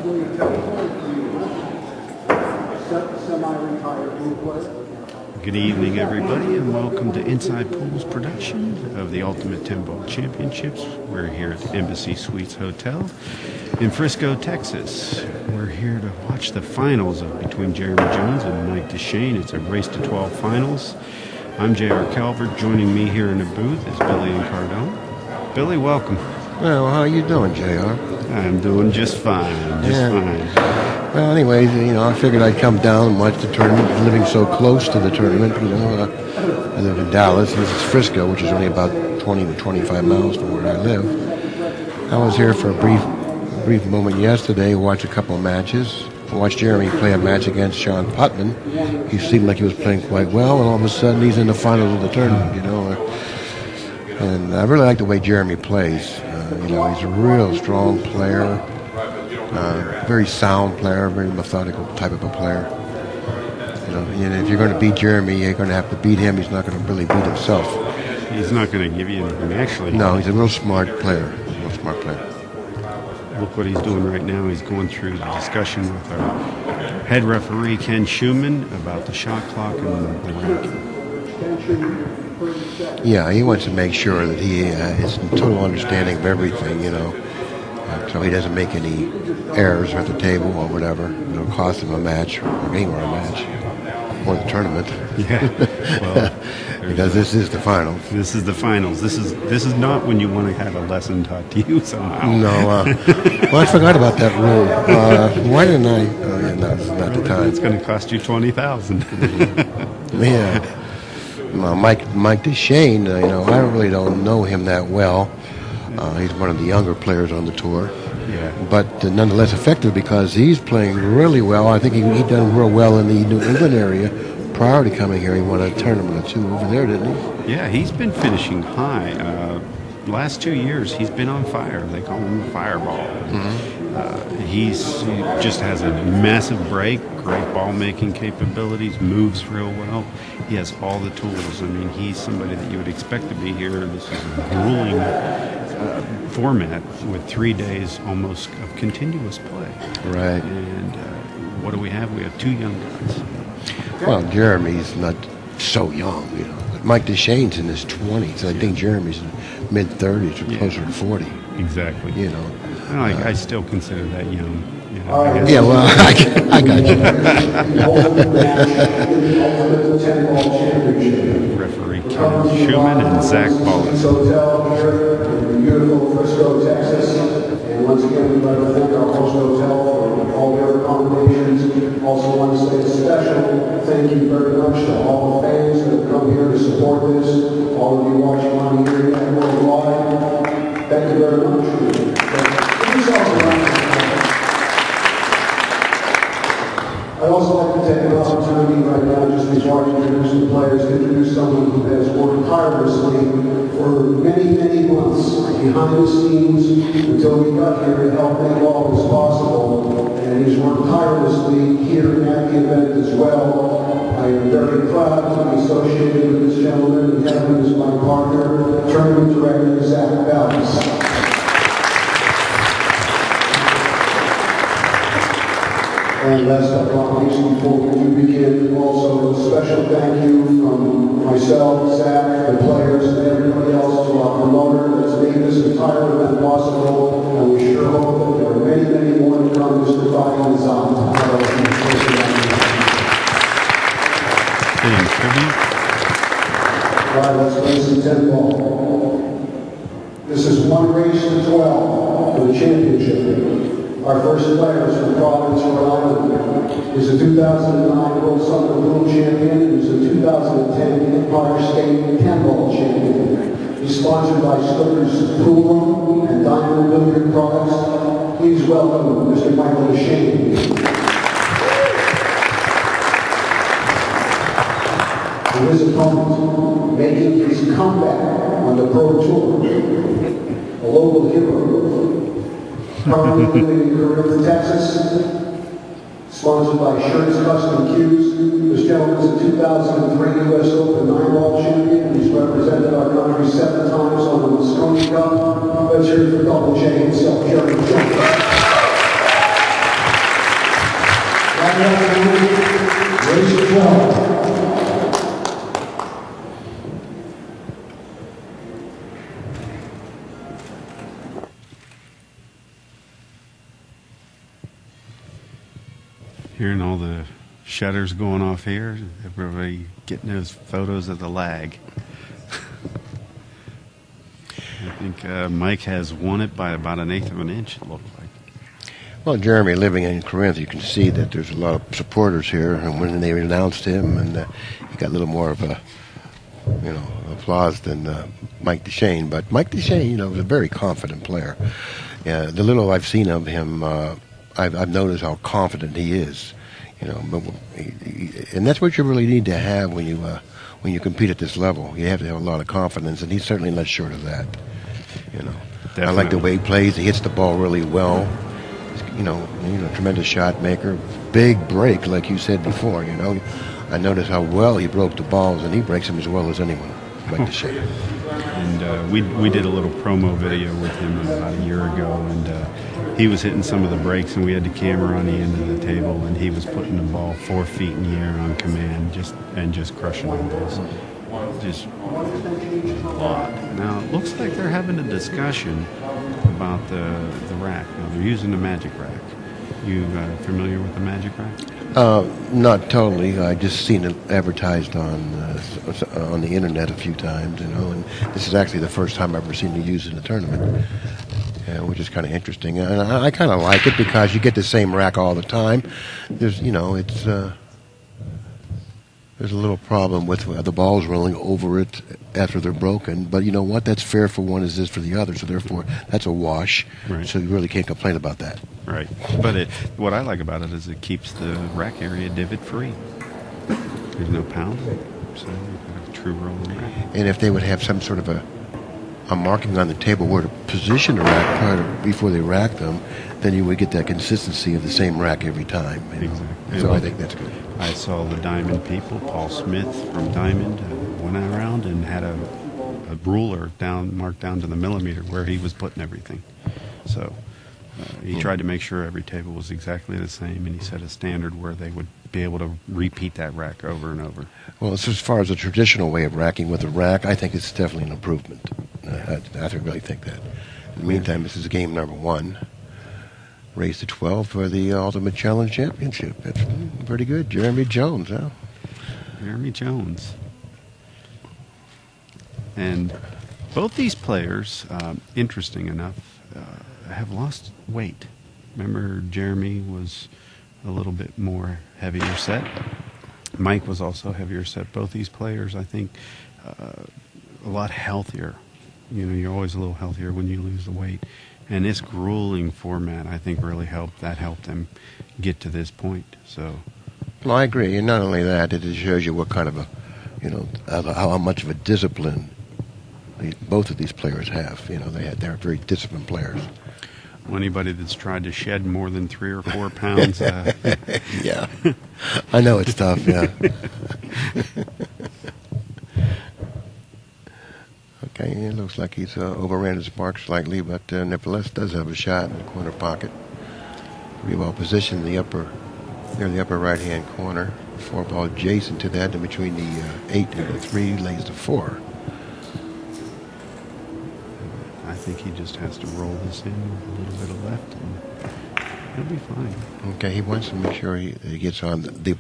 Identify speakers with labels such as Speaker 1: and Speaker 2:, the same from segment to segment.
Speaker 1: Good evening, everybody, and welcome to Inside Pool's production of the Ultimate 10 Ball Championships. We're here at the Embassy Suites Hotel in Frisco, Texas. We're here to watch the finals between Jeremy Jones and Mike Dechaine. It's a race to 12 finals. I'm J.R. Calvert. Joining me here in the booth is Billy and Cardone. Billy, welcome.
Speaker 2: Well, how are you doing, J.R.?
Speaker 1: I'm doing just fine, fine.
Speaker 2: Well, anyways, I figured I'd come down and watch the tournament. Living so close to the tournament, I live in Dallas. This is Frisco, which is only about 20 to 25 miles from where I live. I was here for a brief moment yesterday, watched a couple of matches. I watched Jeremy play a match against Sean Putman. He seemed like he was playing quite well, and all of a sudden he's in the finals of the tournament, And I really like the way Jeremy plays. He's a real strong player. Very sound player, very methodical type of a player. And if you're going to beat Jeremy, you're going to have to beat him. He's not going to really beat himself.
Speaker 1: He's not going to give you anything, actually.
Speaker 2: No, he's a real smart player.
Speaker 1: Look what he's doing right now. He's going through the discussion with our head referee, Ken Schumann, about the shot clock and the ranking.
Speaker 2: Yeah, he wants to make sure that he is in total understanding of everything, so he doesn't make any errors at the table or whatever. It'll cost him a match or anywhere a match or the tournament.
Speaker 1: Yeah, well,
Speaker 2: because this is the finals.
Speaker 1: This is the finals. This is not when you want to have a lesson taught to you somehow.
Speaker 2: No, well, I forgot about that rule. Why didn't I? Oh, yeah, no, it's not the time.
Speaker 1: It's going to cost you $20,000.
Speaker 2: Yeah. Well, Mike Dechaine, I really don't know him that well. He's one of the younger players on the tour.
Speaker 1: Yeah.
Speaker 2: But nonetheless effective because he's playing really well. I think he done real well in the New England area. Prior to coming here, he won a tournament or two over there, didn't he?
Speaker 1: Yeah, he's been finishing high. Last 2 years, he's been on fire. They call him the Fireball.
Speaker 2: Mm-hmm.
Speaker 1: He just has a massive break, great ball-making capabilities, moves real well. He has all the tools. I mean, he's somebody that you would expect to be here. This is a grueling format with 3 days almost of continuous play.
Speaker 2: Right.
Speaker 1: And what do we have? We have 2 young guys.
Speaker 2: Well, Jeremy's not so young, But Mike Dechaine's in his 20s. I think Jeremy's in mid-30s or closer to 40.
Speaker 1: Exactly. I still consider that young.
Speaker 2: Yeah, well, I got you.
Speaker 1: Referee Ken Schumann and Zach Bullis.
Speaker 3: Hotel here in beautiful Frisco, Texas. And once again, we'd like to thank our host hotel for all their accommodations. Also want to say a special thank you very much to all the fans that have come here to support this. All of you watching on the internet worldwide. Thank you very much. I'd also like to take an opportunity right now, just before I introduce the players, to introduce someone who has worked tirelessly for many, many months behind the scenes until we got here to help make all this possible. And he's worked tirelessly here at the event as well. I am very proud to be associated with this gentleman and have him as my partner, tournament director Zach Bullis. And last but not least, before we do begin, also a special thank you from myself, Zach, the players, and everybody else to our promoter that's made this entire event possible. And we sure hope that there are many, many more to come. Mr. Biden is on. All right, let's play some 10 ball. This is one race to 12 for the championship. Our first players from Providence, Rhode Island, is a 2009 World Summer Pool Champion and is a 2010 Empire State 10-ball champion. He's sponsored by Stoker's Pool Room and Diamond Billiard Products. Please welcome Mr. Michael Dechaine. And his opponent, making his comeback on the Pro Tour, a local hero. Currently living in Corinth, Texas, sponsored by Shirts Custom Cues. This gentleman is a 2003 U.S. Open 9-ball champion. He's represented our country 7 times on the Moscone Cup. Let's hear it for Double J himself, Jeremy Jones. Race 12.
Speaker 1: Hearing all the shutters going off here, everybody getting those photos of the lag. I think Mike has won it by about 1/8 of an inch, it looked like.
Speaker 2: Well, Jeremy, living in Corinth, you can see that there's a lot of supporters here, and when they announced him, and he got a little more of a, applause than Mike Dechaine. But Mike Dechaine, was a very confident player. The little I've seen of him, I've noticed how confident he is. And that's what you really need to have when you compete at this level. You have to have a lot of confidence, and he's certainly not short of that. I like the way he plays. He hits the ball really well. Tremendous shot maker. Big break, like you said before. I noticed how well he broke the balls, and he breaks them as well as anyone. Like Dechaine.
Speaker 1: And we did a little promo video with him about a year ago, and he was hitting some of the breaks, and we had the camera on the end of the table, and he was putting the ball 4 feet in the air on command, just crushing the balls. Just a lot. Now it looks like they're having a discussion about the rack. Now they're using the magic rack. You familiar with the magic rack?
Speaker 2: Not totally. I just seen it advertised on the internet a few times, and this is actually the first time I've ever seen it used in a tournament, which is kind of interesting. And I kind of like it because you get the same rack all the time. There's a little problem with the balls rolling over it after they're broken, but you know what? That's fair for one as is for the other, so therefore that's a wash.
Speaker 1: Right.
Speaker 2: So you really can't complain about that.
Speaker 1: Right. But what I like about it is it keeps the rack area divot free. There's no pounding, so you've got a true rolling rack.
Speaker 2: And if they would have some sort of a marking on the table where to position the rack before they rack them, then you would get that consistency of the same rack every time.
Speaker 1: Exactly.
Speaker 2: So I think that's good.
Speaker 1: I saw the Diamond people, Paul Smith from Diamond, went around and had a ruler marked down to the millimeter where he was putting everything. So he tried to make sure every table was exactly the same, and he set a standard where they would be able to repeat that rack over and over.
Speaker 2: Well, as far as the traditional way of racking with a rack, I think it's definitely an improvement. I really think that. In the meantime, this is game number 1. Race to 12 for the Ultimate Challenge Championship. That's pretty good. Jeremy Jones, huh?
Speaker 1: Jeremy Jones. And both these players, interesting enough, have lost weight. Remember, Jeremy was a little bit more heavier set. Mike was also heavier set. Both these players, I think, a lot healthier. You're always a little healthier when you lose the weight. And this grueling format, I think, really helped them get to this point. So,
Speaker 2: well, I agree. And not only that, it shows you what kind of how much of a discipline both of these players have. They're very disciplined players.
Speaker 1: Well, anybody that's tried to shed more than 3 or 4 pounds.
Speaker 2: Yeah, I know it's tough. Yeah. Okay, it looks like he's overran his mark slightly, but nevertheless does have a shot in the corner pocket. Pretty well positioned near the upper right-hand corner. 4-ball adjacent to that, and between the 8 and the 3 lays the 4.
Speaker 1: I think he just has to roll this in with a little bit of left, and he'll be fine.
Speaker 2: Okay, he wants to make sure he gets on the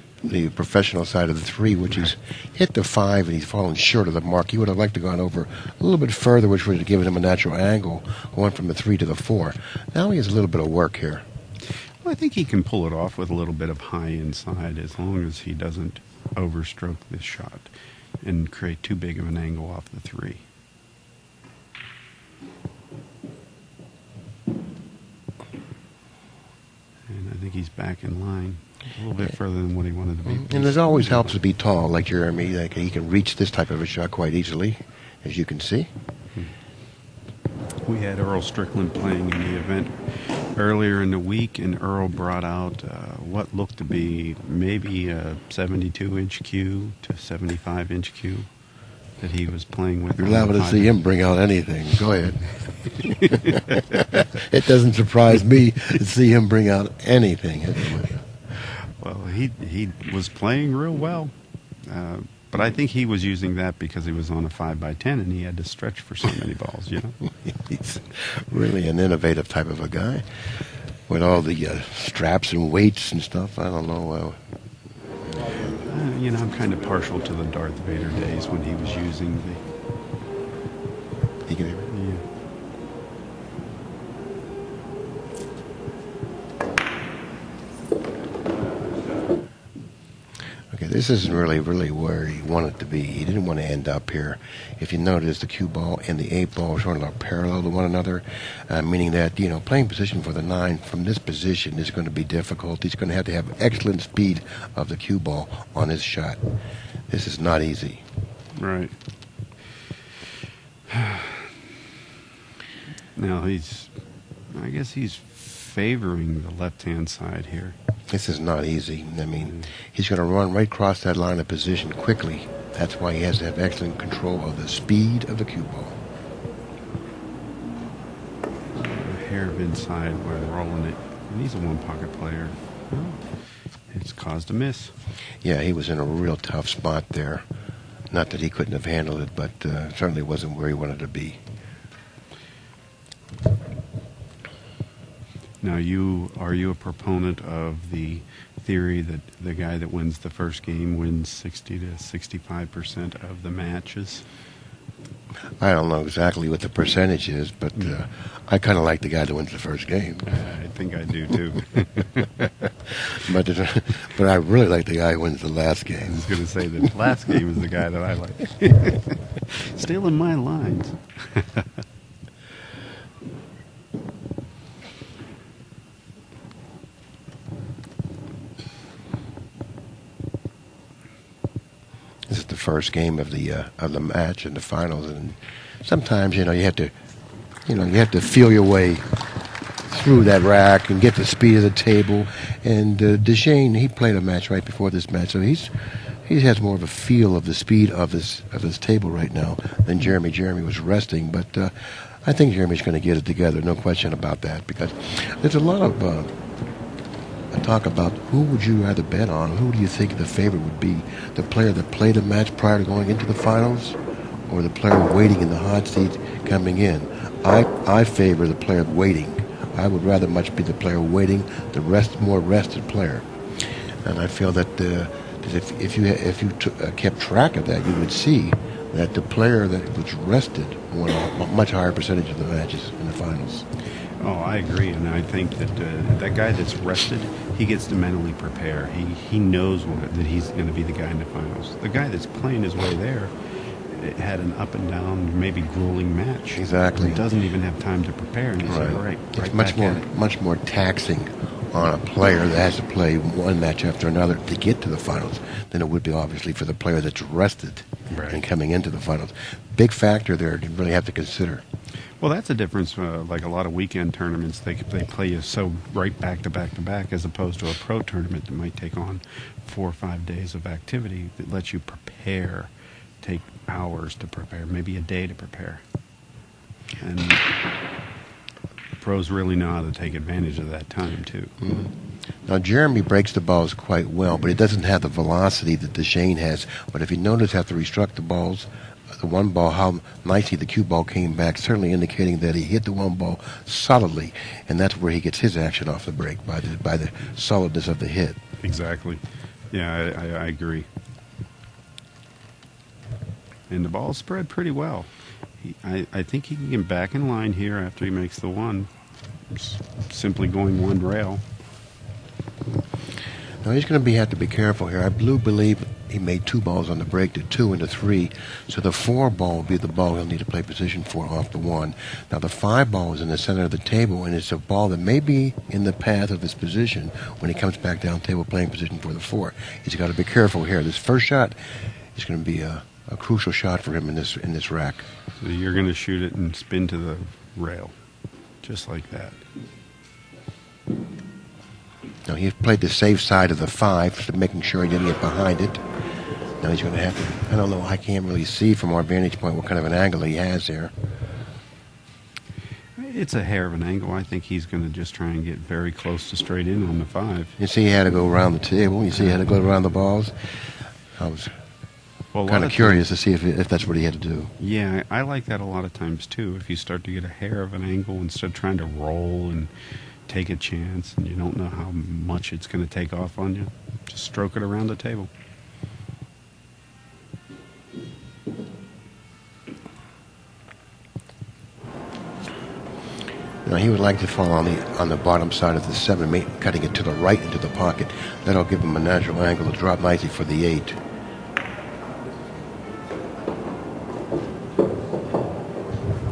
Speaker 2: professional side of the 3, which he's hit the 5, and he's fallen short of the mark. He would have liked to gone over a little bit further, which would have given him a natural angle, going from the 3 to the 4. Now he has a little bit of work here.
Speaker 1: Well, I think he can pull it off with a little bit of high inside, as long as he doesn't overstroke this shot and create too big of an angle off the 3. And I think he's back in line. A little bit further than what he wanted to be.
Speaker 2: And it always helps to be tall, like Jeremy. Like he can reach this type of a shot quite easily, as you can see.
Speaker 1: We had Earl Strickland playing in the event earlier in the week, and Earl brought out what looked to be maybe a 72-inch cue to 75-inch cue that he was playing with.
Speaker 2: You're liable to see him bring out anything. Go ahead. It doesn't surprise me to see him bring out anything.
Speaker 1: Well, he was playing real well. But I think he was using that because he was on a 5x10 and he had to stretch for so many balls, you know?
Speaker 2: He's really an innovative type of a guy with all the straps and weights and stuff. I don't know.
Speaker 1: You know, I'm kind of partial to the Darth Vader days when he was using the...
Speaker 2: You can hear me?
Speaker 1: Yeah.
Speaker 2: Okay, this isn't really where he wanted to be. He didn't want to end up here. If you notice, the cue ball and the 8 ball sort of are parallel to one another, meaning that, you know, playing position for the 9 from this position is going to be difficult. He's going to have excellent speed of the cue ball on his shot. This is not easy.
Speaker 1: Right. Now I guess he's favoring the left-hand side here.
Speaker 2: This is not easy. I mean, he's going to run right across that line of position quickly. That's why he has to have excellent control of the speed of the cue ball.
Speaker 1: A hair of inside while rolling it. And he's a one-pocket player. Well, it's caused a miss.
Speaker 2: Yeah, he was in a real tough spot there. Not that he couldn't have handled it, but certainly wasn't where he wanted to be.
Speaker 1: Now, are you a proponent of the theory that the guy that wins the first game wins 60 to 65% of the matches?
Speaker 2: I don't know exactly what the percentage is, but I kind of like the guy that wins the first game.
Speaker 1: I think I do too.
Speaker 2: But I really like the guy who wins the last game.
Speaker 1: I was going to say the last game is the guy that I like. Stealing my lines.
Speaker 2: This is the first game of the match in the finals, and sometimes you have to feel your way through that rack and get the speed of the table. And Dechaine, he played a match right before this match, so he has more of a feel of the speed of his table right now than Jeremy. Jeremy was resting, but I think Jeremy's going to get it together, no question about that, because there's a lot of talk about who would you rather bet on. Who do you think the favorite would be? The player that played a match prior to going into the finals, or the player waiting in the hot seat coming in? I favor the player waiting. I would rather much be the player waiting, the more rested player. And I feel that if you kept track of that, you would see that the player that was rested won a much higher percentage of the matches in the finals.
Speaker 1: Oh, I agree, and I think that that guy that's rested, he gets to mentally prepare. He knows that he's going to be the guy in the finals. The guy that's playing his way there had an up and down, maybe grueling match.
Speaker 2: Exactly.
Speaker 1: He doesn't even have time to prepare, and he's right
Speaker 2: it's much more taxing on a player that has to play one match after another to get to the finals than it would be, obviously, for the player that's rested and coming into the finals. Big factor there to really have to consider.
Speaker 1: Well, that's a difference. Like a lot of weekend tournaments, they play you so right back to back to back, as opposed to a pro tournament that might take on 4 or 5 days of activity that lets you prepare, take hours to prepare, maybe a day to prepare. And pros really know how to take advantage of that time too.
Speaker 2: Mm-hmm. Now, Jeremy breaks the balls quite well, but he doesn't have the velocity that Dechaine has. But if you notice after he struck the balls, the one ball, how nicely the cue ball came back, certainly indicating that he hit the one ball solidly, and that's where he gets his action off the break, by the solidness of the hit.
Speaker 1: Exactly. Yeah, I agree. And the ball spread pretty well. I think he can get back in line here after he makes the one. Simply going one rail.
Speaker 2: Now he's going to have to be careful here. I believe he made 2 balls on the break to 2 into 3. So the 4 ball will be the ball he'll need to play position for off the 1. Now the 5 ball is in the center of the table, and it's a ball that may be in the path of his position when he comes back down table playing position for the 4. He's got to be careful here. This first shot is going to be a crucial shot for him in this rack.
Speaker 1: So you're going to shoot it and spin to the rail, just like that.
Speaker 2: Now he played the safe side of the 5, so making sure he didn't get behind it. Now he's going to have to, I don't know, I can't really see from our vantage point what kind of an angle he has there.
Speaker 1: It's a hair of an angle. I think he's going to just try and get very close to straight in on the 5.
Speaker 2: You see, he had to go around the table. You see, he had to go around the balls. I was kind of curious to see if that's what he had to do.
Speaker 1: Yeah, I like that a lot of times too. If you start to get a hair of an angle instead of trying to roll and take a chance, and you don't know how much it's going to take off on you, just stroke it around the table.
Speaker 2: Now, he would like to fall on the bottom side of the 7, cutting it to the right into the pocket. That'll give him a natural angle to drop nicely for the 8.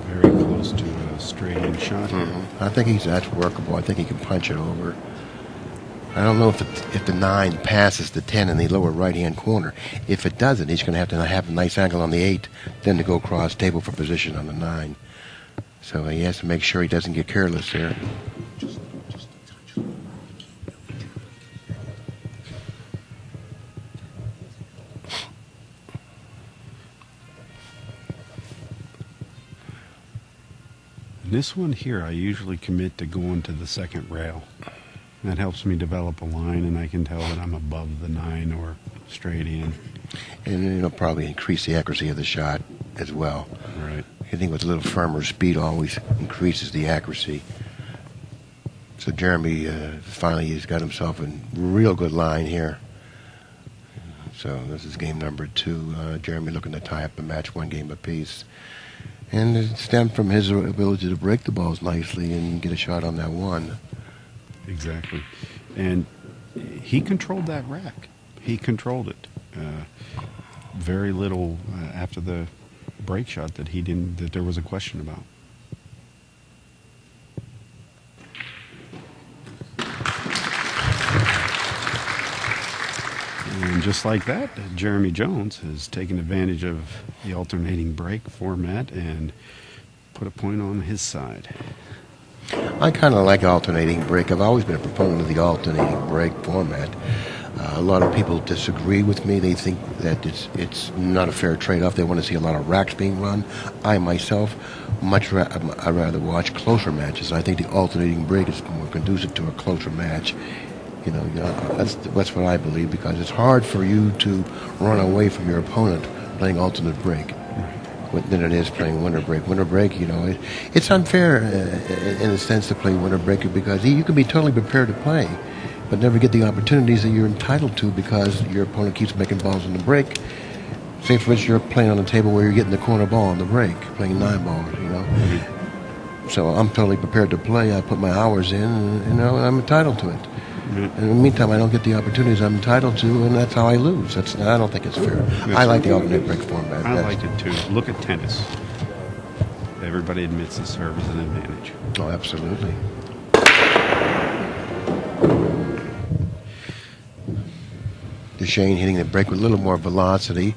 Speaker 1: Very close to a straight-in shot here.
Speaker 2: I think that's workable. I think he can punch it over. I don't know if the 9 passes the 10 in the lower right-hand corner. If it doesn't, he's going to have a nice angle on the 8, then to go cross table for position on the 9. So he has to make sure he doesn't get careless there.
Speaker 1: This one here, I usually commit to going to the second rail. That helps me develop a line, and I can tell that I'm above the 9 or straight in.
Speaker 2: And it'll probably increase the accuracy of the shot as well.
Speaker 1: Right.
Speaker 2: Hitting with a little firmer speed always increases the accuracy. So Jeremy finally has got himself a real good line here. So this is game number 2. Jeremy looking to tie up the match, 1 game apiece. And it stemmed from his ability to break the balls nicely and get a shot on that 1.
Speaker 1: Exactly. And he controlled that rack. He controlled it. Very little after the break shot that there was a question about. And just like that, Jeremy Jones has taken advantage of the alternating break format and put a point on his side.
Speaker 2: I kind of like alternating break. I've always been a proponent of the alternating break format. A lot of people disagree with me. They think that it's not a fair trade-off. They want to see a lot of racks being run. I myself, I'd rather watch closer matches. I think the alternating break is more conducive to a closer match. That's what I believe, because it's hard for you to run away from your opponent playing alternate break than it is playing winter break. Winter break, it's unfair in a sense to play winter break, because you can be totally prepared to play, but never get the opportunities that you're entitled to because your opponent keeps making balls on the break. Say, for instance, you're playing on a table where you're getting the corner ball on the break, playing 9 balls, So I'm totally prepared to play. I put my hours in, and I'm entitled to it. And in the meantime, I don't get the opportunities I'm entitled to, and that's how I lose. I don't think it's fair. I like the alternate break format.
Speaker 1: I like it too. Look at tennis. Everybody admits the serve is an advantage.
Speaker 2: Oh, absolutely. Dechaine hitting the break with a little more velocity.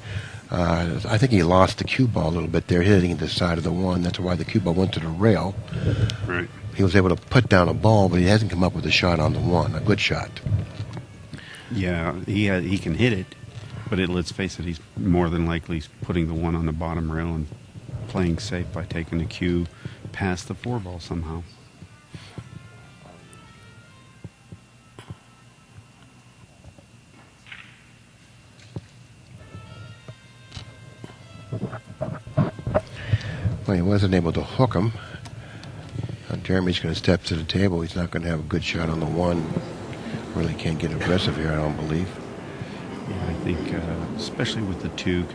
Speaker 2: I think he lost the cue ball a little bit there, hitting the side of the 1. That's why the cue ball went to the rail.
Speaker 1: Right.
Speaker 2: He was able to put down a ball, but he hasn't come up with a shot on the 1, a good shot.
Speaker 1: Yeah, he can hit it, but let's face it, he's more than likely putting the 1 on the bottom rail and playing safe by taking the cue past the 4 ball somehow.
Speaker 2: Well, he wasn't able to hook him. Jeremy's going to step to the table. He's not going to have a good shot on the 1. Really can't get aggressive here, I don't believe.
Speaker 1: Yeah, I think, especially with the 2,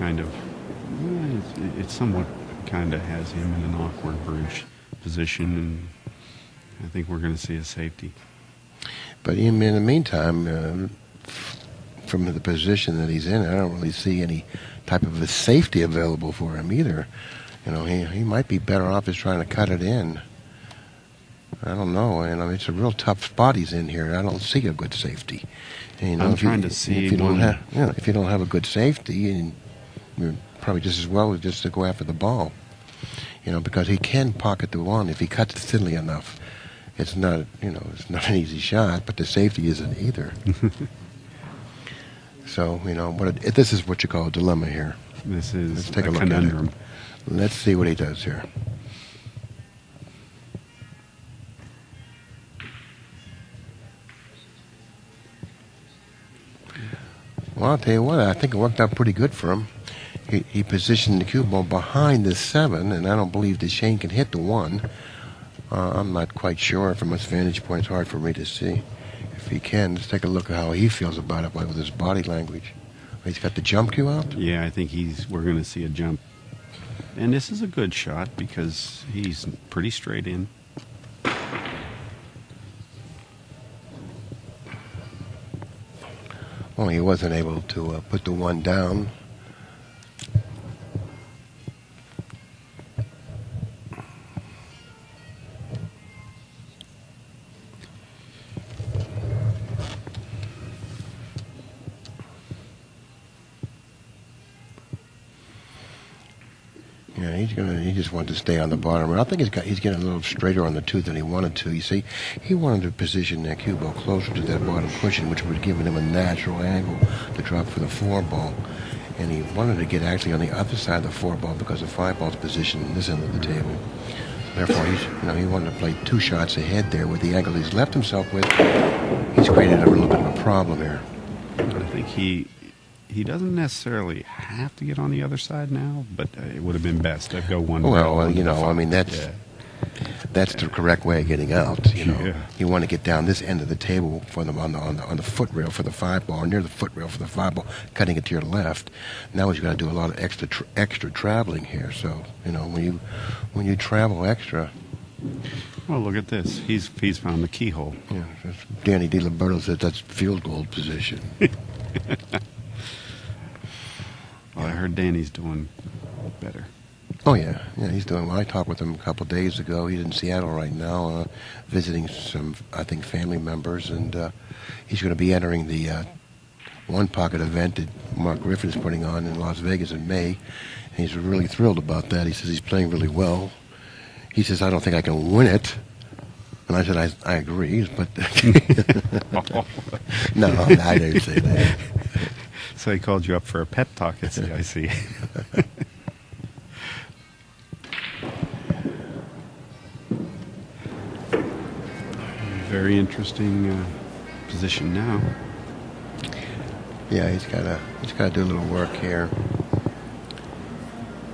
Speaker 1: it somewhat kind of has him in an awkward bridge position, and I think we're going to see a safety.
Speaker 2: But in the meantime, from the position that he's in, I don't really see any type of a safety available for him either. He might be better off just trying to cut it in. I don't know. It's a real tough spot he's in here. I don't see a good safety.
Speaker 1: I'm trying to see
Speaker 2: if you don't have a good safety, you're probably just as well as just to go after the ball. Because he can pocket the 1 if he cuts thinly enough. It's not an easy shot, but the safety isn't either. So this is what you call a dilemma here.
Speaker 1: This is
Speaker 2: Let's take a look
Speaker 1: conundrum.
Speaker 2: at it. Let's see what he does here. Well, I'll tell you what, I think it worked out pretty good for him. He positioned the cue ball behind the 7, and I don't believe Dechaine can hit the 1. I'm not quite sure. From his vantage point, it's hard for me to see. If he can, let's take a look at how he feels about it with his body language. He's got the jump cue out?
Speaker 1: Yeah, I think we're going to see a jump. And this is a good shot because he's pretty straight in.
Speaker 2: Well, he wasn't able to put the 1 down. Yeah, he just wanted to stay on the bottom. I think he's getting a little straighter on the 2 than he wanted to. You see, he wanted to position that cue ball closer to that bottom cushion, which would have given him a natural angle to drop for the 4 ball. And he wanted to get actually on the other side of the 4 ball because the 5 ball's positioned in this end of the table. Therefore, he wanted to play 2 shots ahead there with the angle he's left himself with. He's created a little bit of a problem here.
Speaker 1: I think he doesn't necessarily have to get on the other side now, but it would have been best to go one.
Speaker 2: Well, I mean, that's the correct way of getting out. You want to get down this end of the table for them on the foot rail for the 5 ball, or near the foot rail for the 5 ball, cutting it to your left. Now he's got to do a lot of extra traveling here. So when you travel extra.
Speaker 1: Well, look at this. He's found the keyhole.
Speaker 2: Yeah, Danny DiLiberto said that's field goal position.
Speaker 1: Well, I heard Danny's doing better.
Speaker 2: Oh, yeah, he's doing well. I talked with him a couple of days ago. He's in Seattle right now, visiting some, I think, family members, and he's going to be entering the One Pocket event that Mark Griffin is putting on in Las Vegas in May, and he's really thrilled about that. He says he's playing really well. He says, I don't think I can win it. And I said, I agree, but... No, I didn't say that.
Speaker 1: So he called you up for a pep talk at CIC. Very interesting position now.
Speaker 2: Yeah, he's got to do a little work here.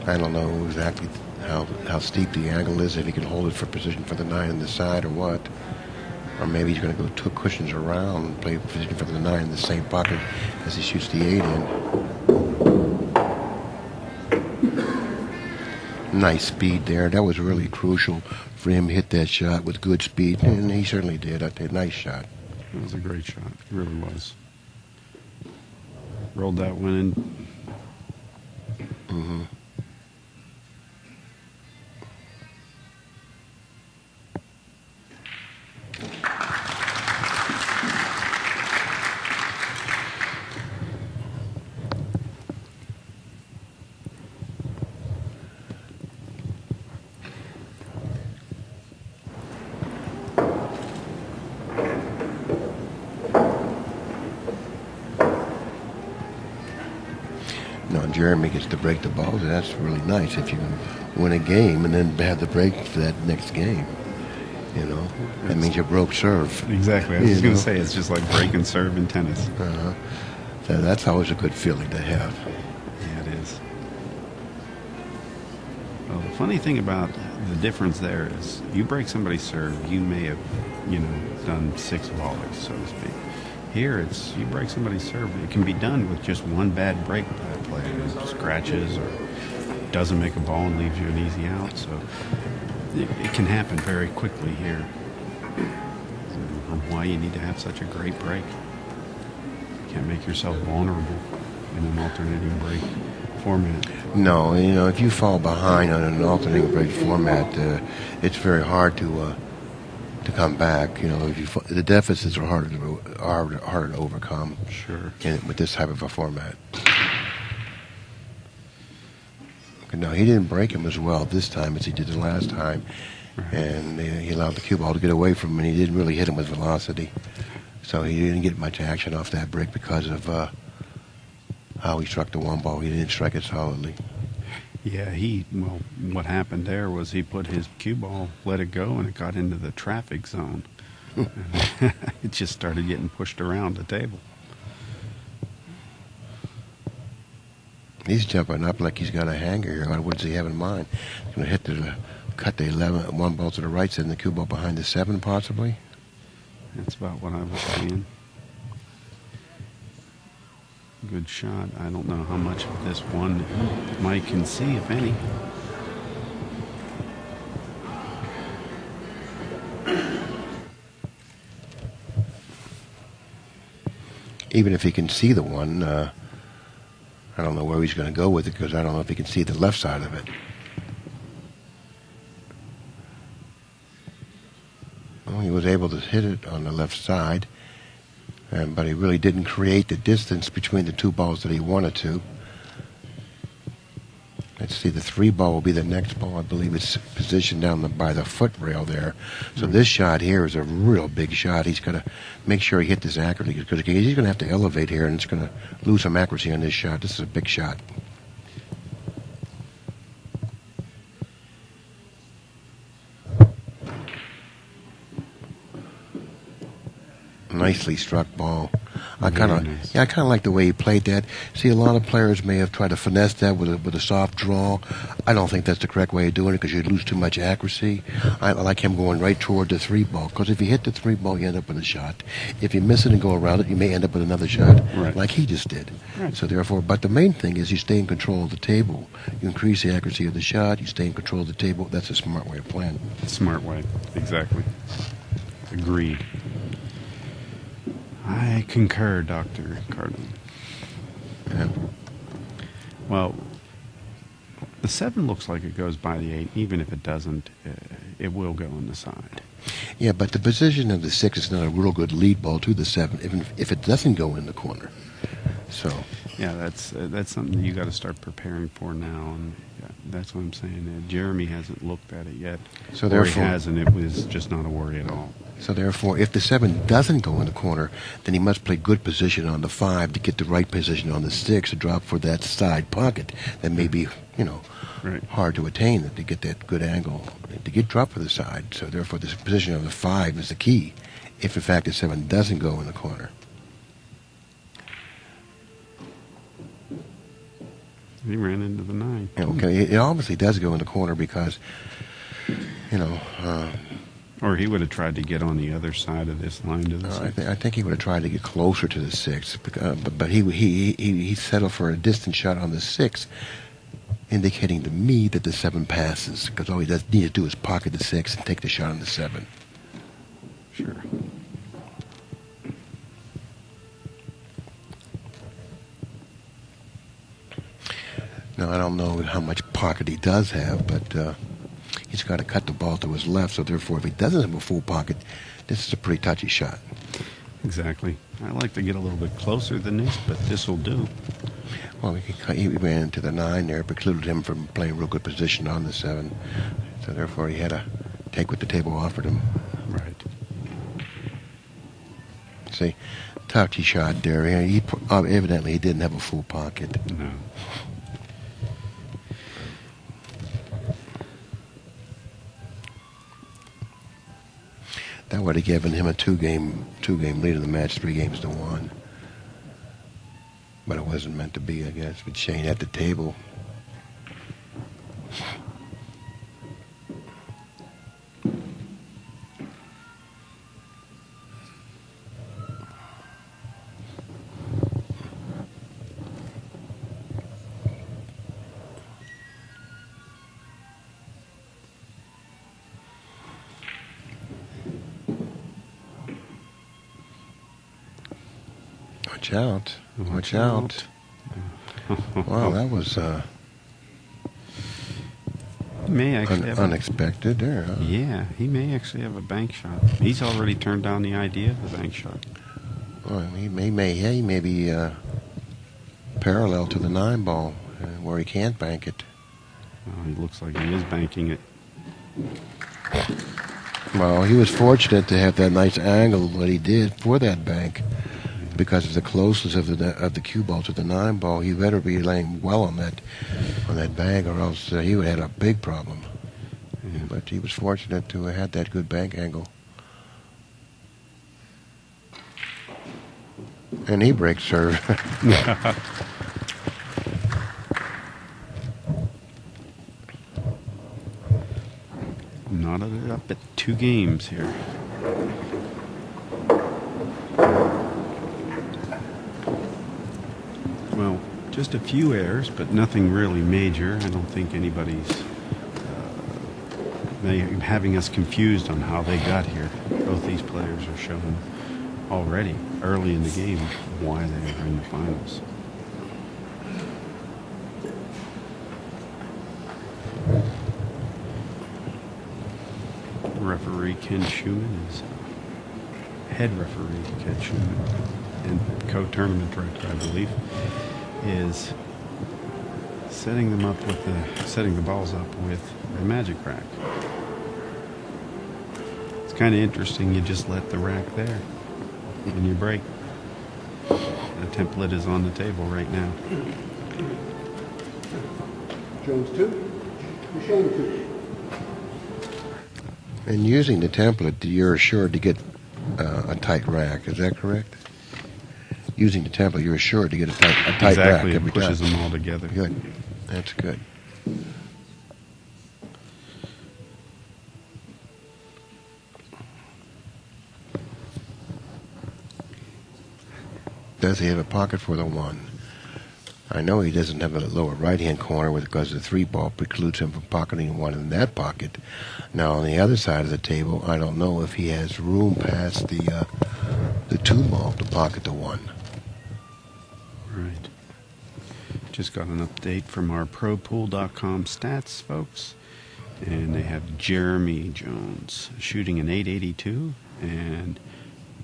Speaker 2: I don't know exactly how steep the angle is, if he can hold it for position for the 9 on the side or what. Or maybe he's going to go 2 cushions around and play position for the 9 in the same pocket as he shoots the 8 in. Nice speed there. That was really crucial for him to hit that shot with good speed, and he certainly did. I think nice shot.
Speaker 1: It was a great shot. It really was. Rolled that one in.
Speaker 2: Mm-hmm. Jeremy gets to break the balls, and that's really nice if you can win a game and then have the break for that next game. That means you broke serve.
Speaker 1: Exactly. I was going to say, it's just like break and serve in tennis.
Speaker 2: So that's always a good feeling to have.
Speaker 1: Yeah, it is. Well, the funny thing about the difference there is you break somebody's serve, you may have, done 6 volleys, so to speak. Here, it's you break somebody's serve. It can be done with just one bad break by a player. Scratches or doesn't make a ball and leaves you an easy out. So it can happen very quickly here. Why you need to have such a great break. You can't make yourself vulnerable in an alternating break format.
Speaker 2: No, if you fall behind on an alternating break format, it's very hard to come back. The deficits are harder to overcome.
Speaker 1: Sure.
Speaker 2: With this type of a format. No, he didn't break him as well this time as he did the last time, and he allowed the cue ball to get away from him, and he didn't really hit him with velocity. So he didn't get much action off that break because of how he struck the 1 ball. He didn't strike it solidly.
Speaker 1: Yeah, what happened there was he put his cue ball, let it go, and it got into the traffic zone. It just started getting pushed around the table.
Speaker 2: He's jumping up like he's got a hanger here. What does he have in mind? He's going to hit cut the 11, one ball to the right, send the cue ball behind the 7, possibly.
Speaker 1: That's about what I was saying. Good shot. I don't know how much of this one Mike can see, if any.
Speaker 2: Even if he can see the one, I don't know where he's going to go with it, because I don't know if he can see the left side of it. Well, he was able to hit it on the left side, but he really didn't create the distance between the 2 balls that he wanted to. Let's see, the 3 ball will be the next ball. I believe it's positioned down by the foot rail there. So this shot here is a real big shot. He's got to make sure he hit this accurately, because he's going to have to elevate here, and it's going to lose some accuracy on this shot. This is a big shot. Nicely struck ball. I kind of like the way he played that. See, a lot of players may have tried to finesse that with a soft draw. I don't think that's the correct way of doing it, because you lose too much accuracy. I like him going right toward the 3 ball, because if you hit the 3 ball, you end up with a shot. If you miss it and go around it, you may end up with another shot, like he just did. Right. So therefore, but the main thing is you stay in control of the table. You increase the accuracy of the shot. You stay in control of the table. That's a smart way of playing.
Speaker 1: Smart way, exactly. Agreed. I concur, Dr. Cardin.
Speaker 2: Yeah.
Speaker 1: Well, the 7 looks like it goes by the 8. Even if it doesn't, it will go on the side.
Speaker 2: Yeah, but the position of the 6 is not a real good lead ball to the 7, even if it doesn't go in the corner. So.
Speaker 1: Yeah, that's something that you got to start preparing for now, and that's what I'm saying. Jeremy hasn't looked at it yet.
Speaker 2: So therefore,
Speaker 1: he hasn't. It was just not a worry at all.
Speaker 2: So therefore, if the 7 doesn't go in the corner, then he must play good position on the 5 to get the right position on the 6 to drop for that side pocket. That may be, hard to attain, to get that good angle to get dropped for the side. So therefore, the position of the 5 is the key. If in fact the 7 doesn't go in the corner.
Speaker 1: He ran into the 9.
Speaker 2: Okay, it obviously does go in the corner because,
Speaker 1: or he would have tried to get on the other side of this line to the 6.
Speaker 2: I think he would have tried to get closer to the 6, but he settled for a distant shot on the 6, indicating to me that the 7 passes, because all he does need to do is pocket the 6 and take the shot on the 7.
Speaker 1: Sure.
Speaker 2: Now, I don't know how much pocket he does have, but he's got to cut the ball to his left, so therefore if he doesn't have a full pocket, this is a pretty touchy shot.
Speaker 1: Exactly. I like to get a little bit closer than this, but this will do.
Speaker 2: Well, he ran into the 9 there, precluded him from playing real good position on the 7, so therefore he had to take what the table offered him.
Speaker 1: Right.
Speaker 2: See, touchy shot there. Evidently he didn't have a full pocket.
Speaker 1: No.
Speaker 2: That would have given him a two-game lead in the match, 3-1. But it wasn't meant to be, I guess, with Shane at the table. Watch out. Watch out. Wow, that was
Speaker 1: may actually have
Speaker 2: unexpected there. Huh?
Speaker 1: Yeah, he may actually have a bank shot. He's already turned down the idea of the bank shot.
Speaker 2: Well, he may be parallel to the 9 ball where he can't bank it.
Speaker 1: Well, he looks like he is banking it.
Speaker 2: Well, he was fortunate to have that nice angle that he did for that bank. Because of the closeness of the cue ball to the 9 ball, he better be laying well on that bag, or else he would have had a big problem. Yeah. But he was fortunate to have had that good bank angle. And he breaks serve.
Speaker 1: knotted it up at 2 games here. Well, just a few errors, but nothing really major. I don't think anybody's having us confused on how they got here. Both these players are showing already early in the game why they are in the finals. Referee Ken Schumann is head referee Ken Schumann and co-tournament director, I believe, is setting the balls up with a magic rack. It's kind of interesting. You just let the rack there when you break. The template is on the table right now.
Speaker 3: Jones 2, Dechaine 2.
Speaker 2: And using the template, you're assured to get a tight rack. Is that correct? Using the template, you're assured to get a tight rack every time.
Speaker 1: Exactly, it pushes them all together.
Speaker 2: Good. That's good. Does he have a pocket for the 1? I know he doesn't have a lower right-hand corner because the 3-ball precludes him from pocketing 1 in that pocket. Now, on the other side of the table, I don't know if he has room past the 2-ball to pocket the 1.
Speaker 1: Right. Just got an update from our ProPool.com stats, folks. And they have Jeremy Jones shooting an 882, and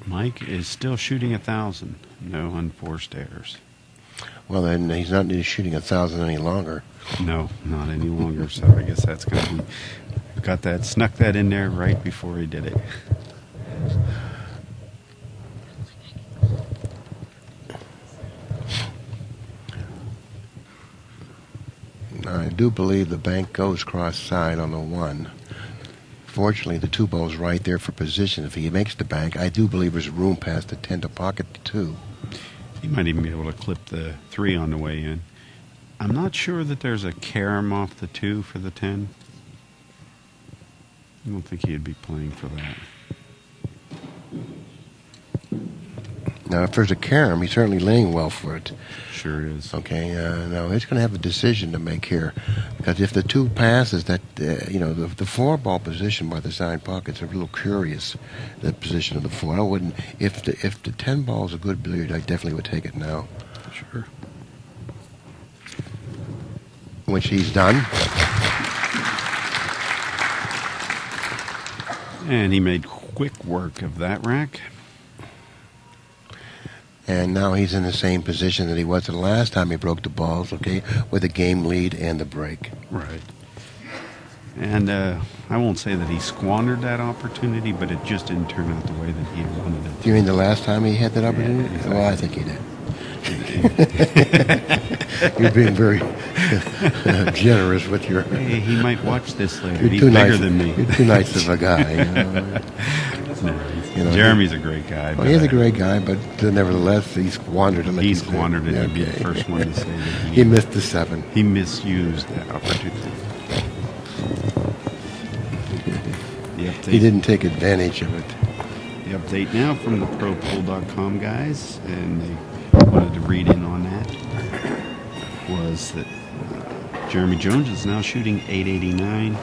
Speaker 1: Mike is still shooting 1,000. No unforced errors.
Speaker 2: Well, then he's not shooting 1,000 any longer.
Speaker 1: No, not any longer. So I guess that's going to be snuck that in there right before he did it.
Speaker 2: I do believe the bank goes cross-side on the 1. Fortunately, the 2-ball's right there for position. If he makes the bank, I do believe there's room past the 10 to pocket the 2.
Speaker 1: He might even be able to clip the 3 on the way in. I'm not sure that there's a carom off the 2 for the 10. I don't think he'd be playing for that.
Speaker 2: Now, if there's a carom, he's certainly laying well for it.
Speaker 1: Sure is.
Speaker 2: Okay, now he's going to have a decision to make here, because if the 2 passes, that the 4-ball position by the side pockets are a little curious. The position of the 4, I wouldn't. If the 10-ball is a good billiard, I definitely would take it now.
Speaker 1: Sure.
Speaker 2: Which he's done.
Speaker 1: And he made quick work of that rack.
Speaker 2: And now he's in the same position that he was the last time he broke the balls, okay, with a game lead and the break.
Speaker 1: Right. And I won't say that he squandered that opportunity, but it just didn't turn out the way that he had wanted it to.
Speaker 2: You mean the last time he had that opportunity?
Speaker 1: Yeah, exactly.
Speaker 2: Well, I think he did. You're being very generous with your...
Speaker 1: Hey, he might watch this later.
Speaker 2: You're
Speaker 1: He's
Speaker 2: too
Speaker 1: bigger
Speaker 2: nice,
Speaker 1: than me.
Speaker 2: You're too nice of a guy.
Speaker 1: Jeremy's a great guy.
Speaker 2: Well, he's a great guy, but nevertheless, he squandered it.
Speaker 1: He squandered it. He'd be the first one to say that
Speaker 2: he missed the 7.
Speaker 1: He misused that opportunity.
Speaker 2: He didn't take advantage of it.
Speaker 1: The update now from the ProPool.com guys, and they wanted to read in on that, was that Jeremy Jones is now shooting 889,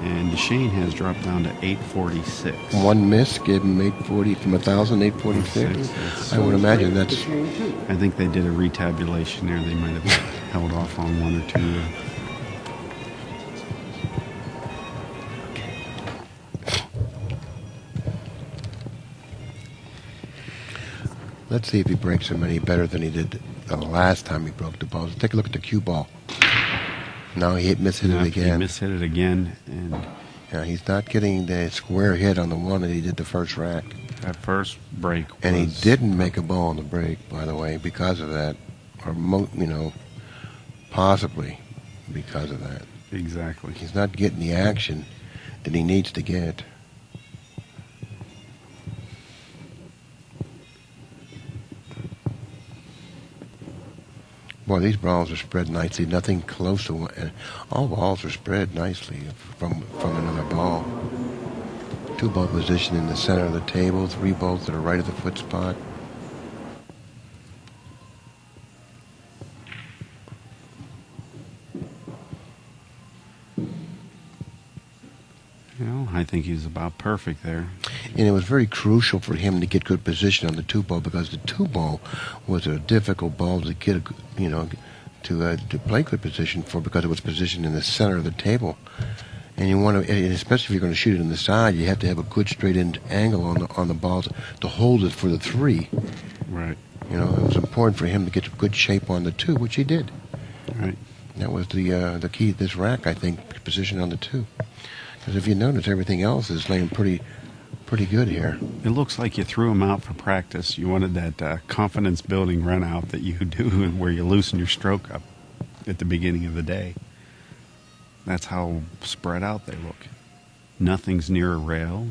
Speaker 1: and Dechaine has dropped down to 846.
Speaker 2: 1 miss gave him 840 from 1,000, 846. I would imagine that's...
Speaker 1: I think they did a retabulation there. They might have held off on 1 or 2.
Speaker 2: Let's see if he breaks them any better than he did the last time he broke the balls. Take a look at the cue ball. Now he mishit it again.
Speaker 1: He mishit it again, and
Speaker 2: yeah, he's not getting the square hit on the 1 that he did the first rack.
Speaker 1: That first break was...
Speaker 2: And he didn't make a ball on the break, by the way, because of that. Or, possibly because of that.
Speaker 1: Exactly.
Speaker 2: He's not getting the action that he needs to get. Boy, these balls are spread nicely. Nothing close to one. And all balls are spread nicely from another ball. 2 ball position in the center of the table. 3 balls to the right of the foot spot.
Speaker 1: You know, I think he's about perfect there.
Speaker 2: And it was very crucial for him to get good position on the 2 ball, because the 2 ball was a difficult ball to get, to play good position for, because it was positioned in the center of the table. And you want to, especially if you're going to shoot it in the side, you have to have a good straight end angle on the ball to hold it for the 3.
Speaker 1: Right.
Speaker 2: You know, it was important for him to get good shape on the 2, which he did.
Speaker 1: Right.
Speaker 2: That was the key to this rack, I think, position on the 2. Because if you notice, everything else is laying pretty good here.
Speaker 1: It looks like you threw him out for practice. You wanted that confidence-building run-out that you do where you loosen your stroke up at the beginning of the day. That's how spread out they look. Nothing's near a rail.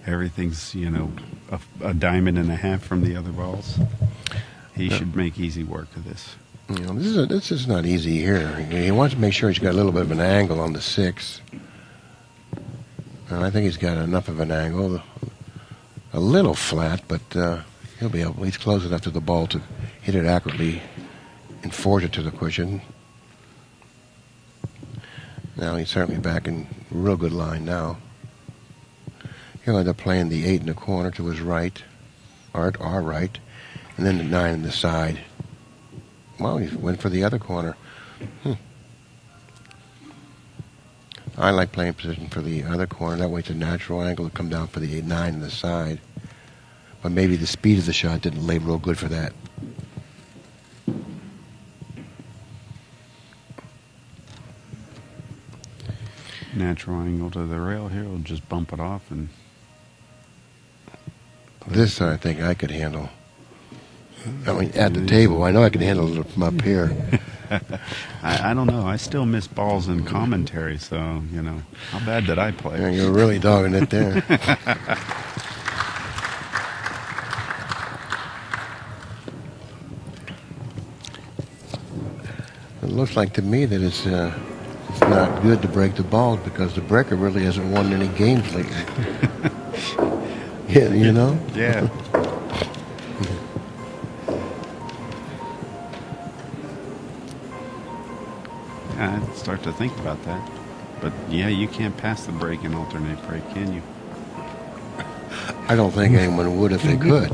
Speaker 1: Everything's, a diamond and a half from the other balls. He should make easy work of this.
Speaker 2: This is not easy here. He wants to make sure he's got a little bit of an angle on the 6. And I think he's got enough of an angle. A little flat, but he'll be able. He's close enough to the ball to hit it accurately and force it to the cushion. Now he's certainly back in real good line now. He'll end up playing the 8 in the corner to his right, or our right, and then the 9 in the side. Well, he went for the other corner. I like playing position for the other corner. That way it's a natural angle to come down for the 8-9 in the side. But maybe the speed of the shot didn't lay real good for that.
Speaker 1: Natural angle to the rail here will just bump it off. And
Speaker 2: this I think I could handle. I mean, at the table, I know I can handle it from up here.
Speaker 1: I don't know. I still miss balls in commentary, so, how bad did I play?
Speaker 2: Yeah, you're really dogging it there. It looks like to me that it's not good to break the balls, because the breaker really hasn't won any games lately. Yeah,
Speaker 1: Yeah. I'd start to think about that. But, yeah, you can't pass the break and alternate break, can you?
Speaker 2: I don't think anyone would if they could,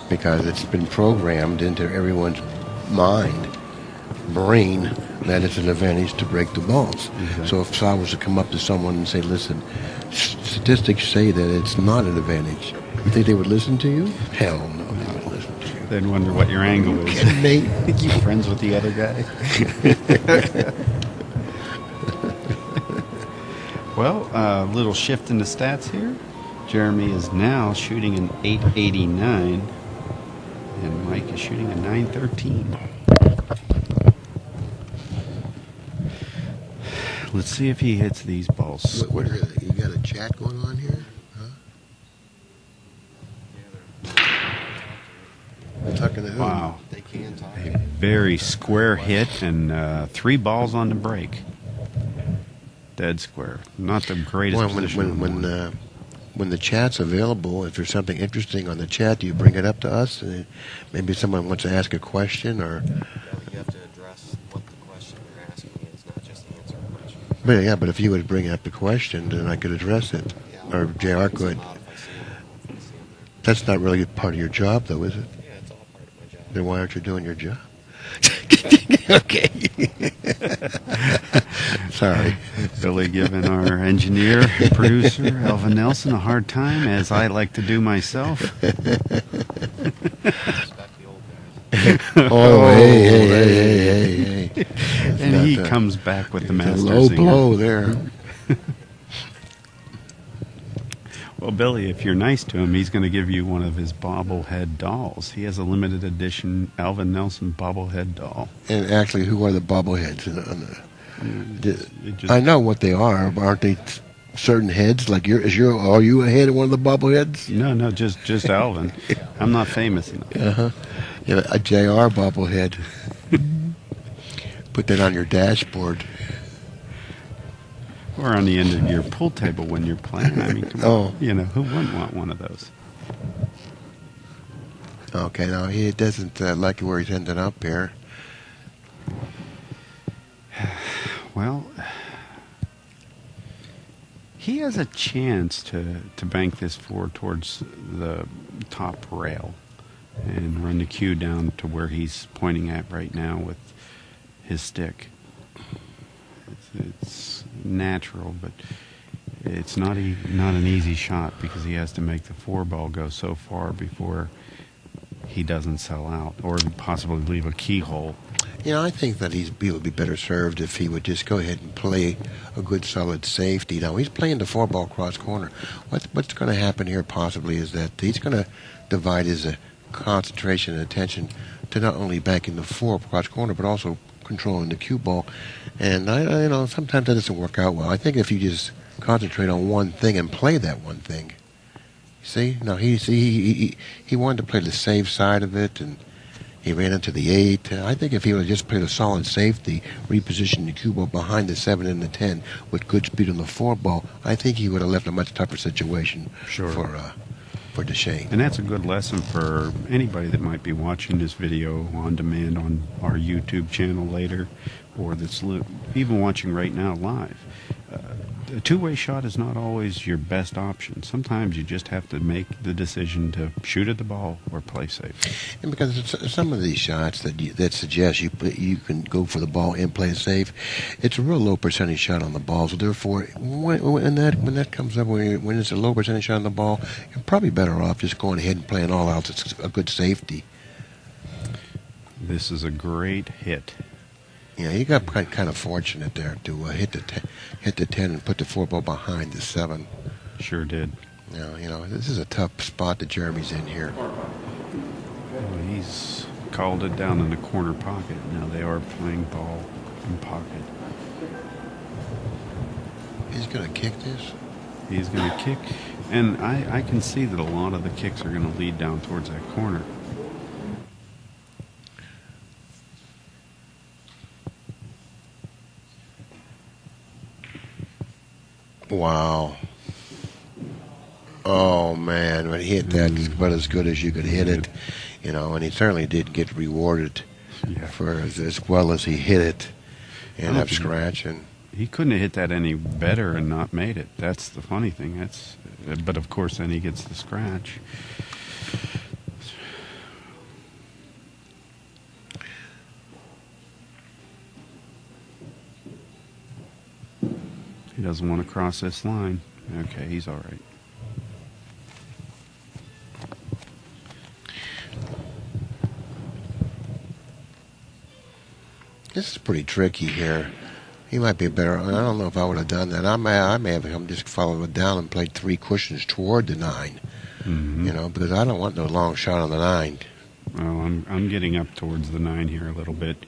Speaker 2: because it's been programmed into everyone's brain, that it's an advantage to break the balls.
Speaker 1: Exactly.
Speaker 2: So if I was to come up to someone and say, listen, statistics say that it's not an advantage, you think they would listen to you? Hell no, they wouldn't listen to you.
Speaker 1: They'd wonder what your angle is. You friends with the other guy? Well, a little shift in the stats here. Jeremy is now shooting an 889, and Mike is shooting a 913. Let's see if he hits these balls.
Speaker 2: What is it? You got a chat going on here? Huh? Talking to who?
Speaker 1: Wow.
Speaker 2: They can talk.
Speaker 1: A very square hit and 3 balls on the break. Dead square. Not the greatest position.
Speaker 2: When the chat's available, if there's something interesting on the chat, do you bring it up to us? Maybe someone wants to ask a question, or...
Speaker 4: You have to address what the question you're asking is, not just answer a question.
Speaker 2: But if you would bring up the question, then I could address it, or JR could. That's not really part of your job, though, is it?
Speaker 4: Yeah, it's all part of my job.
Speaker 2: Then why aren't you doing your job? Okay. Sorry.
Speaker 1: Billy giving our engineer and producer, Elvin Nelson, a hard time, as I like to do myself.
Speaker 4: Respect the old guys.
Speaker 2: Oh, hey.
Speaker 1: And he comes back with the master
Speaker 2: low
Speaker 1: zinger.
Speaker 2: blow there.
Speaker 1: Well, Billy, if you're nice to him, he's going to give you one of his bobblehead dolls. He has a limited edition Elvin Nelson bobblehead doll.
Speaker 2: And actually, who are the bobbleheads? I know what they are. Aren't they certain heads? Like are you a head of one of the bobbleheads?
Speaker 1: No, just Alvin. I'm not famous enough.
Speaker 2: Yeah, a JR bobblehead. Put that on your dashboard.
Speaker 1: Or on the end of your pool table when you're playing. I mean, come on. You know, who wouldn't want one of those?
Speaker 2: Okay, no, he doesn't like where he's ended up here.
Speaker 1: Well, he has a chance to bank this forward towards the top rail and run the cue down to where he's pointing at right now with his stick. It's natural, but it's not an easy shot because he has to make the 4-ball go so far before he doesn't sell out or possibly leave a keyhole.
Speaker 2: You know, I think that he would be better served if he would just go ahead and play a good solid safety. Now, he's playing the 4-ball cross corner. What's going to happen here possibly is that he's going to divide his concentration and attention to not only banking the 4 cross corner, but also controlling the cue ball. And, you know, sometimes that doesn't work out well. I think if you just concentrate on one thing and play that one thing. See? Now, he wanted to play the safe side of it, and he ran into the 8. I think if he would have just played a solid safety, repositioned the cue ball behind the 7 and the 10 with good speed on the 4-ball, I think he would have left a much tougher situation for Dechaine.
Speaker 1: And that's a good lesson for anybody that might be watching this video on demand on our YouTube channel later, or that's even watching right now live. A two-way shot is not always your best option. Sometimes you just have to make the decision to shoot at the ball or play safe.
Speaker 2: And because some of these shots that suggest you can go for the ball and play safe, it's a real low percentage shot on the ball. So therefore, when that comes up, when it's a low percentage shot on the ball, you're probably better off just going ahead and playing all out. It's a good safety.
Speaker 1: This is a great hit.
Speaker 2: Yeah, he got kind of fortunate there to hit the 10 and put the 4-ball behind the 7.
Speaker 1: Sure did.
Speaker 2: Now, you know, this is a tough spot that Jeremy's in here.
Speaker 1: Well, he's called it down in the corner pocket. Now they are playing ball in pocket.
Speaker 2: He's going to kick this?
Speaker 1: He's going to kick. And I can see that a lot of the kicks are going to lead down towards that corner.
Speaker 2: Wow. Oh, man, when he hit that, it's about as good as you could hit it. You know, and he certainly did get rewarded for as well as he hit it. And up scratching.
Speaker 1: He couldn't have hit that any better and not made it. That's the funny thing. But, of course, then he gets the scratch. He doesn't want to cross this line. Okay, he's all right.
Speaker 2: This is pretty tricky here. He might be better. I don't know if I would have done that. I may have just followed it down and played 3 cushions toward the 9. You know, because I don't want no long shot on the 9.
Speaker 1: Well, I'm getting up towards the 9 here a little bit.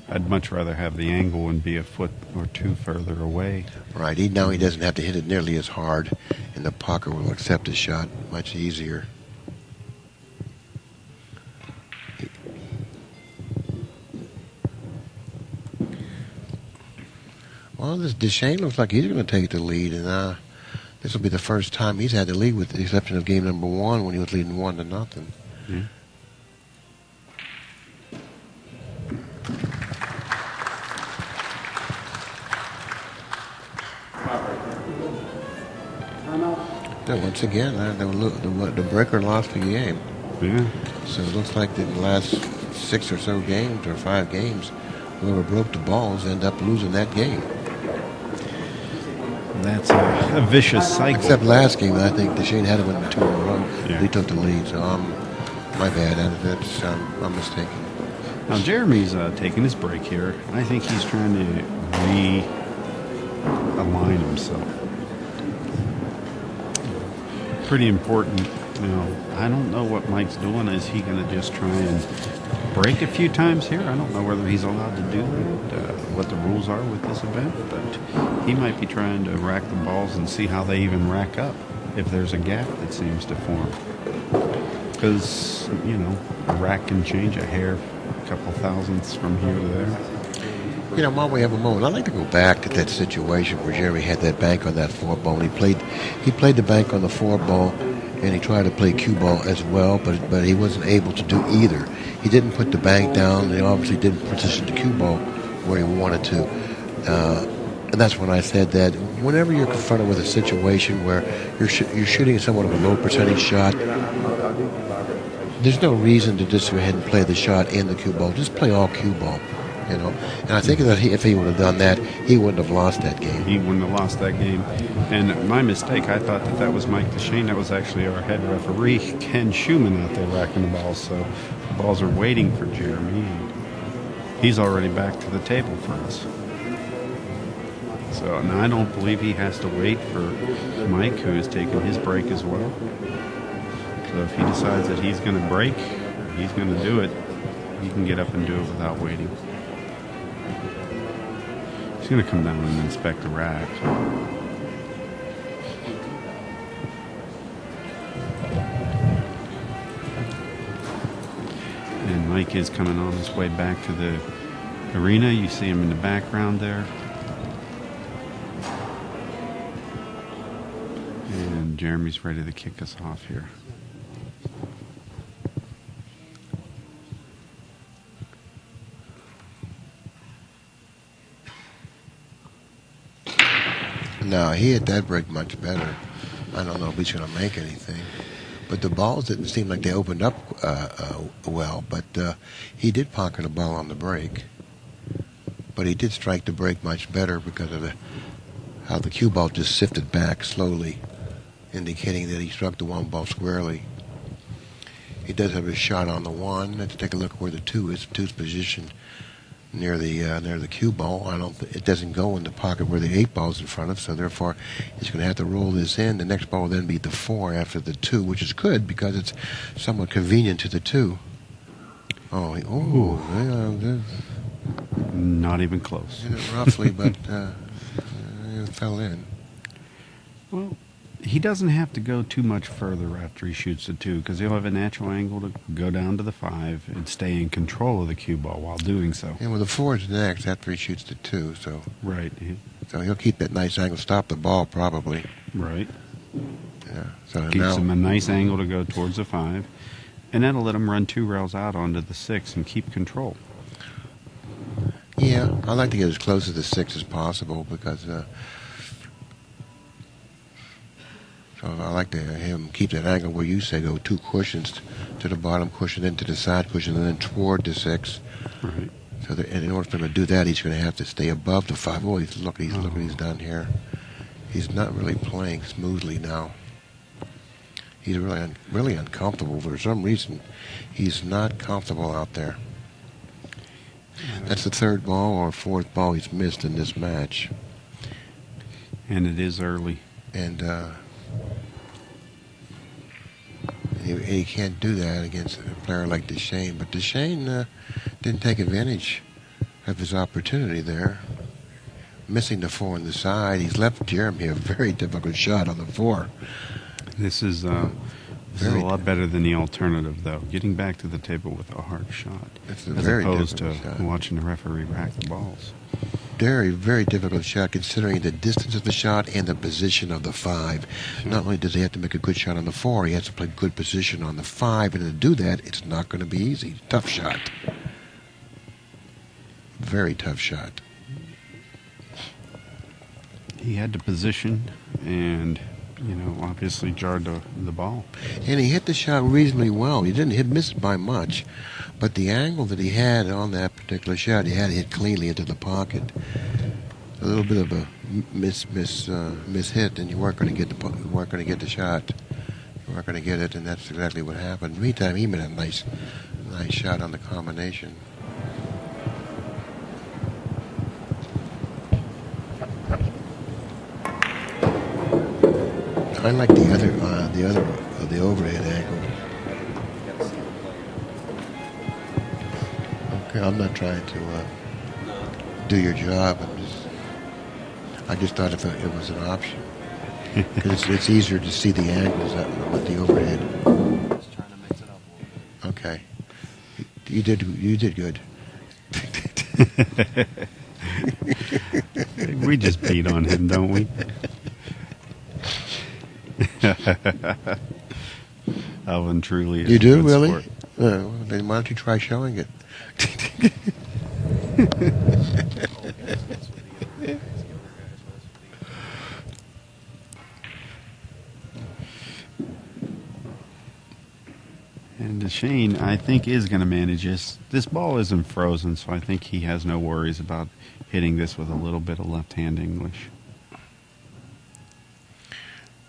Speaker 1: I'd much rather have the angle and be a foot or 2 further away.
Speaker 2: Right. Now he doesn't have to hit it nearly as hard, and the pucker will accept his shot much easier. Well, this Dechaine looks like he's going to take the lead, and this will be the first time he's had the lead, with the exception of game number 1 when he was leading 1-0.
Speaker 1: Yeah.
Speaker 2: Once again, the breaker lost the game.
Speaker 1: Yeah.
Speaker 2: So it looks like in the last 6 or so games, or 5 games, whoever broke the balls end up losing that game.
Speaker 1: That's a vicious cycle.
Speaker 2: Except last game, I think Dechaine had to win 2 in a row.
Speaker 1: Yeah.
Speaker 2: He took the lead, so my bad. I'm mistaken.
Speaker 1: Now Jeremy's taking his break here. I think he's trying to realign himself. Pretty important Now, I don't know what Mike's doing. Is he going to just try and break a few times here? I don't know whether he's allowed to do that, what the rules are with this event, but he might be trying to rack the balls and see how they even rack up if there's a gap that seems to form. Because, you know, a rack can change a hair, a couple thousandths from here to there.
Speaker 2: You know, while we have a moment, I'd like to go back to that situation where Jeremy had that bank on that 4-ball. He played the bank on the 4-ball, and he tried to play cue ball as well, but he wasn't able to do either. He didn't put the bank down, and he obviously didn't position the cue ball where he wanted to. And that's when I said that whenever you're confronted with a situation where you're shooting somewhat of a low percentage shot, there's no reason to just go ahead and play the shot in the cue ball. Just play all cue ball. You know, and I think that if he would have done that, he wouldn't have lost that game.
Speaker 1: He wouldn't have lost that game. And my mistake, I thought that was Mike Dechaine. That was actually our head referee, Ken Schumann, out there racking the balls. So the balls are waiting for Jeremy. And he's already back to the table for us. So now I don't believe he has to wait for Mike, who is taking his break as well. So if he decides that he's going to break, he's going to do it, he can get up and do it without waiting. He's going to come down and inspect the rack. And Mike is coming on his way back to the arena. You see him in the background there. And Jeremy's ready to kick us off here.
Speaker 2: No, he hit that break much better. I don't know if he's going to make anything. But the balls didn't seem like they opened up well. But he did pocket a ball on the break. But he did strike the break much better because of how the cue ball just sifted back slowly, indicating that he struck the 1 ball squarely. He does have a shot on the 1. Let's take a look where the 2 is. 2's positioned near the cue ball. It doesn't go in the pocket where the 8 ball's in front of, so therefore he's going to have to roll this in. The next ball will then be the 4 after the 2, which is good because it's somewhat convenient to the 2.
Speaker 1: Not even close.
Speaker 2: Hit it roughly, but it fell in.
Speaker 1: Well, he doesn't have to go too much further after he shoots the 2 because he'll have a natural angle to go down to the 5 and stay in control of the cue ball while doing so.
Speaker 2: And well, the 4 is next after he shoots the 2, so
Speaker 1: right.
Speaker 2: So he'll keep that nice angle, stop the ball probably.
Speaker 1: Right.
Speaker 2: Yeah. So
Speaker 1: Keeps him a nice angle to go towards the 5, and that'll let him run 2 rails out onto the 6 and keep control.
Speaker 2: Yeah, I like to get as close to the 6 as possible because. So I like to have him keep that angle where you say go 2 cushions to the bottom cushion, then to the side cushion, and then toward the 6.
Speaker 1: Right.
Speaker 2: So that, and in order for him to do that, he's going to have to stay above the 5. Oh, look what he's done here. He's not really playing smoothly now. He's really uncomfortable. For some reason, he's not comfortable out there. That's the 3rd ball or 4th ball he's missed in this match.
Speaker 1: And it is early.
Speaker 2: And he can't do that against a player like Dechaine. But Dechaine didn't take advantage of his opportunity there. Missing the 4 on the side, he's left Jeremy a very difficult shot on the 4.
Speaker 1: This is a lot better than the alternative, though. Getting back to the table with a hard shot, as opposed to watching the referee rack the balls.
Speaker 2: Very, very difficult shot considering the distance of the shot and the position of the 5. Sure. Not only does he have to make a good shot on the 4, he has to play good position on the 5. And to do that, it's not going to be easy. Tough shot. Very tough shot.
Speaker 1: He had to position and, obviously jarred the ball.
Speaker 2: And he hit the shot reasonably well. He didn't miss it by much. But the angle that he had on that particular shot, he had to hit cleanly into the pocket. A little bit of a miss hit, and you weren't going to get the shot. You weren't going to get it, and that's exactly what happened. Meantime, he made a nice shot on the combination. I like the other of the overhead angle.
Speaker 4: You gotta see the player.
Speaker 2: Okay, I'm not trying to do your job. I just thought if it was an option. Because it's easier to see the angles with the overhead.
Speaker 4: Just trying to mix it up a little bit.
Speaker 2: Okay. You did good.
Speaker 1: We just beat on him, don't we? Alvin truly is
Speaker 2: You
Speaker 1: a
Speaker 2: do,
Speaker 1: good
Speaker 2: really?
Speaker 1: sport.
Speaker 2: Well, then why don't you try showing it?
Speaker 1: And Dechaine, I think, is going to manage this. This ball isn't frozen, so I think he has no worries about hitting this with a little bit of left-hand English.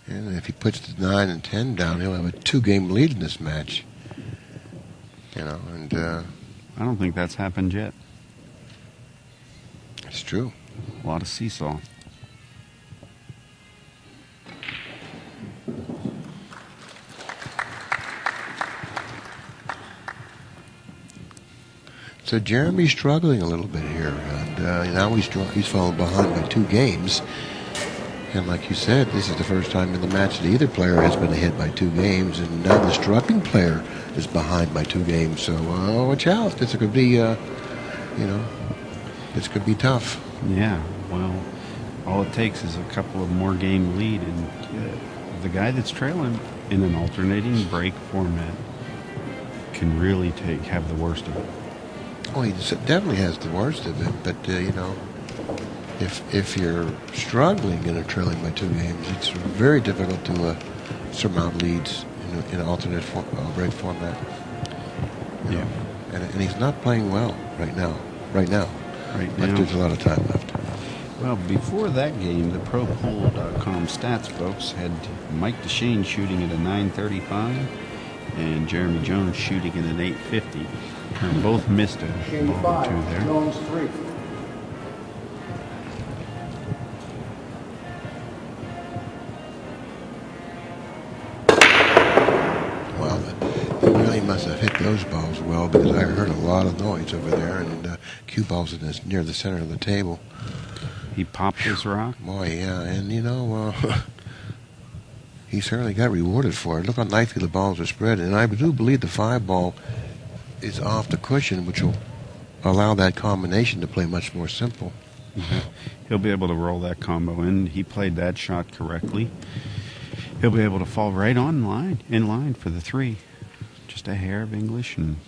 Speaker 2: And if he puts the 9 and 10 down, he'll have a 2-game lead in this match. You know, and
Speaker 1: I don't think that's happened yet.
Speaker 2: it's true.
Speaker 1: A lot of seesaw.
Speaker 2: So Jeremy's struggling a little bit here, and now he's fallen behind by 2 games. And like you said, this is the first time in the match that either player has been ahead by 2 games, and now the struggling player is behind by 2 games. So watch out! This could be, this could be tough.
Speaker 1: Yeah, well, all it takes is a couple of more game lead, and the guy that's trailing in an alternating break format can really have the worst of it.
Speaker 2: Well, he definitely has the worst of it, but if you're struggling in a trailing by 2 games, it's very difficult to surmount leads in an alternate break format. You know? And he's not playing well right now. But there's a lot of time left.
Speaker 1: Well, before that game, the ProPool.com stats folks had Mike Dechaine shooting at a 935 and Jeremy Jones shooting at an 850. And both missed a ball or 2 there.
Speaker 3: Jones 3.
Speaker 2: Well, he really must have hit those balls well, because I heard a lot of noise over there, and cue balls near the center of the table.
Speaker 1: He popped his rock.
Speaker 2: Boy, yeah, and he certainly got rewarded for it. Look how nicely the balls are spread, and I do believe the 5 ball is off the cushion, which will allow that combination to play much more simple.
Speaker 1: Mm-hmm. He'll be able to roll that combo in. He played that shot correctly. He'll be able to fall right in line for the 3. Just a hair of English, and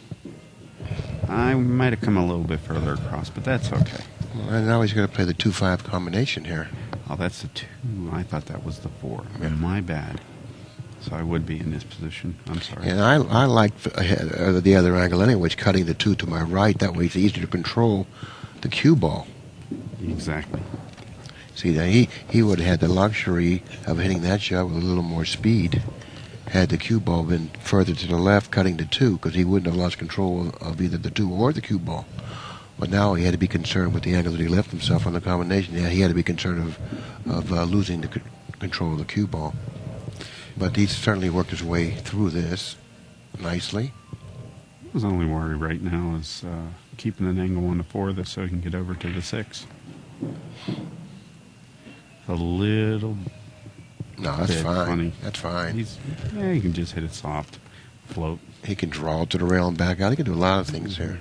Speaker 1: I might have come a little bit further across, but that's okay.
Speaker 2: Well, and now he's going to play the 2-5 combination here.
Speaker 1: Oh, that's the 2. I thought that was the 4. Yeah. My bad. So I would be in this position. I'm sorry.
Speaker 2: And I like the other angle anyway, which cutting the 2 to my right. That way it's easier to control the cue ball.
Speaker 1: Exactly.
Speaker 2: See, now he would have had the luxury of hitting that shot with a little more speed had the cue ball been further to the left, cutting the 2, because he wouldn't have lost control of either the 2 or the cue ball. But now he had to be concerned with the angle that he left himself on the combination. Yeah, he had to be concerned of losing the control of the cue ball. But he's certainly worked his way through this nicely.
Speaker 1: His only worry right now is keeping an angle on the 4 so he can get over to the 6. A little.
Speaker 2: No, that's fine.
Speaker 1: Funny.
Speaker 2: That's fine.
Speaker 1: He can just hit it soft, float.
Speaker 2: He can draw to the rail and back out. He can do a lot of things here.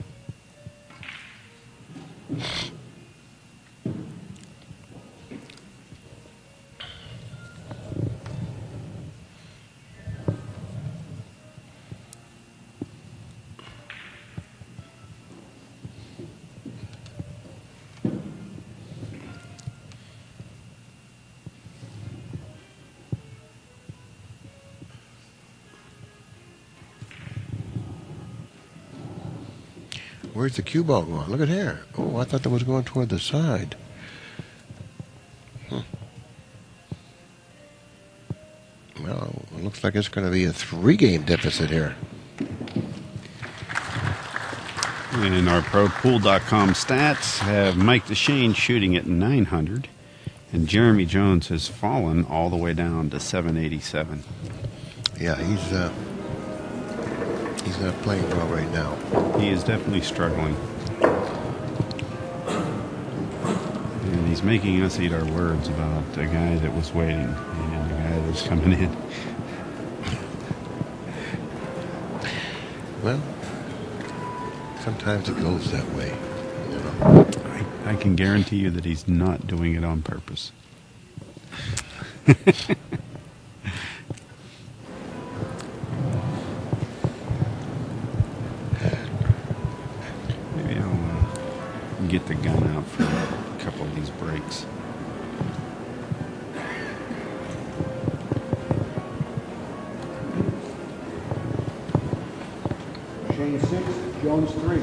Speaker 2: Where's the cue ball going? Look at here. Oh, I thought that was going toward the side. Well, it looks like it's going to be a 3-game deficit here.
Speaker 1: And our ProPool.com stats have Mike Dechaine shooting at 900, and Jeremy Jones has fallen all the way down to 787.
Speaker 2: Yeah, he's not playing well right now.
Speaker 1: He is definitely struggling. And he's making us eat our words about the guy that was waiting and the guy that was coming in.
Speaker 2: Well, sometimes it goes that way. You know?
Speaker 1: I can guarantee you that he's not doing it on purpose. Maybe I'll get the gun out for a couple of these breaks.
Speaker 3: Dechaine 6, Jones 3.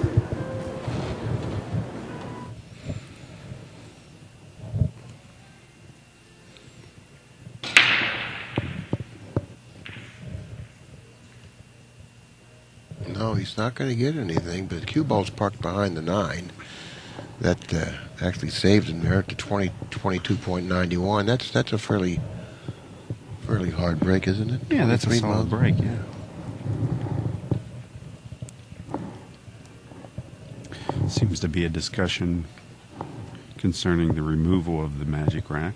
Speaker 2: No, he's not going to get anything, but the cue ball's parked behind the 9. That actually saves him there to 22.91. That's a fairly hard break, isn't it?
Speaker 1: Yeah, that's a
Speaker 2: 23
Speaker 1: solid
Speaker 2: miles.
Speaker 1: break, yeah. Seems to be a discussion concerning the removal of the magic rack.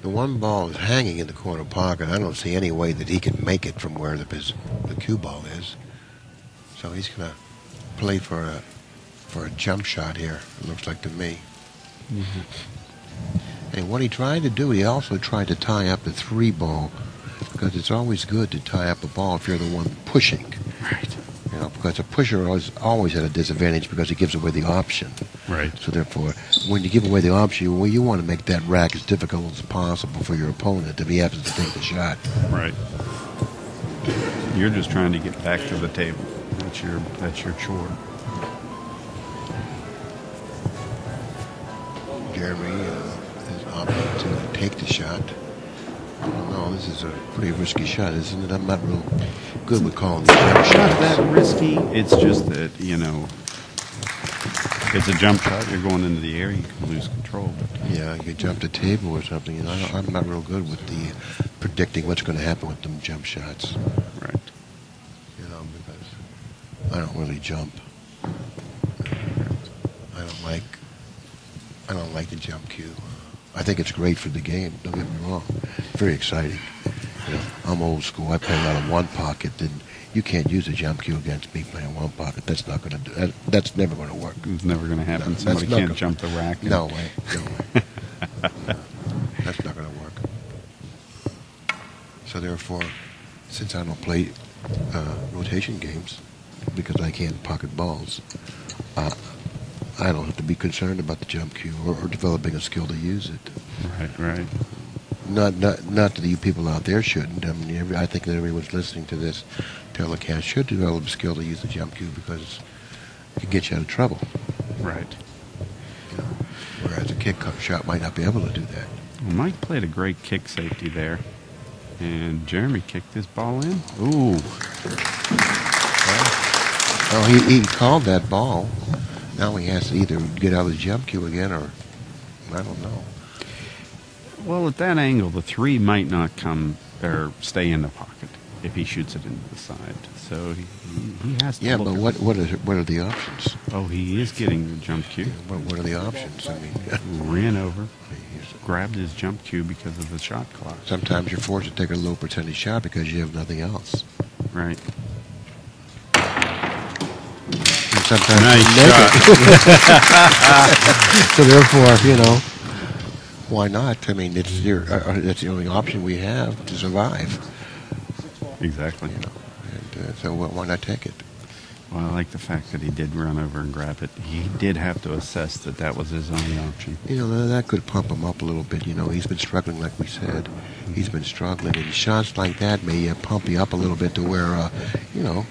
Speaker 2: The one ball is hanging in the corner pocket. I don't see any way that he can make it from where the cue ball is. So he's going to play for a jump shot here, it looks like to me.
Speaker 1: Mm-hmm.
Speaker 2: And what he tried to do, he also tried to tie up the 3 ball, because it's always good to tie up a ball if you're the one pushing.
Speaker 1: Right.
Speaker 2: You know, because a pusher is always at a disadvantage because he gives away the option.
Speaker 1: Right.
Speaker 2: So therefore, when you give away the option, well, you want to make that rack as difficult as possible for your opponent if he happens to take the shot.
Speaker 1: Right. You're just trying to get back to the table. That's your chore.
Speaker 2: Jeremy is opting to take the shot. No, this is a pretty risky shot, isn't it? I'm not real good with calling these jump
Speaker 1: Not
Speaker 2: shots.
Speaker 1: that risky. It's just that, it's a jump shot. You're going into the air. You can lose control. But
Speaker 2: Yeah, you jump the table or something. You know, I'm not real good with the predicting what's going to happen with them jump shots.
Speaker 1: right.
Speaker 2: You know, because I don't really jump. I don't like the jump cue. I think it's great for the game. Don't get me wrong. Very exciting. You know, I'm old school. I play a lot of one pocket. Then you can't use a jump cue against me playing one pocket. That's not going to do. That's never going to work.
Speaker 1: It's never going to happen.
Speaker 2: No,
Speaker 1: Somebody
Speaker 2: that's not
Speaker 1: can't
Speaker 2: gonna-
Speaker 1: jump the rack.
Speaker 2: No way. No way. That's not going to work. So therefore, since I don't play rotation games because I can't pocket balls, I don't have to be concerned about the jump cue or developing a skill to use it.
Speaker 1: Right.
Speaker 2: Not that you people out there shouldn't. I mean, I think that everyone's listening to this telecast should develop a skill to use the jump cue because it can get you out of trouble.
Speaker 1: Right.
Speaker 2: You know, whereas a kick shot might not be able to do that.
Speaker 1: Well, Mike played a great kick safety there. And Jeremy kicked this ball in. Ooh.
Speaker 2: Well, he called that ball. Now he has to either get out of the jump cue again or I don't know.
Speaker 1: Well, at that angle, the 3 might not come or stay in the pocket if he shoots it into the side. So he has to.
Speaker 2: Yeah,
Speaker 1: look
Speaker 2: but
Speaker 1: at-
Speaker 2: what are the options?
Speaker 1: Oh, he is getting the jump cue.
Speaker 2: What are the options? I mean,
Speaker 1: Ran over, grabbed his jump cue because of the shot clock.
Speaker 2: sometimes you're forced to take a low percentage shot because you have nothing else.
Speaker 1: Right.
Speaker 2: And sometimes
Speaker 1: Nice
Speaker 2: you make it. So therefore, why not? I mean, it's that's the only option we have to survive.
Speaker 1: Exactly.
Speaker 2: And so why not take it?
Speaker 1: Well, I like the fact that he did run over and grab it. He did have to assess that was his only option.
Speaker 2: That could pump him up a little bit. He's been struggling, like we said. He's been struggling, and shots like that may pump you up a little bit to where, you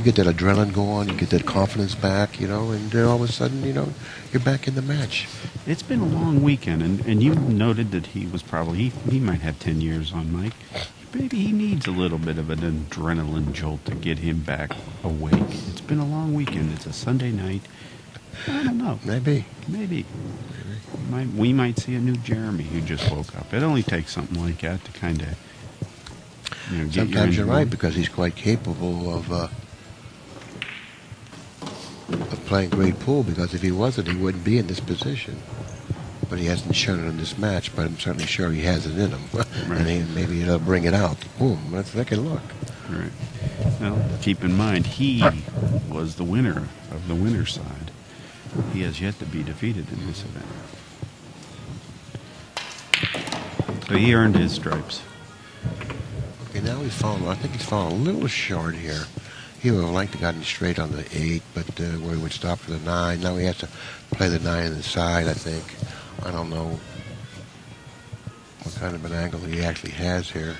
Speaker 2: get that adrenaline going, you get that confidence back, and then all of a sudden, you're back in the match.
Speaker 1: It's been a long weekend, and you noted that he was probably, he might have 10 years on Mike. Maybe he needs a little bit of an adrenaline jolt to get him back awake. It's been a long weekend. It's a Sunday night. I don't know.
Speaker 2: Maybe.
Speaker 1: Maybe. We might see a new Jeremy who just woke up. It only takes something like that to kind of, get
Speaker 2: Sometimes you're right,
Speaker 1: mood.
Speaker 2: because he's quite capable of playing great pool, because if he wasn't, he wouldn't be in this position. But he hasn't shown it in this match, but I'm certainly sure he has it in him.
Speaker 1: Right.
Speaker 2: And maybe he'll bring it out. Boom, let's take a look.
Speaker 1: Right. Well, keep in mind, he was the winner of the winner's side. He has yet to be defeated in this event. So he earned his stripes.
Speaker 2: Okay, now I think he's fallen a little short here. He would have liked to have gotten straight on the 8, but where he would stop for the 9. Now he has to play the 9 inside, I think. I don't know what kind of an angle he actually has here.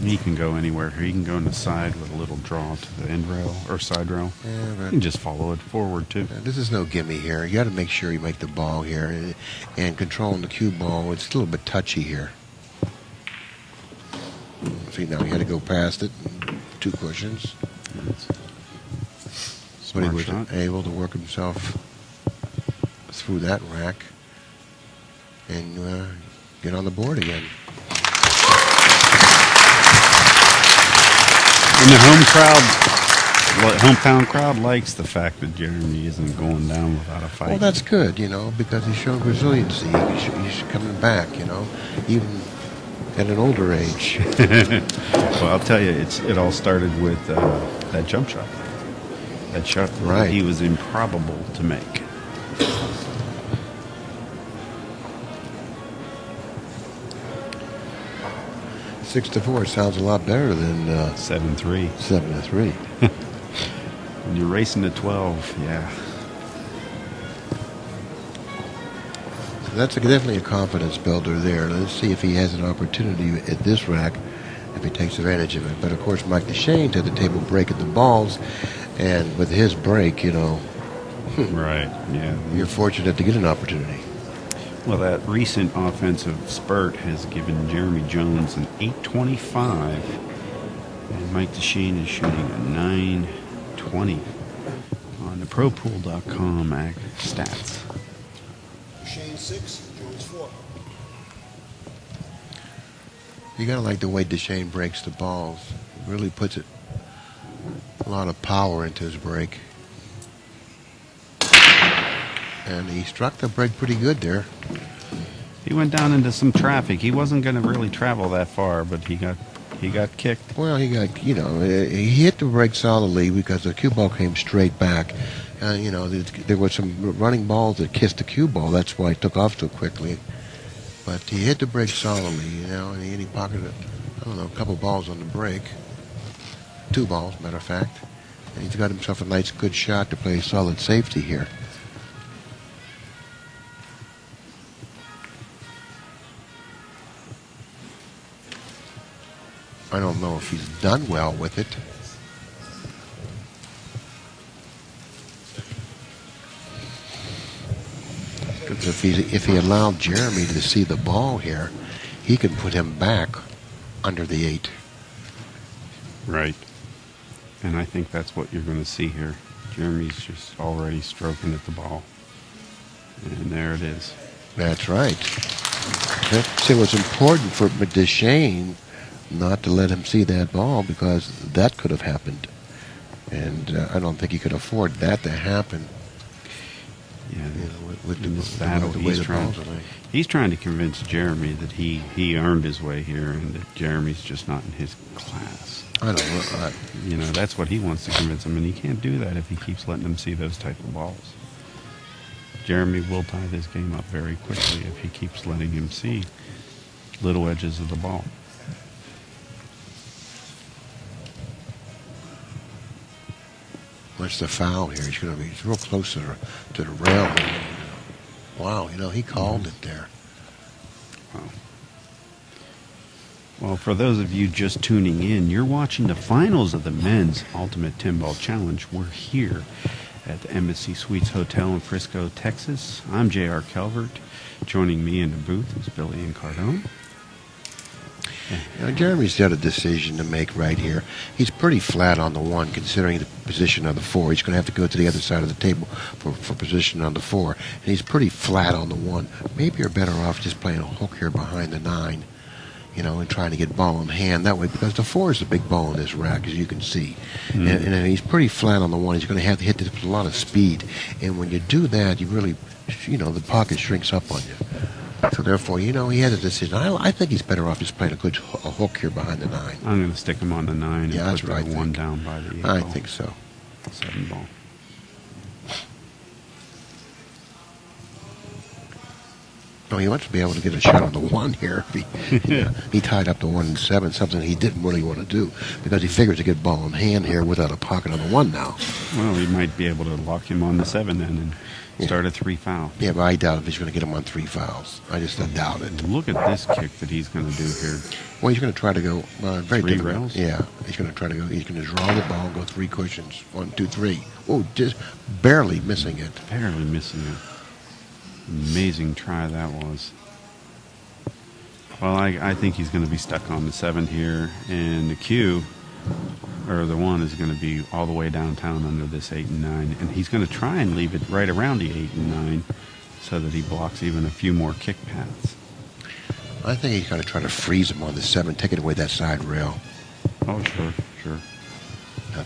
Speaker 1: He can go anywhere. He can go on the side with a little draw to the end rail or side rail.
Speaker 2: Yeah,
Speaker 1: You
Speaker 2: but
Speaker 1: can just follow it forward too.
Speaker 2: this is no gimme here. You got to make sure you make the ball here, and controlling the cue ball. It's a little bit touchy here. See, now he had to go past it, 2 cushions. But he
Speaker 1: Smart
Speaker 2: was
Speaker 1: shot.
Speaker 2: able to work himself through that rack and get on the board again.
Speaker 1: And the hometown crowd likes the fact that Jeremy isn't going down without a fight.
Speaker 2: Well, that's good, because he's shown resiliency. He's coming back, even at an older age.
Speaker 1: Well, I'll tell you, it all started with that jump shot. That shot
Speaker 2: Right.
Speaker 1: he was improbable to make.
Speaker 2: Six to 4 sounds a lot better than
Speaker 1: 7-3.
Speaker 2: 7-3.
Speaker 1: When you're racing to 12, yeah.
Speaker 2: So that's definitely a confidence builder there. Let's see if he has an opportunity at this rack, if he takes advantage of it. But of course, Mike Dechaine to the table breaking the balls, and with his break,
Speaker 1: Right, yeah.
Speaker 2: you're fortunate to get an opportunity.
Speaker 1: Well, that recent offensive spurt has given Jeremy Jones an 825, and Mike Dechaine is shooting a 920 on the ProPool.com stats.
Speaker 3: Shane 6, Jones 4.
Speaker 2: You gotta like the way Dechaine breaks the balls. It really puts a lot of power into his break. And he struck the break pretty good there.
Speaker 1: He went down into some traffic. He wasn't going to really travel that far, but he got kicked.
Speaker 2: Well, he got, he hit the break solidly because the cue ball came straight back. There were some running balls that kissed the cue ball. That's why he took off so quickly. But he hit the break solidly, and he pocketed, a couple balls on the break. 2 balls, matter of fact. And he's got himself a nice, good shot to play solid safety here. I don't know if he's done well with it. Because if he allowed Jeremy to see the ball here, he can put him back under the 8.
Speaker 1: Right. And I think that's what you're going to see here. Jeremy's just already stroking at the ball. And there it is.
Speaker 2: That's right. So it was important for Dechaine not to let him see that ball, because that could have happened. And I don't think he could afford that to happen.
Speaker 1: Yeah,
Speaker 2: With
Speaker 1: in
Speaker 2: the,
Speaker 1: this battle,
Speaker 2: the way
Speaker 1: he's
Speaker 2: the
Speaker 1: trying,
Speaker 2: balls are laying.
Speaker 1: he's trying to convince Jeremy that he earned his way here and that Jeremy's just not in his class.
Speaker 2: I don't know.
Speaker 1: That's what he wants to convince him, and he can't do that if he keeps letting him see those type of balls. Jeremy will tie this game up very quickly if he keeps letting him see little edges of the ball.
Speaker 2: What's the foul here? He's going to be real close to the rail. Wow, he called it there.
Speaker 1: Wow. Well, for those of you just tuning in, you're watching the finals of the Men's Ultimate 10-Ball Challenge. We're here at the Embassy Suites Hotel in Frisco, Texas. I'm J.R. Calvert. Joining me in the booth is Billy and Cardone.
Speaker 2: You know, Jeremy's got a decision to make right here. He's pretty flat on the 1, considering the position of the 4. He's going to have to go to the other side of the table for position on the 4. And he's pretty flat on the 1. Maybe you're better off just playing a hook here behind the 9, you know, and trying to get ball in hand that way, because the 4 is the big ball in this rack, as you can see. And he's pretty flat on the 1. He's going to have to hit this with a lot of speed. And when you do that, you really, you know, the pocket shrinks up on you. So therefore, you know, he has a decision. I think he's better off just playing a hook here behind the 9.
Speaker 1: I'm going to stick him on the 9
Speaker 2: Yeah,
Speaker 1: and
Speaker 2: that's
Speaker 1: put
Speaker 2: what
Speaker 1: the
Speaker 2: I
Speaker 1: 1
Speaker 2: think.
Speaker 1: down by the 8
Speaker 2: I
Speaker 1: ball.
Speaker 2: think so.
Speaker 1: 7 ball.
Speaker 2: No, he wants to be able to get a shot on the 1 here. He tied up the 1 and 7, something he didn't really want to do, because he figures to get ball in hand here without a pocket on the 1 now.
Speaker 1: Well, he might be able to lock him on the 7 then and start a 3 foul.
Speaker 2: Yeah, but I doubt if he's going to get him on 3 fouls. I just doubt it.
Speaker 1: Look at this kick that he's going to do here.
Speaker 2: Well, he's going to try to go very
Speaker 1: 3
Speaker 2: difficult.
Speaker 1: rails?
Speaker 2: Yeah, he's going to try to go. He's going to draw the ball and go 3 cushions. 1, 2, 3. Oh, just barely missing it.
Speaker 1: Barely missing it. Amazing try that was. Well, I think he's going to be stuck on the 7 here, and the Q, or the 1, is going to be all the way downtown under this 8 and 9, and he's going to try and leave it right around the 8 and 9 so that he blocks even a few more kick paths.
Speaker 2: I think he's going to try to freeze him on the 7, taking away that side rail.
Speaker 1: Oh, sure.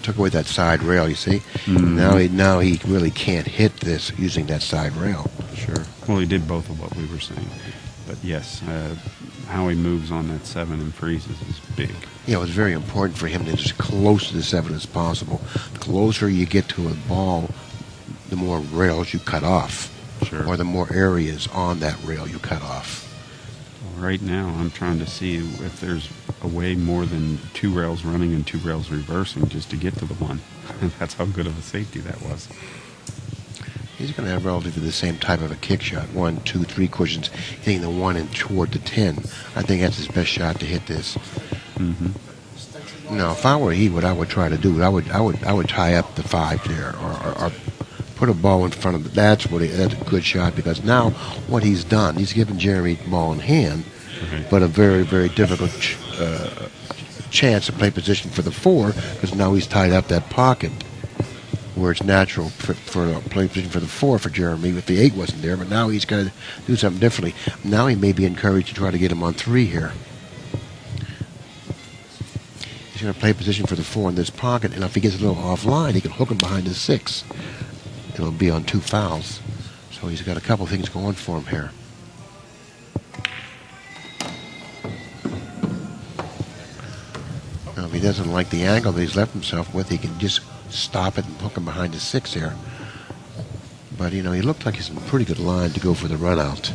Speaker 2: Took away that side rail, you see? Now he really can't hit this using that side rail.
Speaker 1: Sure. Well, he did both of what we were saying. But yes, how he moves on that 7 and freezes is big.
Speaker 2: You know, it's very important for him to get as close to the 7 as possible. The closer you get to a ball, the more rails you cut off.
Speaker 1: Sure.
Speaker 2: Or the more areas on that rail you cut off.
Speaker 1: Well, right now, I'm trying to see if there's a way more than 2 rails running and 2 rails reversing just to get to the 1. That's how good of a safety that was.
Speaker 2: He's going to have relatively the same type of a kick shot. 1, 2, 3 cushions, hitting the 1 and toward the 10. I think that's his best shot to hit this. Now, if I were he, what I would try to do, I would tie up the 5 there, or put a ball in front of it. That's a good shot, because now what he's done, he's given Jeremy the ball in hand, but a very, very difficult chance to play position for the 4, because now he's tied up that pocket where it's natural for play position for the 4 for Jeremy if the 8 wasn't there, but now he's got to do something differently. Now he may be encouraged to try to get him on 3 here. He's going to play position for the 4 in this pocket, and if he gets a little offline, he can hook him behind the 6. It'll be on 2 fouls. So he's got a couple things going for him here. Now, if he doesn't like the angle that he's left himself with, he can just stop it and hook him behind the 6 here. But, you know, he looked like he's in a pretty good line to go for the run out.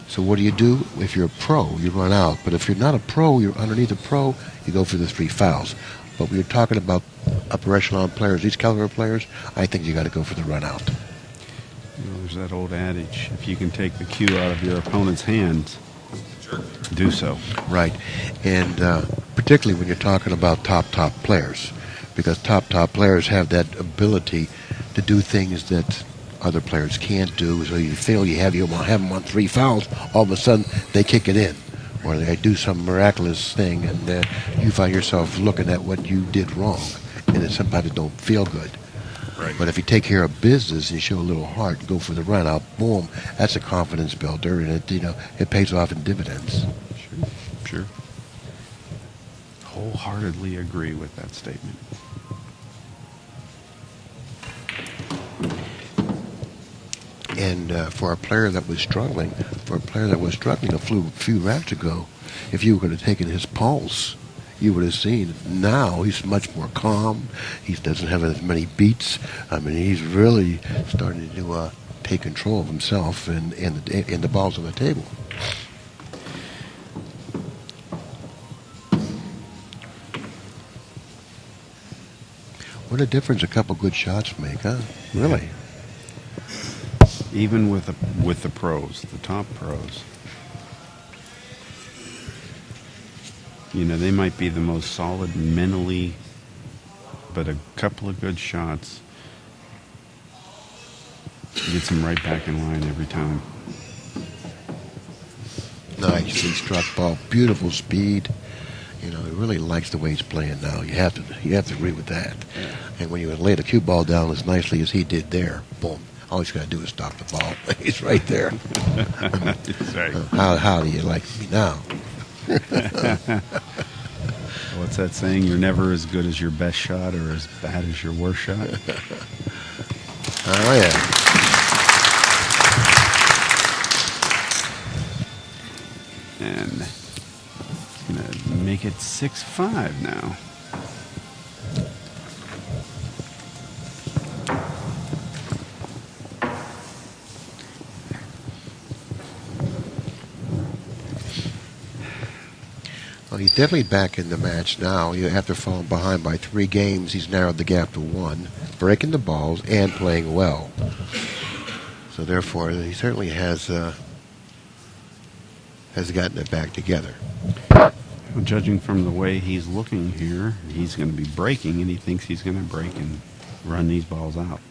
Speaker 2: So what do? If you're a pro, you run out. But if you're not a pro, you're underneath a pro, you go for the 3 fouls. But when you're talking about upper echelon players, these caliber players, I think you got to go for the run out.
Speaker 1: You know, there's that old adage, if you can take the cue out of your opponent's hands, do so.
Speaker 2: Right. And particularly when you're talking about top players, because top players have that ability to do things that other players can't do. So you feel you have them on 3 fouls, all of a sudden they kick it in, or they do some miraculous thing, and you find yourself looking at what you did wrong, and it sometimes don't feel good.
Speaker 1: Right.
Speaker 2: But if you take care of business and you show a little heart, go for the run out, boom, that's a confidence builder, and it pays off in dividends.
Speaker 1: Sure. Wholeheartedly agree with that statement.
Speaker 2: And for a player that was struggling, a few rounds ago, if you could have taken his pulse, you would have seen now he's much more calm. He doesn't have as many beats. I mean, he's really starting to take control of himself and the balls on the table. What a difference a couple good shots make, huh? Really?
Speaker 1: Even with the pros, the top pros. You know, they might be the most solid mentally, but a couple of good shots gets them right back in line every time.
Speaker 2: Nicely struck ball. Beautiful speed. You know, he really likes the way he's playing now. You have to agree with that. Yeah. And when you lay the cue ball down as nicely as he did there, boom. All he's got to do is stop the ball. He's right there.
Speaker 1: That's right.
Speaker 2: How do you like me now?
Speaker 1: What's that saying? You're never as good as your best shot or as bad as your worst shot.
Speaker 2: Oh, yeah.
Speaker 1: And going to make it 6-5 now.
Speaker 2: Well, he's definitely back in the match now. After falling behind by 3 games, he's narrowed the gap to 1, breaking the balls and playing well. So therefore, he certainly has gotten it back together.
Speaker 1: Well, judging from the way he's looking here, he's going to be breaking, and he thinks he's going to break and run these balls out.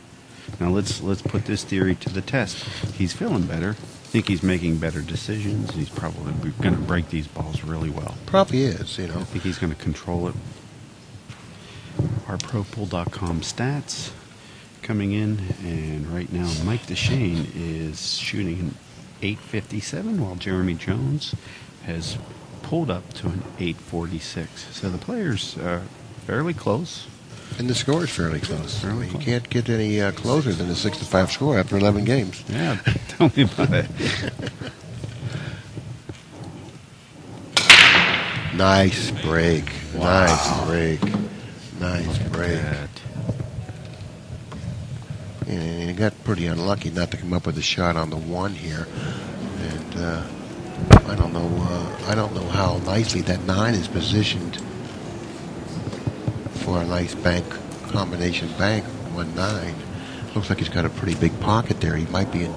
Speaker 1: Now let's put this theory to the test. He's feeling better. I think he's making better decisions. He's probably going to break these balls really well.
Speaker 2: Probably is, you know.
Speaker 1: I think he's going to control it. Our ProPool.com stats coming in, and right now Mike Dechaine is shooting an 857, while Jeremy Jones has pulled up to an 846. So the players are fairly close.
Speaker 2: And the score is fairly close. You can't get any closer than a 6-5 score after 11 games.
Speaker 1: Yeah, tell me about it.
Speaker 2: Nice break.
Speaker 1: Wow.
Speaker 2: Nice break. Nice break. And he got pretty unlucky not to come up with a shot on the 1 here. And I don't know how nicely that 9 is positioned for a nice bank combination bank 1-9. Looks like he's got a pretty big pocket there. He might be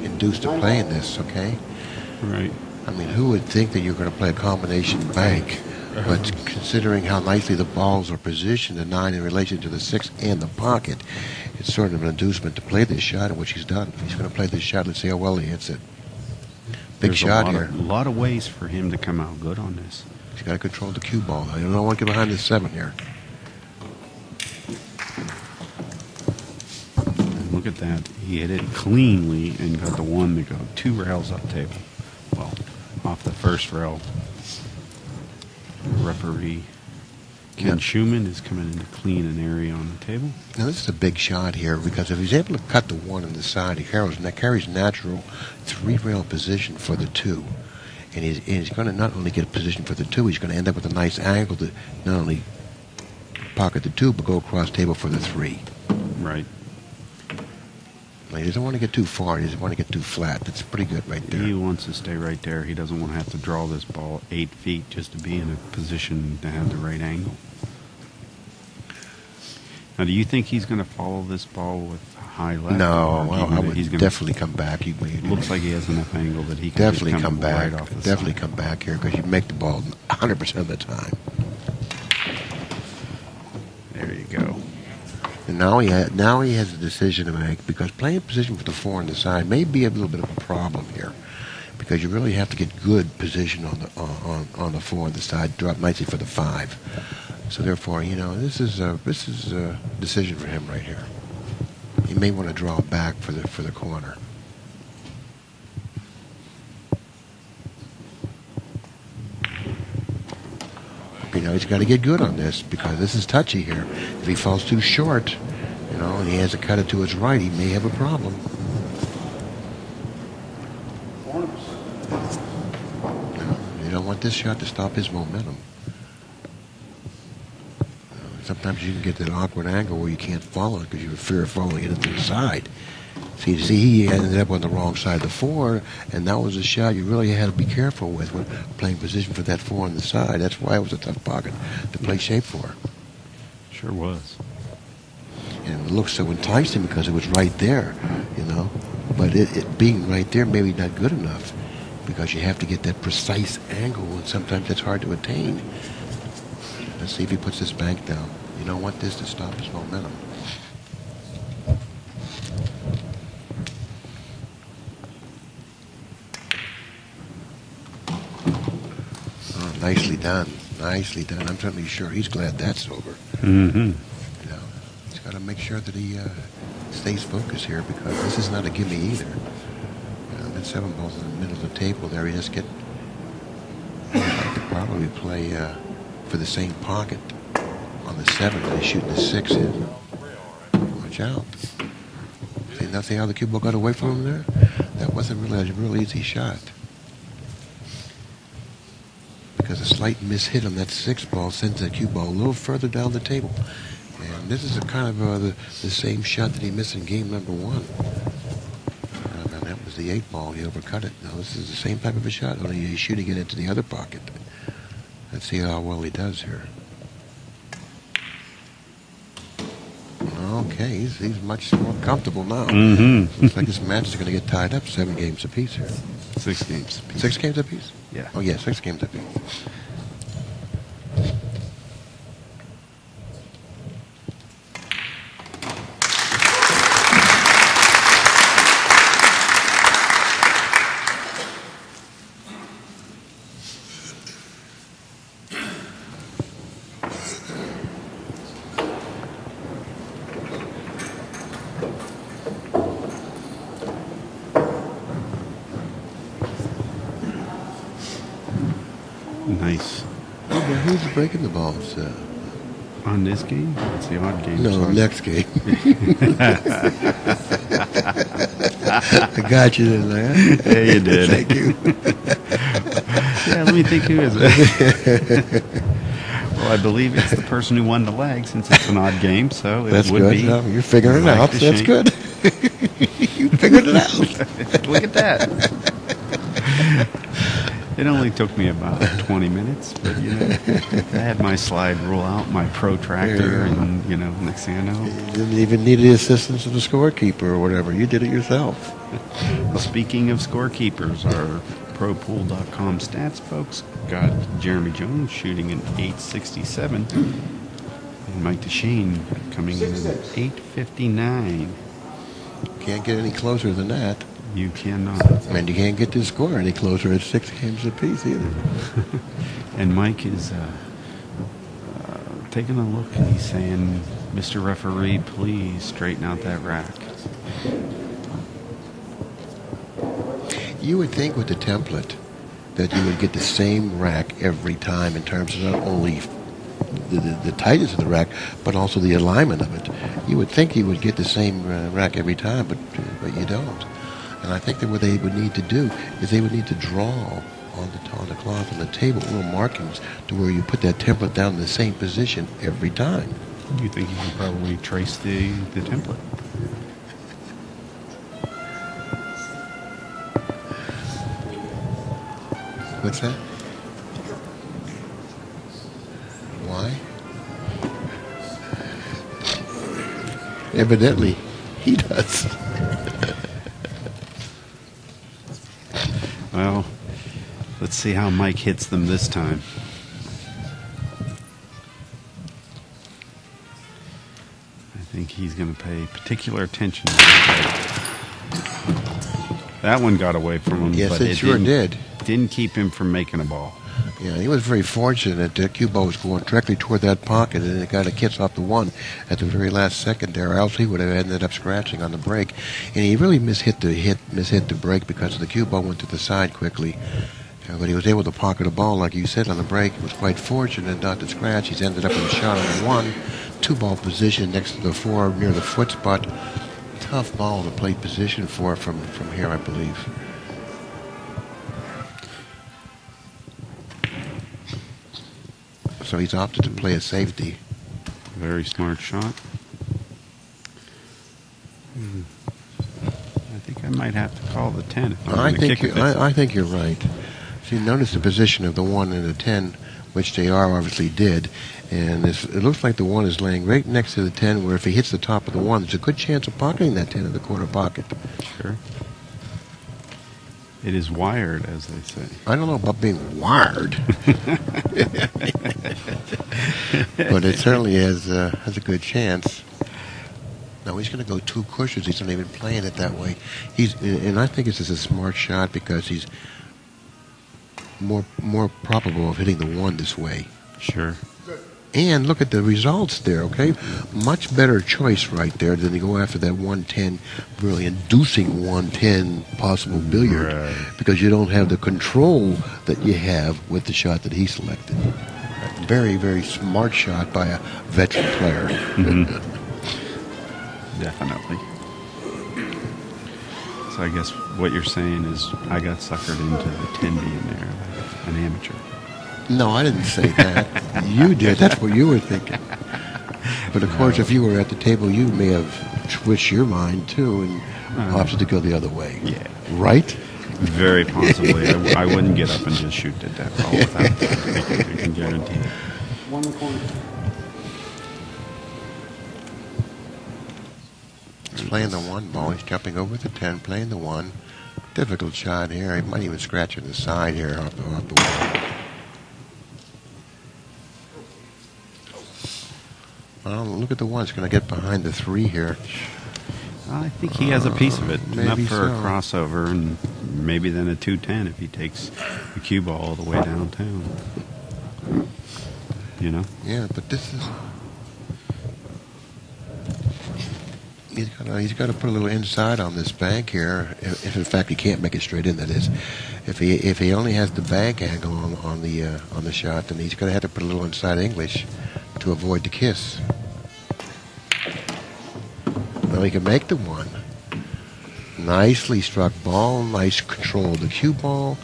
Speaker 2: induced to playing this. Okay.
Speaker 1: Right.
Speaker 2: I mean, who would think that you're going to play a combination bank? But considering how nicely the balls are positioned, the 9 in relation to the 6 and the pocket, it's sort of an inducement to play this shot, which he's done. He's going to play this shot. Let's see how well he hits it. Big shot here.
Speaker 1: A lot of ways for him to come out good on this.
Speaker 2: He's got to control the cue ball. I don't want to get behind the 7 here.
Speaker 1: And look at that. He hit it cleanly and got the 1 to go 2 rails up table. Well, off the first rail. Referee Ken Schumann is coming in to clean an area on the table.
Speaker 2: Now this is a big shot here, because if he's able to cut the 1 on the side, he carries natural 3-rail position for the 2. And he's going to not only get a position for the 2, he's going to end up with a nice angle to not only pocket the 2, but go across table for the 3.
Speaker 1: Right.
Speaker 2: He doesn't want to get too far. He doesn't want to get too flat. That's pretty good right there.
Speaker 1: He wants to stay right there. He doesn't want to have to draw this ball 8 feet just to be in a position to have the right angle. Now, do you think he's going to follow this ball with high left?
Speaker 2: No, well, I would definitely come back. He
Speaker 1: looks like he has enough angle that he can
Speaker 2: definitely come back.
Speaker 1: Right off the
Speaker 2: Definitely
Speaker 1: side.
Speaker 2: come back here, because you make the ball 100% of the time.
Speaker 1: There you go.
Speaker 2: And now he has a decision to make, because playing position for the 4 on the side may be a little bit of a problem here, because you really have to get good position on the 4 on the side, drop nicely for the 5. So therefore, you know, this is a decision for him right here. He may want to draw back for the corner. You know, he's got to get good on this, because this is touchy here. If he falls too short, you know, and he has to cut it to his right, he may have a problem. You don't want this shot to stop his momentum. Sometimes you can get that awkward angle where you can't follow it because you fear of falling it to the side. See, he ended up on the wrong side of the 4, and that was a shot you really had to be careful with when playing position for that 4 on the side. That's why it was a tough pocket to play shape for.
Speaker 1: Sure was.
Speaker 2: And it looked so enticing because it was right there, you know. But it being right there maybe not good enough, because you have to get that precise angle, and sometimes it's hard to attain. Let's see if he puts this bank down. You don't want this to stop his momentum. Oh, nicely done. Nicely done. I'm certainly sure he's glad that's over.
Speaker 1: Mm-hmm.
Speaker 2: You know, he's got to make sure that he stays focused here because this is not a gimme either. You know, that 7 ball's in the middle of the table there. He just get. I could probably play for the same pocket on the 7 that he's shooting the 6 in. Watch out. See how the cue ball got away from him there? That wasn't really a real easy shot. Because a slight mishit on that 6 ball sends that cue ball a little further down the table. And this is a kind of the same shot that he missed in game number 1. Now that was the 8 ball. He overcut it. Now this is the same type of a shot, only he's shooting it into the other pocket. Let's see how well he does here. Okay, he's much more comfortable now.
Speaker 1: Mm-hmm.
Speaker 2: Looks like this match is going to get tied up 7 games apiece here.
Speaker 1: 6 games apiece.
Speaker 2: 6 games apiece?
Speaker 1: Yeah.
Speaker 2: Oh, yeah, 6 games apiece.
Speaker 1: Nice.
Speaker 2: Who's breaking the balls?
Speaker 1: On this game? It's the odd game.
Speaker 2: No,
Speaker 1: sorry.
Speaker 2: next game. I got you in there.
Speaker 1: Yeah, you did.
Speaker 2: Thank you.
Speaker 1: Yeah, let me think who is it. Well, I believe it's the person who won the leg since it's an odd game, so it
Speaker 2: That's
Speaker 1: would
Speaker 2: good.
Speaker 1: be.
Speaker 2: No, you're figuring it
Speaker 1: Mike
Speaker 2: out.
Speaker 1: Dechaine.
Speaker 2: That's good. You figured it out.
Speaker 1: Look at that. It only took me about 20 minutes, but I had my slide rule out, my protractor, and next thing I know.
Speaker 2: You didn't even need the assistance of the scorekeeper or whatever. You did it yourself.
Speaker 1: Well, speaking of scorekeepers, our ProPool.com stats folks got Jeremy Jones shooting an 867, and Mike Dechaine coming in at 859.
Speaker 2: Can't get any closer than that.
Speaker 1: You cannot.
Speaker 2: And you can't get this score any closer at 6 games apiece either.
Speaker 1: And Mike is taking a look and he's saying, Mr. Referee, please straighten out that rack.
Speaker 2: You would think with the template that you would get the same rack every time in terms of not only the tightness of the rack, but also the alignment of it. You would think you would get the same rack every time, but you don't. And I think that what they would need to do is they would need to draw on the cloth on the table little markings to where you put that template down in the same position every time.
Speaker 1: You think you can probably trace the template?
Speaker 2: What's that? Why? Evidently, he does.
Speaker 1: Well, let's see how Mike hits them this time. I think he's going to pay particular attention to that one got away from him,
Speaker 2: Yes,
Speaker 1: but
Speaker 2: it sure did.
Speaker 1: Didn't keep him from making a ball.
Speaker 2: Yeah, he was very fortunate that cue ball was going directly toward that pocket, and it kind of kicks off the 1 at the very last second there, or else he would have ended up scratching on the break. And he really mishit the break because the cue ball went to the side quickly. But he was able to pocket a ball, like you said, on the break. He was quite fortunate not to scratch. He's ended up with a shot on the 1, 2-ball position next to the 4 near the foot spot. Tough ball to play position for from here, I believe. So he's opted to play a safety.
Speaker 1: Very smart shot. I think I might have to call the 10. If I'm
Speaker 2: I
Speaker 1: gonna kick it.
Speaker 2: think you're right. See, notice the position of the 1 and the 10, which they obviously did. And it looks like the 1 is laying right next to the 10, where if he hits the top of the 1, there's a good chance of pocketing that 10 in the corner pocket.
Speaker 1: Sure. It is wired, as they say.
Speaker 2: I don't know about being wired. But it certainly has a good chance. No, he's going to go 2 cushions. He's not even playing it that way. And I think this is a smart shot because he's more probable of hitting the 1 this way.
Speaker 1: Sure.
Speaker 2: And look at the results there, okay? Much better choice right there than to go after that 110, really inducing 110 possible billiard,
Speaker 1: Right.
Speaker 2: because you don't have the control that you have with the shot that he selected. Very, very smart shot by a veteran player.
Speaker 1: Definitely. So I guess what you're saying is I got suckered into the 10 being there, like an amateur.
Speaker 2: No, I didn't say that. You did. That's what you were thinking. But of course, if you were at the table, you may have switched your mind too and opted to go the other way.
Speaker 1: Yeah.
Speaker 2: Right?
Speaker 1: Very possibly. I wouldn't get up and just shoot at that ball without thinking. I can guarantee it.
Speaker 3: One in the corner.
Speaker 2: He's playing the 1 ball. He's jumping over the 10, playing the 1. Difficult shot here. He might even scratch on the side here off the wall. Well, look at the 1. It's going to get behind the 3 here.
Speaker 1: I think he has a piece of it. Enough
Speaker 2: maybe
Speaker 1: for a
Speaker 2: so.
Speaker 1: crossover, and maybe then a 210 if he takes the cue ball all the way downtown. You know?
Speaker 2: Yeah, but this is... He's got to put a little inside on this bank here. If in fact he can't make it straight in, that is. If he only has the bank angle on the shot, then he's going to have to put a little inside English to avoid the kiss. Well, he can make the 1. Nicely struck ball, nice control of the cue ball,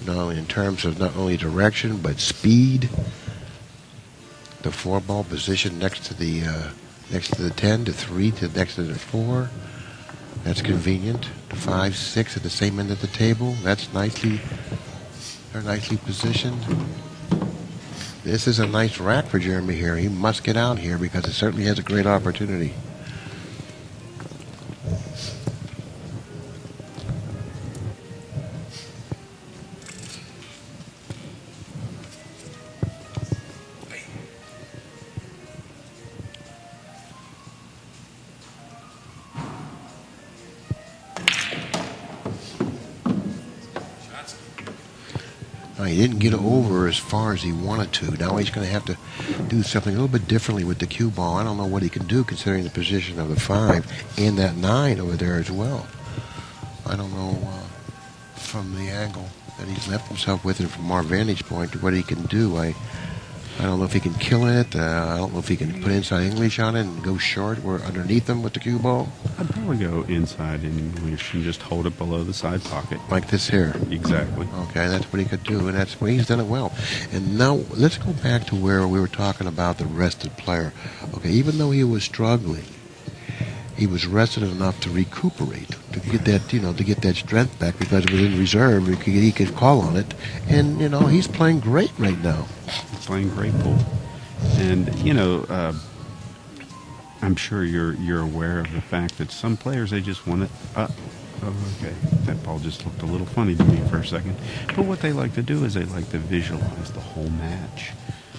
Speaker 2: in terms of not only direction but speed. The 4 ball position next to the 10, to 3, to next to the 4. That's convenient. 5, 6 at the same end of the table. They're nicely positioned. This is a nice rack for Jeremy here. He must get out here because it certainly has a great opportunity. He didn't get over as far as he wanted to. Now he's going to have to do something a little bit differently with the cue ball. I don't know what he can do considering the position of the 5 and that 9 over there as well. I don't know from the angle that he's left himself with and from our vantage point what he can do. I don't know if he can kill it. I don't know if he can put inside English on it and go short or underneath him with the cue ball.
Speaker 1: I'd probably go inside English and just hold it below the side pocket.
Speaker 2: Like this here.
Speaker 1: Exactly.
Speaker 2: Okay, that's what he could do, and that's what he's done it well. And now let's go back to where we were talking about the rested player. Okay, even though he was struggling, he was rested enough to recuperate, to get that, to get that strength back because it was in reserve. He could call on it, and he's playing great right now.
Speaker 1: He's playing great pool, and I'm sure you're aware of the fact that some players they just want it up. Oh, okay. That ball just looked a little funny to me for a second. But what they like to do is they like to visualize the whole match.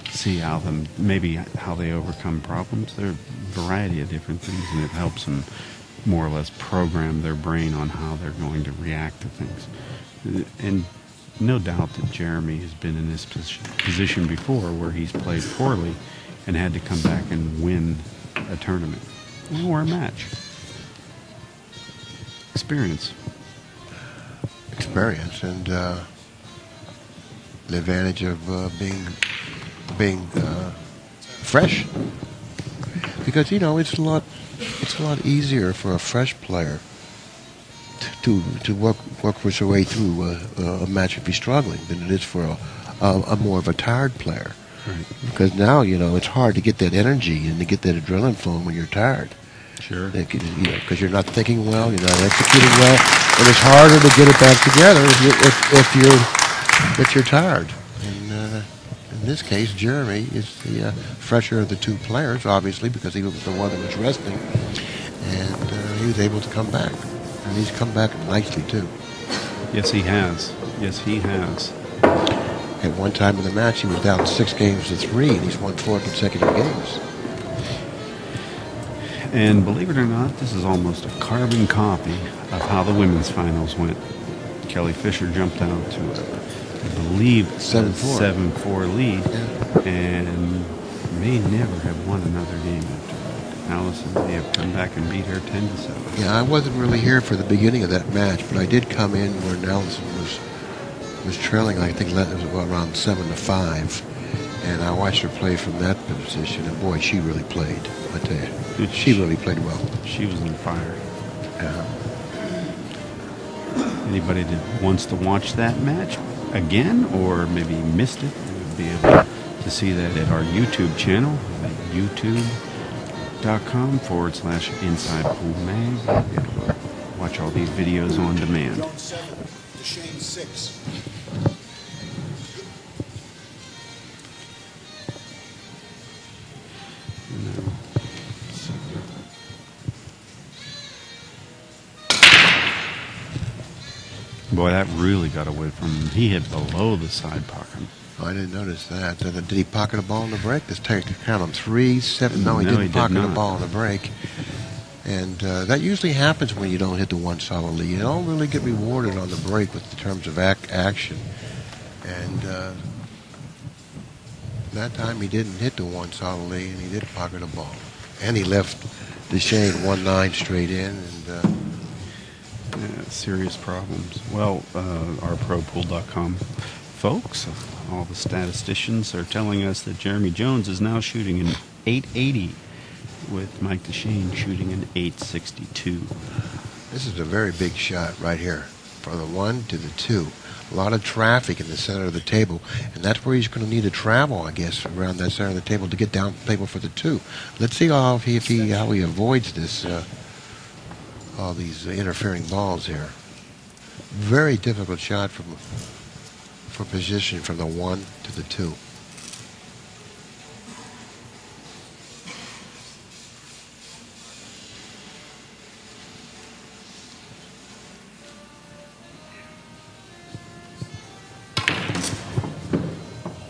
Speaker 1: See how they overcome problems. There are a variety of different things, and it helps them more or less program their brain on how they're going to react to things. And no doubt that Jeremy has been in this position before where he's played poorly and had to come back and win a tournament or a match. Experience,
Speaker 2: and the advantage of being fresh, because it's a lot easier for a fresh player to work his way through a match if he's struggling than it is for a more of a tired player.
Speaker 1: right?
Speaker 2: Because now it's hard to get that energy and to get that adrenaline flowing when you're tired.
Speaker 1: Sure.
Speaker 2: Because you're not thinking well, you're not executing well, and it's harder to get it back together if you're tired. And in this case, Jeremy is the fresher of the 2 players, obviously, because he was the one that was resting, and he was able to come back, and he's come back nicely too.
Speaker 1: Yes, he has.
Speaker 2: At one time in the match, he was down 6 games to 3, and he's won 4 consecutive games.
Speaker 1: And believe it or not, this is almost a carbon copy of how the women's finals went. Kelly Fisher jumped out to a believe,
Speaker 2: 7-4.
Speaker 1: 7-4 lead,
Speaker 2: Yeah.
Speaker 1: and may never have won another game after that. Allison may have come back and beat her 10-7.
Speaker 2: Yeah, I wasn't really here for the beginning of that match, but I did come in when Allison was trailing. I think it was around 7-5, and I watched her play from that position. And boy, she really played. I tell you, she really played well.
Speaker 1: She was on fire.
Speaker 2: Yeah.
Speaker 1: Anybody that wants to watch that match again, or maybe missed it, will be able to see that at our YouTube channel at youtube.com/Inside Pool Mag. You'll be able to watch all these videos on demand.
Speaker 3: Dechaine 6.
Speaker 1: Boy, that really got away from him. He hit below the side pocket.
Speaker 2: I didn't notice that. Did he pocket a ball in the break? Let's take the count on 3, 7. No, he didn't pocket a ball in the break. And that usually happens when you don't hit the one solid lead. You don't really get rewarded on the break with the terms of action. And that time he didn't hit the one solid lead, and he did pocket a ball. And he left Dechaine 1-9 straight in. And
Speaker 1: serious problems. Well, our ProPool.com folks, all the statisticians are telling us that Jeremy Jones is now shooting an 880, with Mike Dechaine shooting an 862.
Speaker 2: This is a very big shot right here, from the 1 to the 2. A lot of traffic in the center of the table, and that's where he's going to need to travel, I guess, around that center of the table to get down the table for the 2. Let's see how he avoids this. All these interfering balls here. Very difficult shot for position from the 1 to the 2.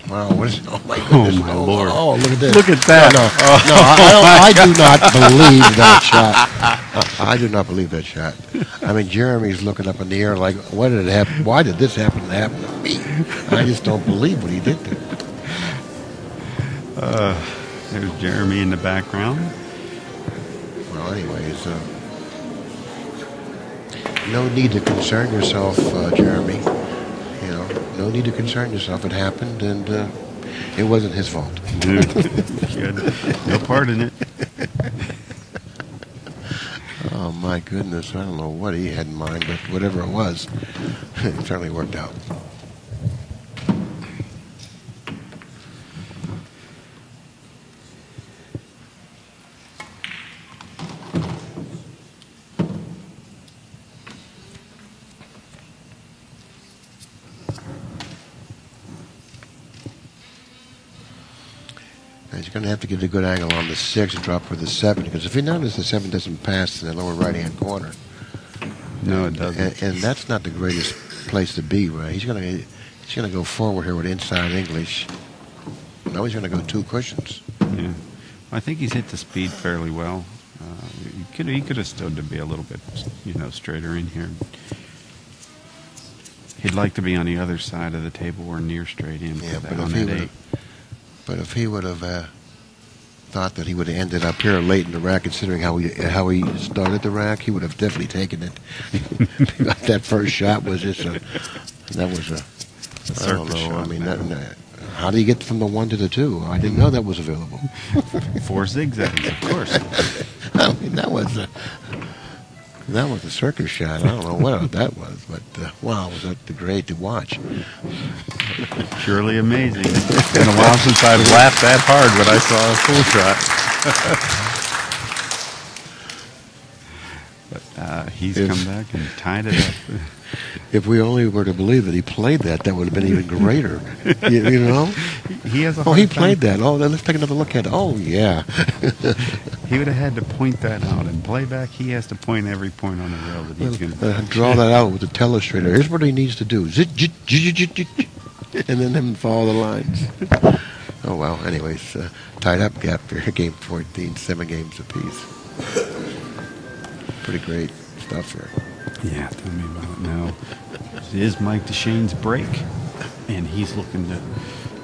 Speaker 2: Wow, what is, oh my goodness.
Speaker 1: Oh my Lord.
Speaker 2: Oh, look at this.
Speaker 1: Look at that.
Speaker 2: I do not believe that shot. I do not believe that shot. I mean, Jeremy's looking up in the air like, what did it happen? Why did this happen to me? I just don't believe what he did there.
Speaker 1: There's Jeremy in the background.
Speaker 2: Well, anyways, no need to concern yourself, Jeremy. You know, no need to concern yourself. It happened, and it wasn't his fault.
Speaker 1: He had no part in it.
Speaker 2: Oh, my goodness. I don't know what he had in mind, but whatever it was, it certainly worked out. He's going to have to get a good angle on the 6 and drop for the 7, because if you notice, the 7 doesn't pass in the lower right-hand corner.
Speaker 1: No, it doesn't.
Speaker 2: And that's not the greatest place to be, right? He's going to go forward here with inside English. No, he's going to go 2 cushions.
Speaker 1: Yeah, I think he's hit the speed fairly well. He could have stood to be a little bit, straighter in here. He'd like to be on the other side of the table or near straight in.
Speaker 2: Yeah, but if he would have thought that he would have ended up here late in the rack, considering how he started the rack, he would have definitely taken it. That first shot was just I don't know.
Speaker 1: Shot,
Speaker 2: I mean, how do you get from the 1 to the 2? I didn't know that was available.
Speaker 1: 4 zigzags, of course.
Speaker 2: I mean, that was a circus shot. I don't know what that was, but wow, was that great to watch.
Speaker 1: Surely amazing. It's been a while since I've laughed that hard when I saw a full shot. But he's come back and tied it up.
Speaker 2: If we only were to believe that he played that would have been even greater. you know?
Speaker 1: He has a
Speaker 2: he
Speaker 1: hard
Speaker 2: played
Speaker 1: time.
Speaker 2: that. Oh, then let's take another look at it. Oh, yeah.
Speaker 1: He would have had to point that out. In playback, he has to point every point on the rail that he's going to
Speaker 2: draw that out with the telestrator. Here's what he needs to do. And then him follow the lines. Oh, well. Anyways, tied up gap here. Game 14, 7 games apiece. Pretty great stuff here.
Speaker 1: Yeah, tell me about it now. It is Mike Dechane's break. And he's looking to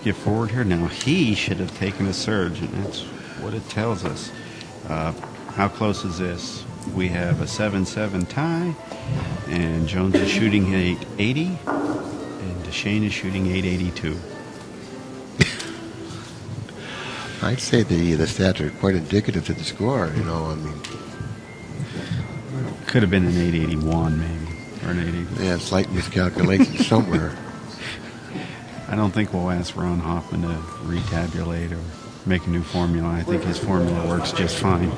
Speaker 1: get forward here. Now, he should have taken a surge, and that's what it tells us. How close is this? We have a 7-7 tie, and Jones is shooting 880, and Dechaine is shooting 882.
Speaker 2: I'd say the stats are quite indicative to the score. You know, I mean,
Speaker 1: Could have been an 881 maybe, or an 880.
Speaker 2: yeah, slight miscalculation somewhere.
Speaker 1: I don't think we'll ask Ron Hoffman to retabulate or make a new formula. I think his formula works just fine.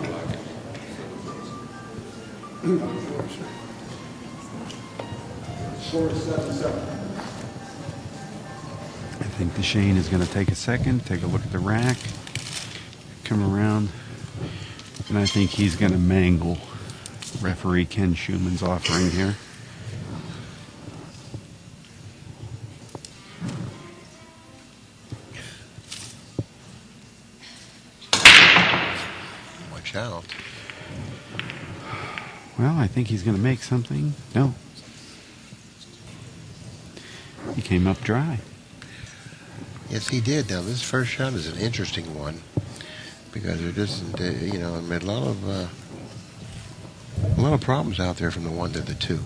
Speaker 3: Score is 7-7.
Speaker 1: I think Dechaine is going to take a second, take a look at the rack, come around, and I think he's going to mangle referee Ken Schumann's offering here.
Speaker 2: Watch out.
Speaker 1: Well, I think he's going to make something. No. He came up dry.
Speaker 2: Yes, he did. Now, this first shot is an interesting one because there isn't, you know, I mean, a lot of problems out there from the 1 to the 2.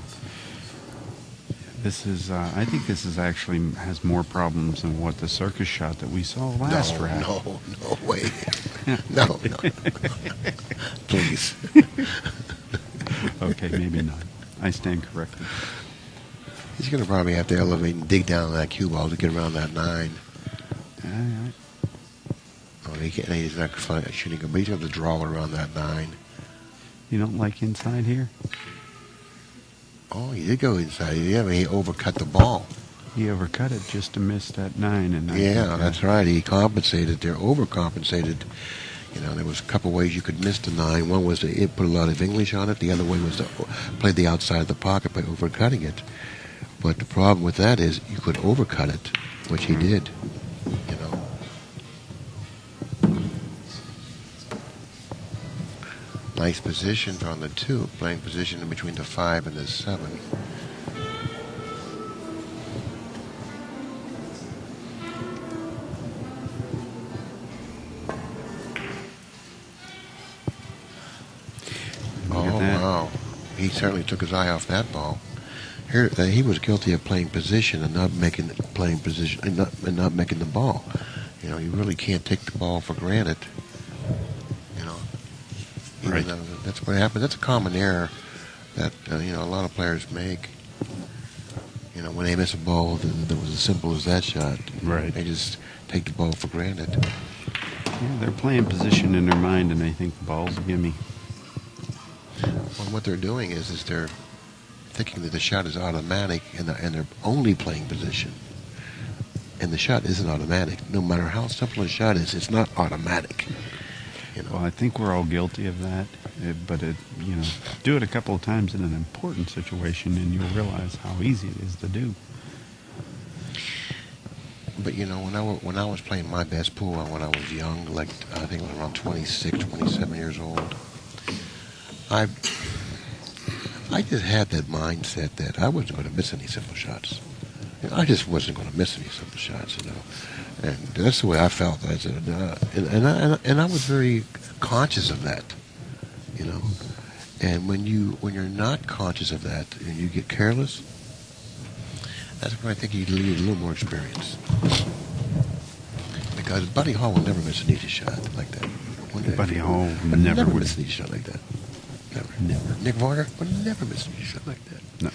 Speaker 1: This is, I think this is actually has more problems than what the circus shot that we saw last rack.
Speaker 2: No way. No. Please.
Speaker 1: Okay, maybe not. I stand corrected.
Speaker 2: He's going to probably have to elevate and dig down that cue ball to get around that 9. Oh, he's not shooting him, but he's going to draw around that 9.
Speaker 1: You don't like inside here?
Speaker 2: Oh, he did go inside. Yeah, but he overcut the ball.
Speaker 1: He overcut it just to miss that 9. And
Speaker 2: Yeah, that's right. He compensated there, overcompensated. You know, there was a couple ways you could miss the 9. One was to put a lot of English on it. The other way was to play the outside of the pocket by overcutting it. But the problem with that is you could overcut it, which he did. You know. Nice position on the 2, playing position in between the 5 and the 7. Oh, wow. He certainly took his eye off that ball. Here, he was guilty of playing position and not making not making the ball. You know, you really can't take the ball for granted. You know,
Speaker 1: Right.
Speaker 2: That's what happens. That's a common error that you know, a lot of players make. You know, when they miss a ball that was as simple as that shot,
Speaker 1: Right.
Speaker 2: they just take the ball for granted.
Speaker 1: Yeah, they're playing position in their mind, and they think the ball's a gimme.
Speaker 2: Well, what they're doing is they're thinking that the shot is automatic, and they're only playing position. And the shot isn't automatic. No matter how simple a shot is, it's not automatic. You know.
Speaker 1: Well, I think we're all guilty of that, but you know, do it a couple of times in an important situation, and you'll realize how easy it is to do.
Speaker 2: But you know, when I was playing my best pool when I was young, like I think I was around 26, 27 years old, I just had that mindset that I wasn't going to miss any simple shots. You know, I just wasn't going to miss any simple shots, you know. And that's the way I felt. I said, and I was very conscious of that, you know. And when you're not conscious of that and you get careless, that's when I think you need a little more experience. Because Buddy Hall will never miss an easy shot like that.
Speaker 1: Buddy Hall
Speaker 2: But
Speaker 1: never would.
Speaker 2: miss an easy shot like that.
Speaker 1: Never.
Speaker 2: Nick Varner would never miss an easy shot like that.
Speaker 1: No.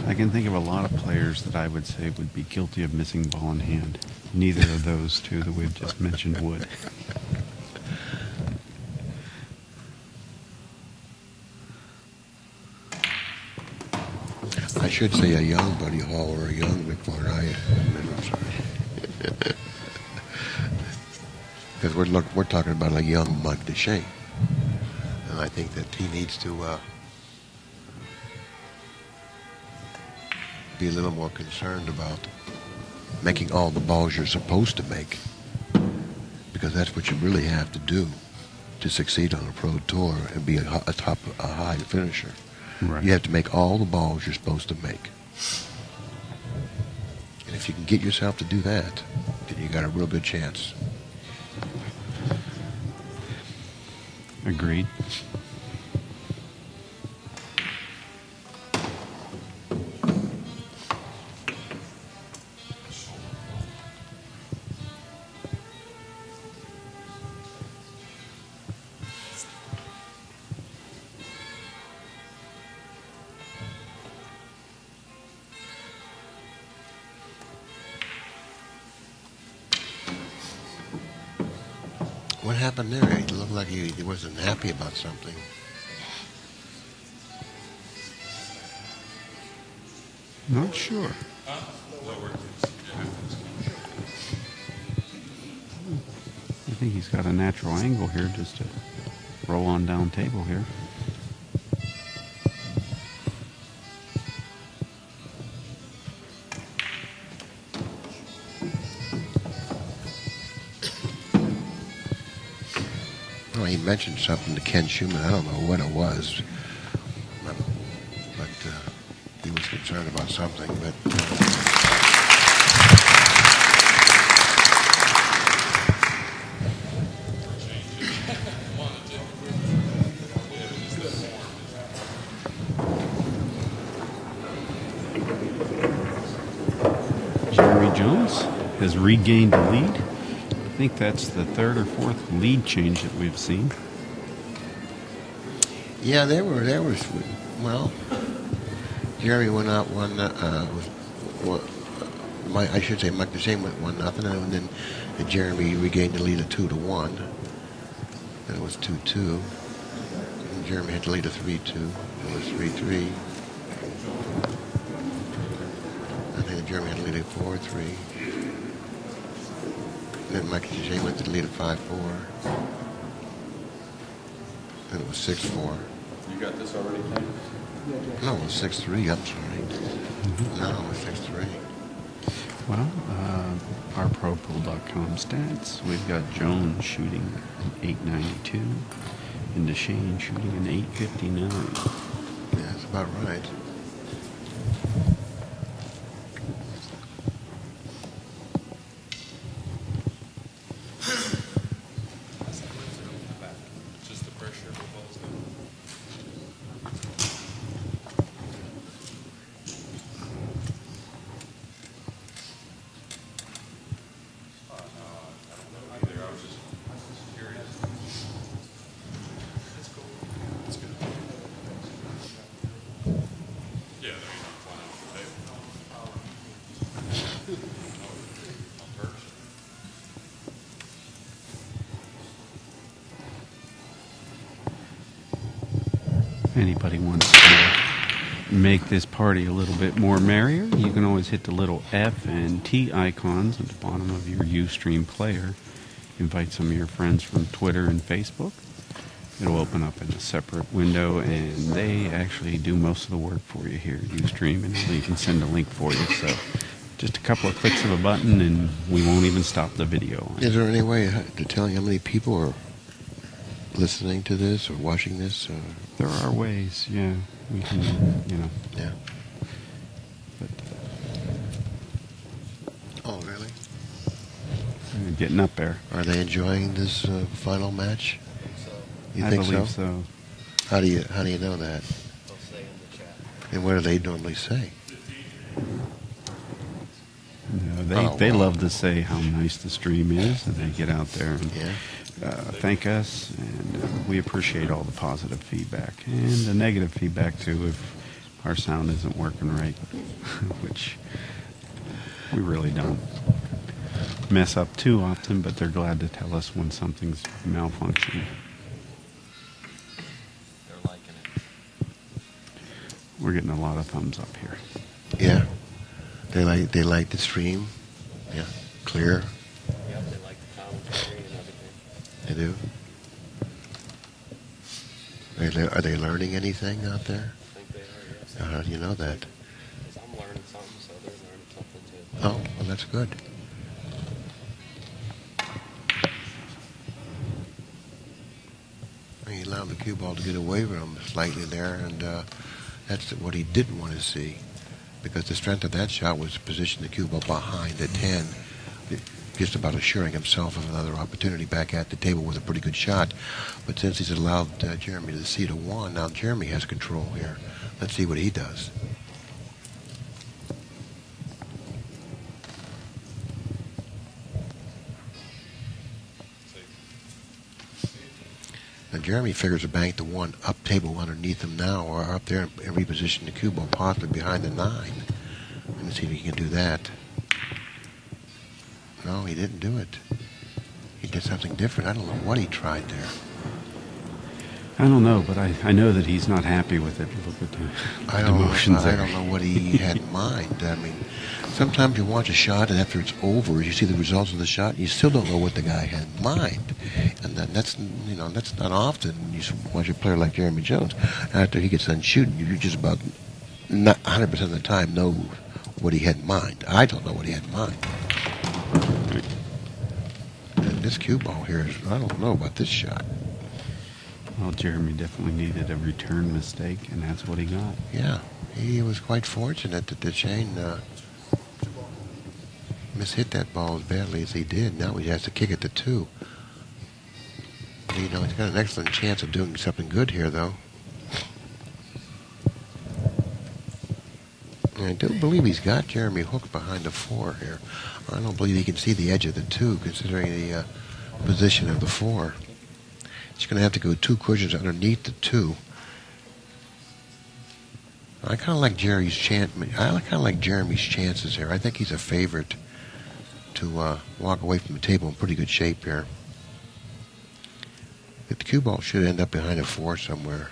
Speaker 1: I can think of a lot of players that I would say would be guilty of missing ball in hand. Neither of those two that we've just mentioned would.
Speaker 2: I should say a young Buddy Hall or a young Nick Varner. I'm sorry. Because we're talking about a young Mike Dechaine. And I think that he needs to be a little more concerned about making all the balls you're supposed to make, because that's what you really have to do to succeed on a pro tour and be a high finisher.
Speaker 1: Right.
Speaker 2: You have to make all the balls you're supposed to make. if you can get yourself to do that, then you got a real good chance.
Speaker 1: Agreed.
Speaker 2: What happened there? He looked like he wasn't happy about something.
Speaker 1: Not sure. I think he's got a natural angle here just to roll on down table here.
Speaker 2: Well, he mentioned something to Ken Schumann. I don't know what it was, but he was concerned about something. But
Speaker 1: Jeremy Jones has regained the lead. I think that's the third or fourth lead change that we've seen.
Speaker 2: yeah, there was well, Jeremy went out I should say Mike Dechaine went 1-0, and then Jeremy regained the lead of 2-1. Then it was 2-2. And Jeremy had the lead of 3-2. It was 3-3. I think Jeremy had the lead of 4-3. Then Mike Dechaine went to the lead of 5-4. Then it was 6-4.
Speaker 5: You got this already, Ken?
Speaker 2: No, it was 6-3. I'm sorry. No, it was 6-3.
Speaker 1: Well, our ProPool.com stats, we've got Jones shooting an 892 and Dechaine shooting an 859.
Speaker 2: Yeah, that's about right.
Speaker 5: Just the pressure of the balls going. Either. I was just curious. That's cool. That's good. Yeah, I mean, I'm flying off the table. On purpose.
Speaker 1: If anybody wants to make this party a little bit more merrier, you can always hit the little F and T icons at the bottom of your Ustream player. Invite some of your friends from Twitter and Facebook. It'll open up in a separate window, and they actually do most of the work for you here at Ustream, and they can send a link for you. So just a couple of clicks of a button, and we won't even stop the video.
Speaker 2: Is there any way to tell how many people are listening to this or watching this?
Speaker 1: There are ways, yeah. We can,
Speaker 2: Yeah.
Speaker 1: but
Speaker 2: Oh, really?
Speaker 1: getting up there.
Speaker 2: Are they enjoying this final match? You
Speaker 1: I
Speaker 2: think
Speaker 1: believe
Speaker 2: so?
Speaker 1: so.
Speaker 2: How do you know that?
Speaker 4: They'll say in the chat.
Speaker 2: And what do they normally say?
Speaker 1: They love to say how nice the stream is, and they get out there and
Speaker 2: Yeah.
Speaker 1: thank us, and we appreciate all the positive feedback and the negative feedback too if our sound isn't working right, which we really don't mess up too often, but they're glad to tell us when something's malfunctioning.
Speaker 4: They're liking it.
Speaker 1: We're getting a lot of thumbs up here.
Speaker 2: Yeah. They like the stream. Yeah. Clear.
Speaker 4: Yep, they like the commentary and everything.
Speaker 2: They do. Are they learning anything out there?
Speaker 4: I think they are, yes.
Speaker 2: How do you know that?
Speaker 4: Because I'm learning something, so they're learning something too.
Speaker 2: Oh, well, that's good. He allowed the cue ball to get away from him slightly there, and that's what he didn't want to see. because the strength of that shot was to position the cue ball behind the 10, just about assuring himself of another opportunity back at the table with a pretty good shot. But since he's allowed Jeremy to see to 1, now Jeremy has control here. Let's see what he does. Now Jeremy figures to bank the 1 up table underneath him now, or up there, and reposition the cue ball possibly behind the 9. Let me see if he can do that. No, he didn't do it. He did something different. I don't know what he tried there.
Speaker 1: I don't know, but I know that he's not happy with it. Look at the emotions there.
Speaker 2: I don't know what he had in mind. I mean, sometimes you watch a shot, and after it's over, you see the results of the shot, you still don't know what the guy had in mind. And that's not often. You watch a player like Jeremy Jones, after he gets done shooting, you just about not 100% of the time know what he had in mind. I don't know what he had in mind. And this cue ball here is, I don't know about this shot.
Speaker 1: Well, Jeremy definitely needed a return mistake, and that's what he got.
Speaker 2: Yeah, he was quite fortunate that Dechaine mishit that ball as badly as he did. Now he has to kick it to 2. You know, he's got an excellent chance of doing something good here, though. And I don't believe he's got Jeremy hooked behind the 4 here. I don't believe he can see the edge of the 2, considering the position of the 4. He's going to have to go 2 cushions underneath the 2. I kind of like Jeremy's chances here. I think he's a favorite to walk away from the table in pretty good shape here. The cue ball should end up behind a 4 somewhere.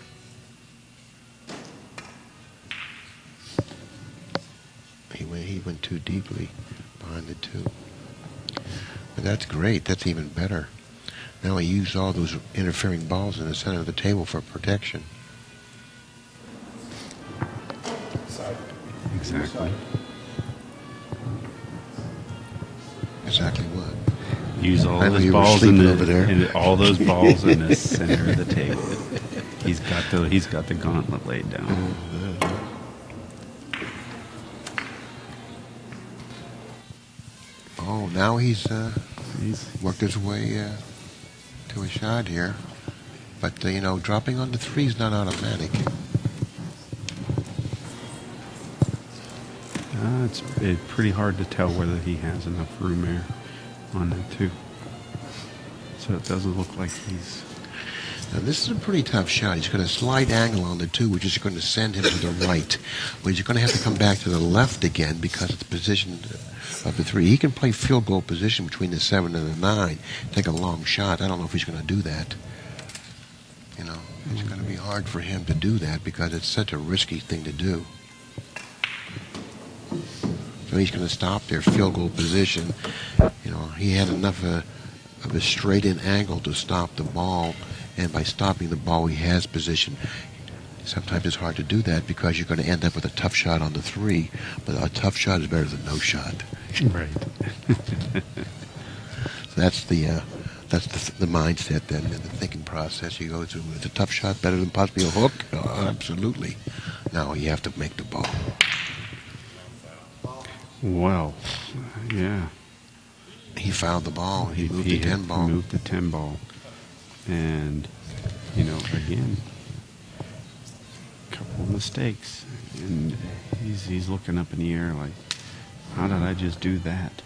Speaker 2: He went too deeply behind the 2. But that's great. That's even better. Now he used all those interfering balls in the center of the table for protection.
Speaker 1: Exactly.
Speaker 2: Exactly what?
Speaker 1: Use all those balls
Speaker 2: over there.
Speaker 1: and all those balls in the center of the table. He's got the gauntlet laid down.
Speaker 2: Oh, now he's worked his way to a shot here, but you know, dropping on the 3 is not automatic.
Speaker 1: It's pretty hard to tell whether he has enough room there on that 2. So it doesn't look like he's...
Speaker 2: Now this is a pretty tough shot. He's got a slight angle on the 2, which is going to send him to the right. But he's going to have to come back to the left again because it's positioned of the 3. He can play field goal position between the 7 and the 9, take a long shot. I don't know if he's going to do that. You know, it's going to be hard for him to do that because it's such a risky thing to do. So he's going to stop there, field goal position. You know, he had enough of a straight-in angle to stop the ball, and by stopping the ball, he has position. Sometimes it's hard to do that because you're going to end up with a tough shot on the 3, but a tough shot is better than no shot.
Speaker 1: Right.
Speaker 2: So that's the mindset then, the thinking process you go through. Is a tough shot better than possibly a hook? Oh, absolutely. Now you have to make the ball.
Speaker 1: Well, yeah.
Speaker 2: He fouled the ball. He moved the 10 ball.
Speaker 1: He moved the 10 ball. And, you know, again, a couple of mistakes. And he's looking up in the air like, how did I just do that?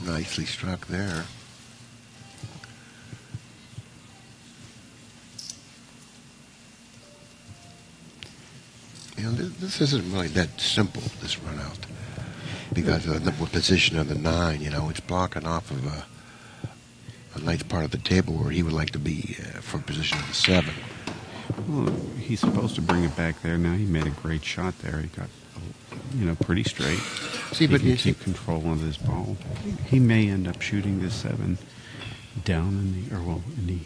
Speaker 2: Nicely struck there. You know, this isn't really that simple, this run out, because of the position of the 9. You know, it's blocking off of a nice part of the table where he would like to be for position of the 7.
Speaker 1: Well, he's supposed to bring it back there. Now he made a great shot there. He got, you know, pretty straight.
Speaker 2: See, but
Speaker 1: he can keep control of this ball. He may end up shooting this 7 down in the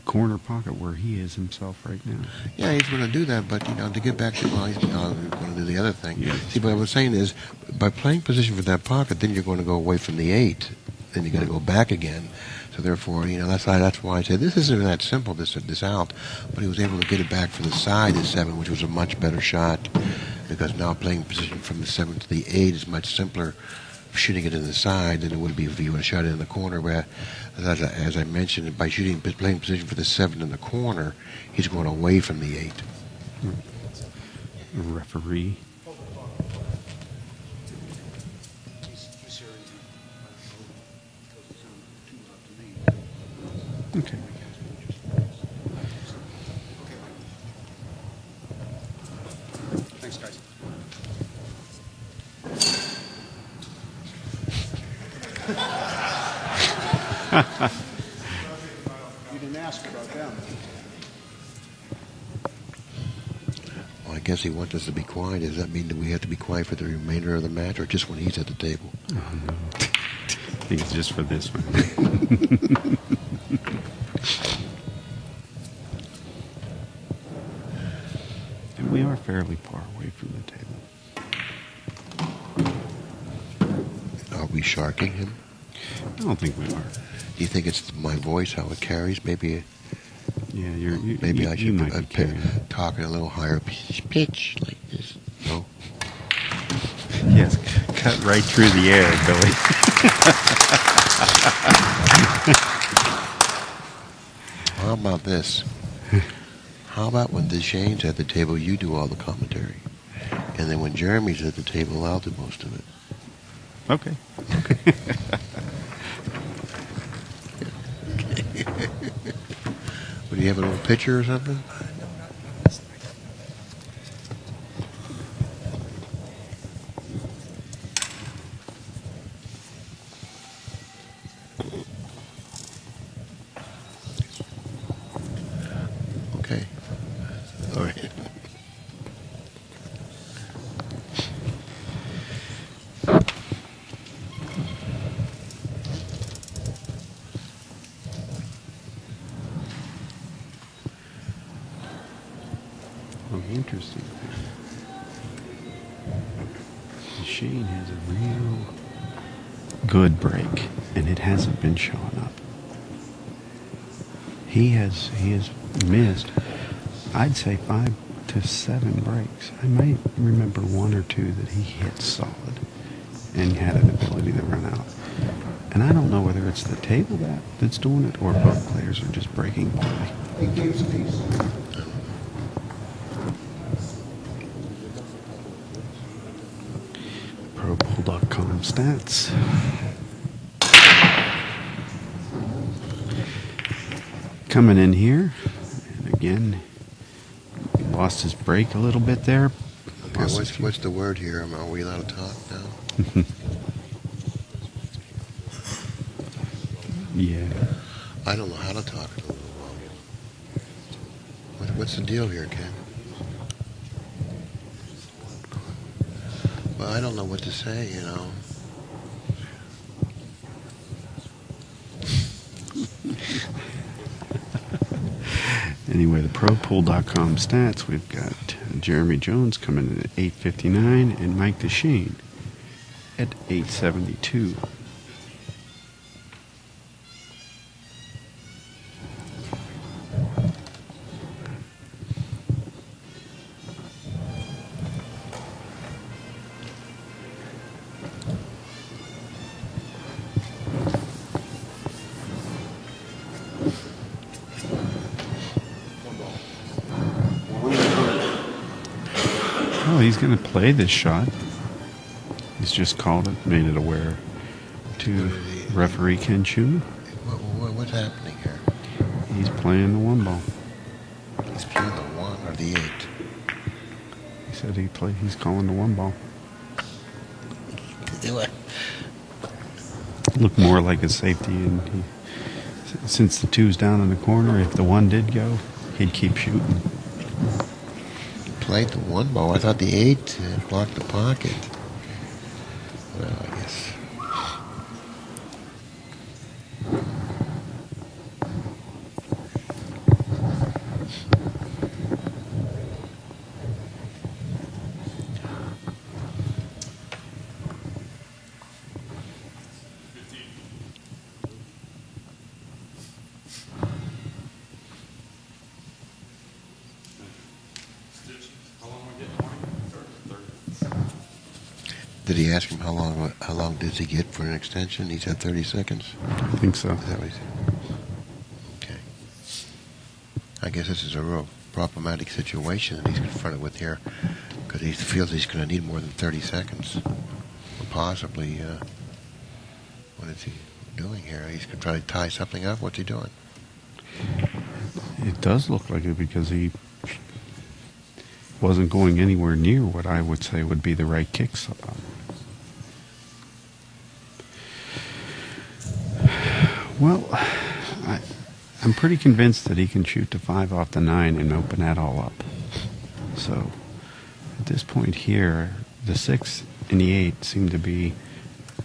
Speaker 1: corner pocket where he is himself right now.
Speaker 2: Yeah, he's going to do that, but you know, to get back to he's going to do the other thing.
Speaker 1: Yeah.
Speaker 2: See, what I was saying is, by playing position for that pocket, then you're going to go away from the 8. then you got to go back again. So therefore, that's why I said this isn't that simple, this out. But he was able to get it back for the side, the 7, which was a much better shot, because now playing position from the 7 to the 8 is much simpler shooting it in the side than it would be if you would have shot it in the corner. Where, as I mentioned, by playing position for the 7 in the corner, he's going away from the 8.
Speaker 1: Referee. Okay.
Speaker 6: Thanks, guys. You didn't ask about them.
Speaker 2: Well, I guess he wants us to be quiet. Does that mean that we have to be quiet for the remainder of the match, or just when he's at the table?
Speaker 1: Oh, no. I think it's just for this one. And we are fairly far away from the table.
Speaker 2: Are we sharking him?
Speaker 1: I don't think we are.
Speaker 2: Do you think it's my voice, how it carries? Maybe
Speaker 1: Yeah,
Speaker 2: maybe I should
Speaker 1: might be carrying.
Speaker 2: talk at a little higher pitch like this. No?
Speaker 1: Yes, cut right through the air, Billy.
Speaker 2: How about this? How about when Dechaine's at the table, you do all the commentary? And then when Jeremy's at the table, I'll do most of it.
Speaker 1: Okay.
Speaker 2: Would you have an old picture or something? Okay. All right.
Speaker 1: Oh, interesting. Dechaine has a real good break, and it hasn't been showing up. He has missed, I'd say, 5 to 7 breaks. I might remember 1 or 2 that he hit solid and had an ability to run out. And I don't know whether it's the table that's doing it or both players are just breaking poorly.
Speaker 3: He keeps peace.
Speaker 1: ProPool.com stats. Coming in here, and again, he lost his break a little bit there.
Speaker 2: Okay, what's the word here? Are we allowed to talk now?
Speaker 1: Yeah.
Speaker 2: I don't know how to talk at a little while. What's the deal here, Ken? Well, I don't know what to say,
Speaker 1: Anyway, the ProPool.com stats, we've got Jeremy Jones coming in at 859 and Mike Dechaine at 872. Oh, he's going to play this shot. He's just called it, made it aware to referee Ken Schumer.
Speaker 2: What's happening here?
Speaker 1: He's playing the 1 ball.
Speaker 2: He's playing the 1 or the 8.
Speaker 1: He said he's calling the 1 ball.
Speaker 2: Do it.
Speaker 1: Looked more like a safety, and since the 2's down in the corner, if the 1 did go, he'd keep shooting.
Speaker 2: Played the 1 ball. I thought the 8 blocked the pocket. Well, I guess. Did he ask him how long does he get for an extension? He said 30 seconds.
Speaker 1: I think so.
Speaker 2: Is that what he said? Okay. I guess this is a real problematic situation that he's confronted with here, because he feels he's going to need more than 30 seconds. Or possibly, what is he doing here? He's going to try to tie something up? What's he doing?
Speaker 1: It does look like it, because he wasn't going anywhere near what I would say would be the right kick spot. Well, I'm pretty convinced that he can shoot the 5 off the 9 and open that all up. So at this point here, the 6 and the 8 seem to be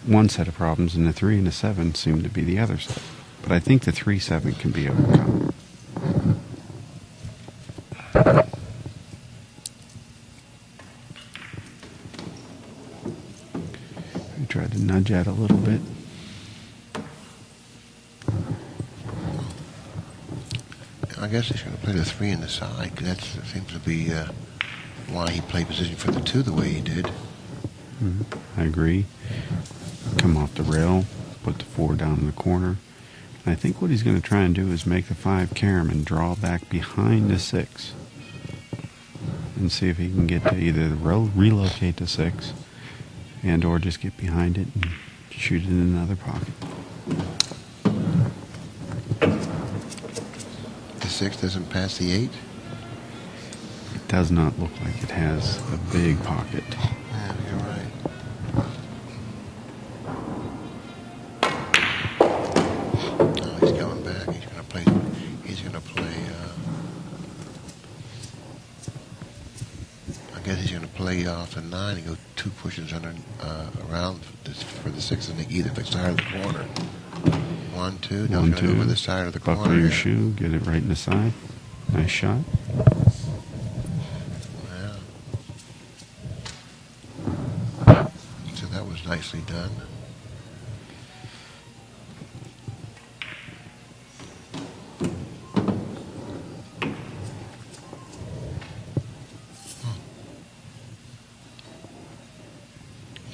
Speaker 1: one set of problems, and the 3 and the 7 seem to be the other set. But I think the 3-7 can be overcome. We tried to nudge that a little bit.
Speaker 2: I guess he's going to play the 3 in the side, because that seems to be why he played position for the 2 the way he did.
Speaker 1: I agree. Come off the rail, put the 4 down in the corner. And I think what he's going to try and do is make the 5 carom and draw back behind the 6. And see if he can get to either relocate the 6 and or just get behind it and shoot it in another pocket.
Speaker 2: The 6 doesn't pass the 8?
Speaker 1: It does not look like it has a big pocket.
Speaker 2: Yeah, you're right. Oh, he's going back. He's going to play. I guess he's going to play off the 9 and go 2 pushes under around for the 6 and either the side of the corner. 1, 2. Now he's going to go over the side of the corner.
Speaker 1: Buckle your shoe, get it right in the side. Nice shot.
Speaker 2: Yeah. So that was nicely done.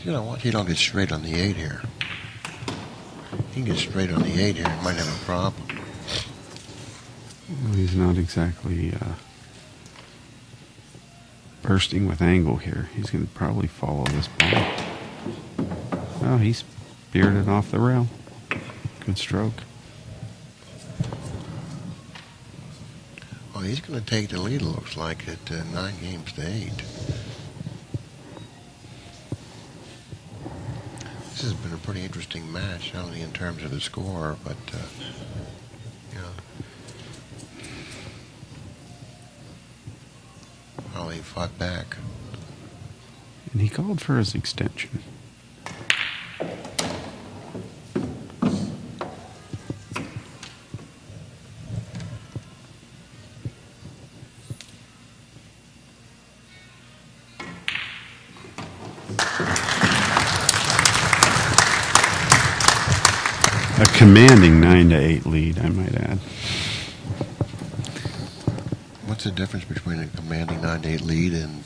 Speaker 2: You know what? He don't get straight on the 8 here. He can get straight on the 8 here. He might have a problem.
Speaker 1: Well, he's not exactly bursting with angle here. He's going to probably follow this ball. Oh, he's speared it off the rail. Good stroke.
Speaker 2: Well, he's going to take the lead, it looks like, at 9 games to 8. This has been a pretty interesting match, not only in terms of the score, but, you know, how he fought back.
Speaker 1: And he called for his extension. A commanding 9-8 lead, I might add.
Speaker 2: What's the difference between a commanding 9-8 lead and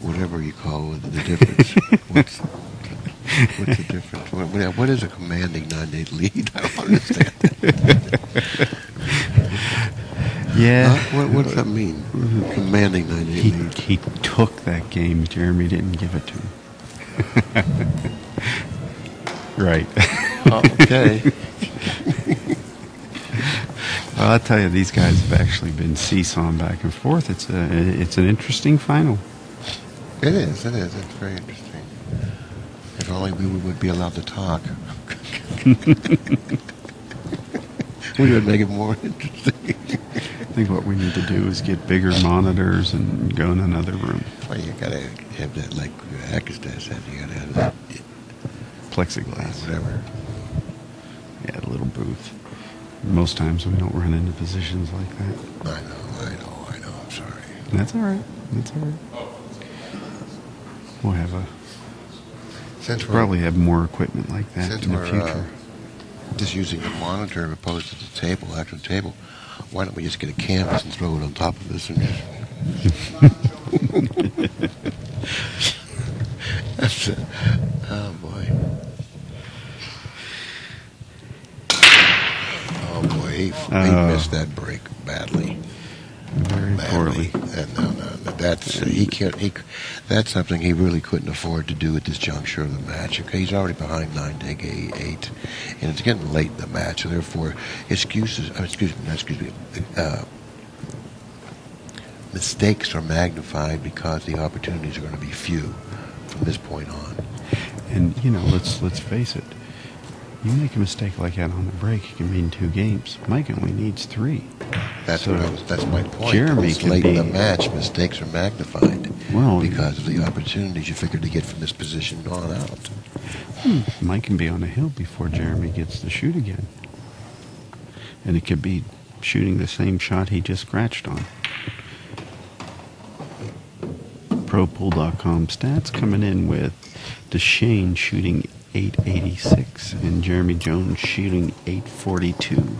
Speaker 2: whatever you call the difference? What's the difference? What is a commanding 9-8 lead? I don't understand that.
Speaker 1: Yeah.
Speaker 2: What does that mean? Commanding 9-8 lead.
Speaker 1: He took that game. Jeremy didn't give it to him. Right.
Speaker 2: Oh, okay.
Speaker 1: Well, I'll tell you, these guys have actually been seesawing back and forth. It's an interesting final.
Speaker 2: It is. It's very interesting. If only we would be allowed to talk. We would make it more interesting.
Speaker 1: I think what we need to do is get bigger monitors and go in another room.
Speaker 2: Well, you gotta have that, like Akistas said, you gotta have that
Speaker 1: Plexiglass.
Speaker 2: whatever.
Speaker 1: Yeah, a little booth. Most times we don't run into positions like that.
Speaker 2: I know. I'm sorry.
Speaker 1: That's all right. We'll have probably have more equipment like that
Speaker 2: Since
Speaker 1: in the
Speaker 2: we're
Speaker 1: future.
Speaker 2: just using the monitor as opposed to the table, actual table, why don't we just get a canvas and throw it on top of this and just... Oh boy. Oh boy, he missed that break badly.
Speaker 1: Very poorly.
Speaker 2: No, that's he can't. That's something he really couldn't afford to do at this juncture of the match. Okay, he's already behind 9-8, and it's getting late in the match, so therefore mistakes are magnified because the opportunities are going to be few from this point on.
Speaker 1: And let's face it. You make a mistake like that on the break, it can mean 2 games. Mike only needs 3.
Speaker 2: That's my point.
Speaker 1: Jeremy
Speaker 2: it's
Speaker 1: can
Speaker 2: late
Speaker 1: be,
Speaker 2: in the match, mistakes are magnified.
Speaker 1: Well,
Speaker 2: because of the opportunities you figure to get from this position on out.
Speaker 1: Mike can be on the hill before Jeremy gets to shoot again. And it could be shooting the same shot he just scratched on. ProPool.com stats coming in with Dechaine shooting 886 and Jeremy Jones shooting 842.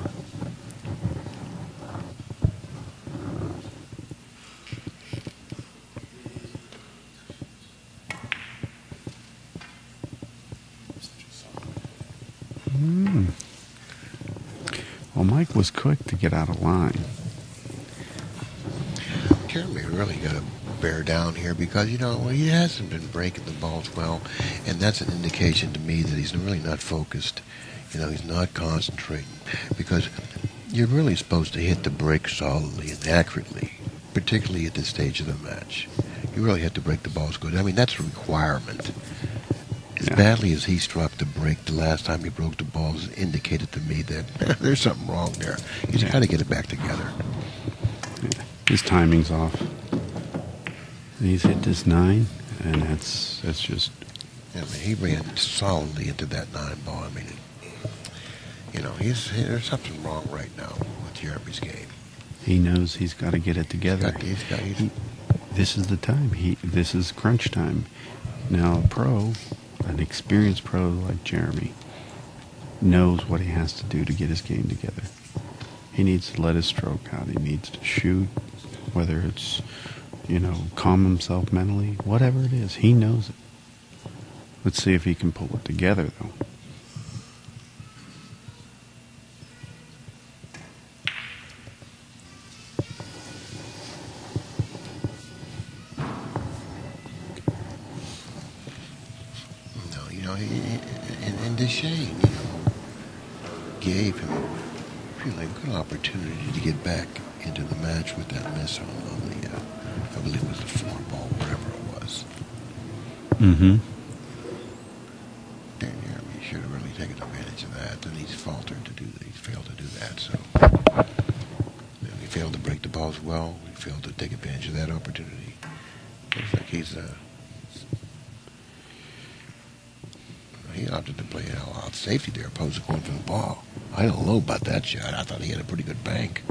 Speaker 1: Well, Mike was quick to get out of line.
Speaker 2: Jeremy really got to bear down here because, he hasn't been breaking the balls well, and that's an indication to me that he's really not focused. He's not concentrating because you're really supposed to hit the break solidly and accurately, particularly at this stage of the match. You really have to break the balls good. I mean, that's a requirement. As badly as he struck the break the last time he broke the balls indicated to me that there's something wrong there. He's got to get it back together.
Speaker 1: Yeah. His timing's off. He's hit this 9, and that's just...
Speaker 2: I mean, he ran solidly into that 9 ball. I mean, there's something wrong right now with Jeremy's game.
Speaker 1: He knows he's got to get it together. This is the time. This is crunch time. Now, an experienced pro like Jeremy, knows what he has to do to get his game together. He needs to let his stroke out. He needs to shoot, whether it's, calm himself mentally, whatever it is. He knows it. Let's see if he can pull it together, though.
Speaker 2: And Dechaine, gave him really a good opportunity to get back into the match with that miss on the, I believe it was the 4 ball, whatever it was.
Speaker 1: Mm-hmm.
Speaker 2: Jeremy should have really taken advantage of that, and he's faltered to do that. He failed to do that, so he failed to break the balls well. He failed to take advantage of that opportunity. Looks like he opted to play out safety there, opposed to going for the ball. I don't know about that shot. I thought he had a pretty good bank.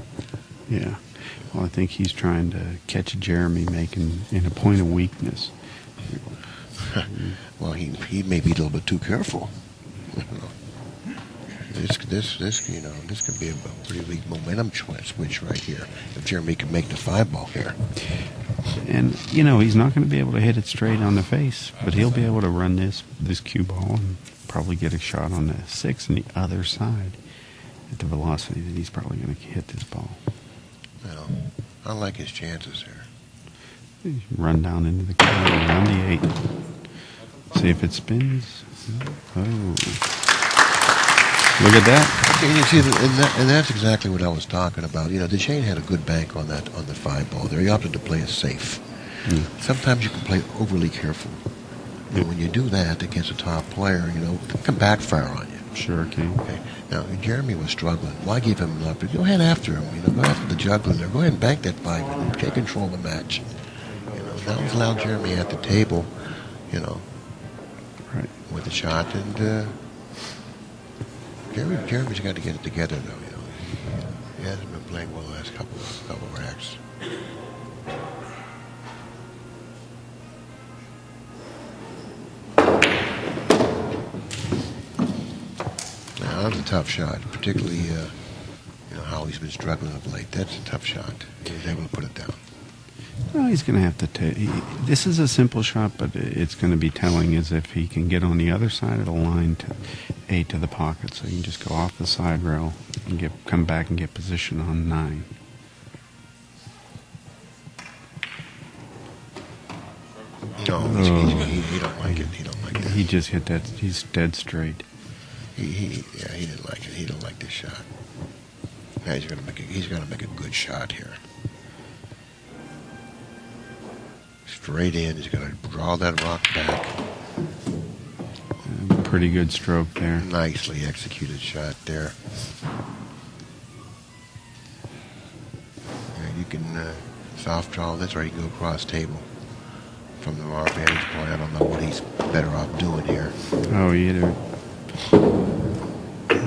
Speaker 1: Yeah. Well, I think he's trying to catch Jeremy making in a point of weakness.
Speaker 2: Well, he may be a little bit too careful. This could be a pretty weak momentum switch right here. If Jeremy can make the 5 ball here.
Speaker 1: And, he's not going to be able to hit it straight on the face, but he'll be able to run this cue ball and probably get a shot on the 6 on the other side at the velocity that he's probably going to hit this ball.
Speaker 2: Well, I like his chances here.
Speaker 1: Run down into the corner around the 8. See if it spins. Oh. Look at that.
Speaker 2: You see, and that's exactly what I was talking about. Dechaine had a good bank on the 5 ball there. He opted to play it safe. Sometimes you can play overly careful. When you do that against a top player, it can backfire on you.
Speaker 1: Sure can.
Speaker 2: Okay. Now, Jeremy was struggling. Why give him an opportunity? Go ahead after him. Go after the juggler there. Go ahead and bank that 5 and take control of the match. That was allowed Jeremy at the table,
Speaker 1: right,
Speaker 2: with the shot. And Jeremy's got to get it together, though. He hasn't been playing well the last couple of racks. Now, that was a tough shot, particularly how he's been struggling of late. That's a tough shot. He was able to put it down.
Speaker 1: Well, he's going to have to take. This is a simple shot, but it's going to be telling is if he can get on the other side of the line to 8 to the pocket, so you can just go off the side rail and come back and get position on 9.
Speaker 2: No, he don't like it. He don't like that.
Speaker 1: He just hit that. He's dead straight.
Speaker 2: He didn't like it. He don't like this shot. Now he's gonna make a good shot here. Straight in. He's gonna draw that rock back.
Speaker 1: Pretty good stroke there.
Speaker 2: Nicely executed shot there. Yeah, you can soft draw this, or you can go cross table. From our vantage point, I don't know what he's better off doing here.
Speaker 1: Oh, he hit it.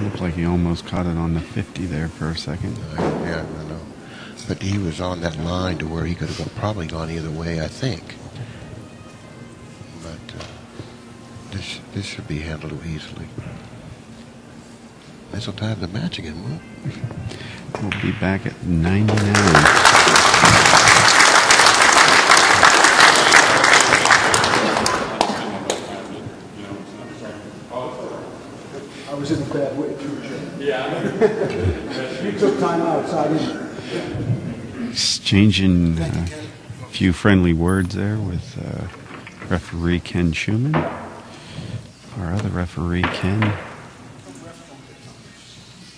Speaker 1: Looked like he almost caught it on the 50 there for a second.
Speaker 2: Yeah, I know. But he was on that line to where he could have probably gone either way, I think. But this should be handled easily. This will tie the match again, won't it?
Speaker 1: We'll be back at 99.
Speaker 6: I was in a bad way too, Jim. Yeah. You took time out, so I didn't.
Speaker 1: Exchanging a few friendly words there with referee Ken Schumann. Our other referee, Ken,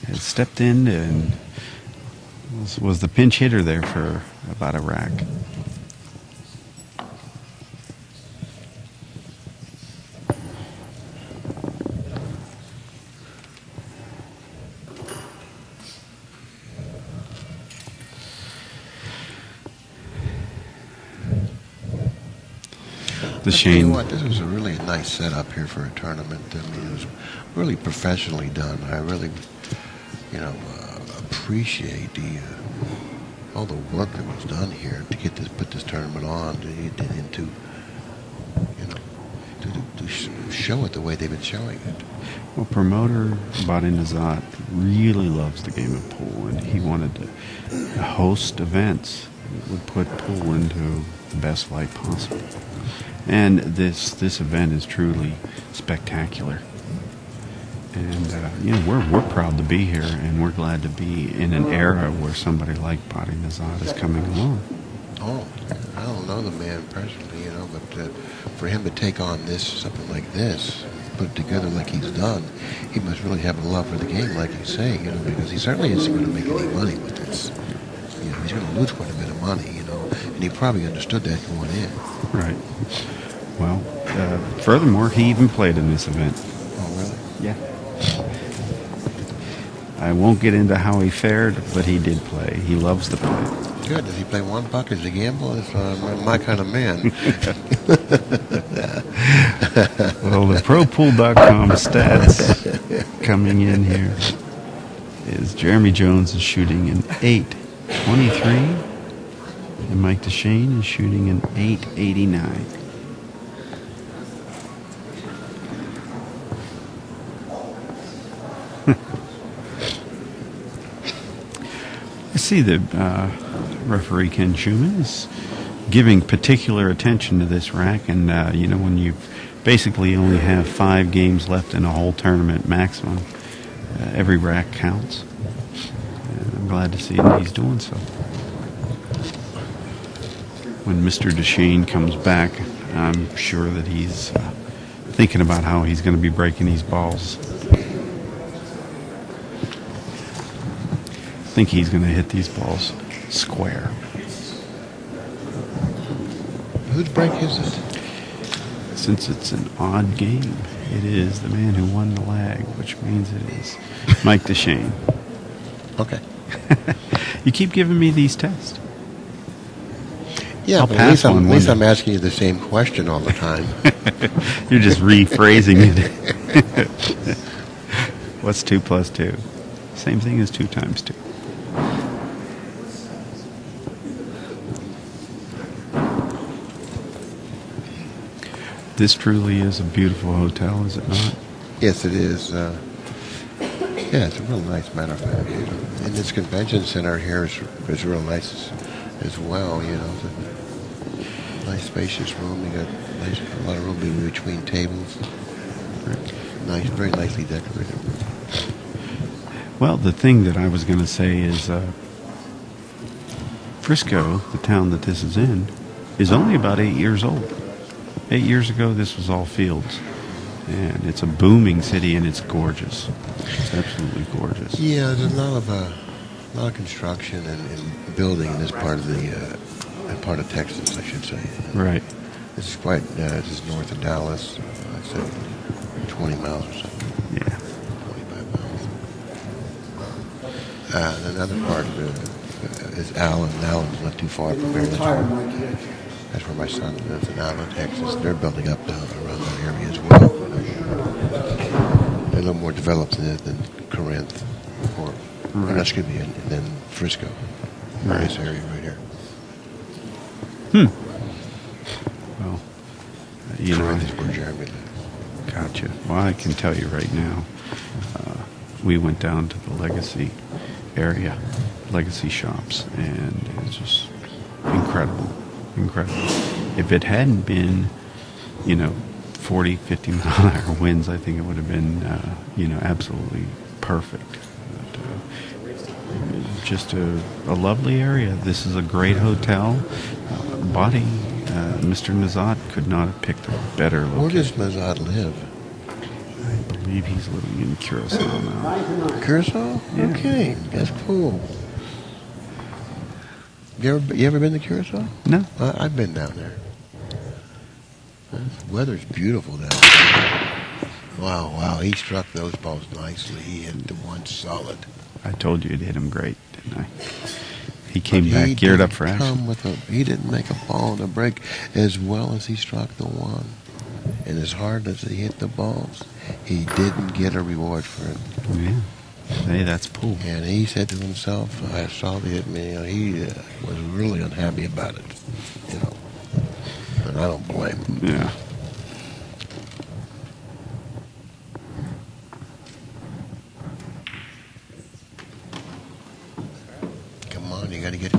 Speaker 1: had stepped in and was the pinch hitter there for about a rack.
Speaker 2: Tell you what, this was a really nice setup here for a tournament. I mean, it was really professionally done. I really, appreciate all the work that was done here to put this tournament on, to show it the way they've been showing it.
Speaker 1: Well, promoter BIDAVIET really loves the game of pool, and he wanted to host events that would put pool into the best light possible. And this event is truly spectacular. And we're proud to be here, and we're glad to be in an era where somebody like BIDAVIET is coming along.
Speaker 2: Oh, I don't know the man personally, but for him to take on something like this, put it together like he's done, he must really have a love for the game, like you say, because he certainly isn't going to make any money with this. He's going to lose quite a bit of money, and he probably understood that going in.
Speaker 1: Right. Well, furthermore, he even played in this event.
Speaker 2: Oh, really?
Speaker 1: Yeah. I won't get into how he fared, but he did play. He loves to play.
Speaker 2: Good. Does he play one puck? Is he gamble? It's my kind of man.
Speaker 1: Well, the ProPool.com stats coming in here is Jeremy Jones is shooting an 8.23, and Mike Dechaine is shooting an 8.89. I see that referee Ken Schumann is giving particular attention to this rack, and when you basically only have 5 games left in a whole tournament maximum, every rack counts. And I'm glad to see that he's doing so. When Mr. Dechaine comes back, I'm sure that he's thinking about how he's going to be breaking these balls. I think he's going to hit these balls square.
Speaker 2: Whose break is it?
Speaker 1: Since it's an odd game, it is the man who won the lag, which means it is Mike Dechaine.
Speaker 2: Okay.
Speaker 1: You keep giving me these tests.
Speaker 2: Yeah,
Speaker 1: I'll
Speaker 2: but
Speaker 1: pass
Speaker 2: at
Speaker 1: one
Speaker 2: least
Speaker 1: day.
Speaker 2: I'm asking you the same question all the time.
Speaker 1: You're just rephrasing it. What's 2 plus 2? Same thing as 2 times 2. This truly is a beautiful hotel, is it not?
Speaker 2: Yes, it is. Yeah, it's a real nice, matter of fact. And this convention center here is real nice as well. Nice spacious room. You got a lot of room between tables. Nice, very nicely decorated room.
Speaker 1: Well, the thing that I was going to say is Frisco, the town that this is in, is only about 8 years old. 8 years ago, this was all fields. And it's a booming city, and it's gorgeous. It's absolutely gorgeous.
Speaker 2: Yeah, there's a lot of construction and building in this part of part of Texas, I should say.
Speaker 1: Right.
Speaker 2: This is this is north of Dallas. I'd say 20 miles or something.
Speaker 1: Yeah.
Speaker 2: 25 miles. Another part of it is Allen. Allen's not too far from here. That's where my son lives, in Allen, Texas. They're building up down around that area as well. They're a little more developed than Corinth, or excuse me, than Frisco. Nice area right here.
Speaker 1: Well, you know,
Speaker 2: Corinth is where Jeremy lives.
Speaker 1: Gotcha. Well, I can tell you right now, we went down to the Legacy area, Legacy shops, and it's just incredible. Incredible. If it hadn't been, 40, 50 mile an hour winds, I think it would have been, absolutely perfect. But, just a lovely area. This is a great hotel. Mr. Mazat could not have picked a better location.
Speaker 2: Where does Mazat live?
Speaker 1: I believe he's living in Curacao now.
Speaker 2: Curacao?
Speaker 1: Yeah.
Speaker 2: Okay, that's cool. You ever been to Curacao?
Speaker 1: No.
Speaker 2: I've been down there. The weather's beautiful down there. Wow, he struck those balls nicely. He hit the one solid.
Speaker 1: I told you it hit him great, didn't I? He came back geared up for action.
Speaker 2: He didn't make a ball to break as well as he struck the one. And as hard as he hit the balls, he didn't get a reward for it.
Speaker 1: Yeah. Hey, that's pool.
Speaker 2: And he said to himself, I saw the hit me, he was really unhappy about it. And I don't blame him.
Speaker 1: Yeah.
Speaker 2: Come on, you gotta get.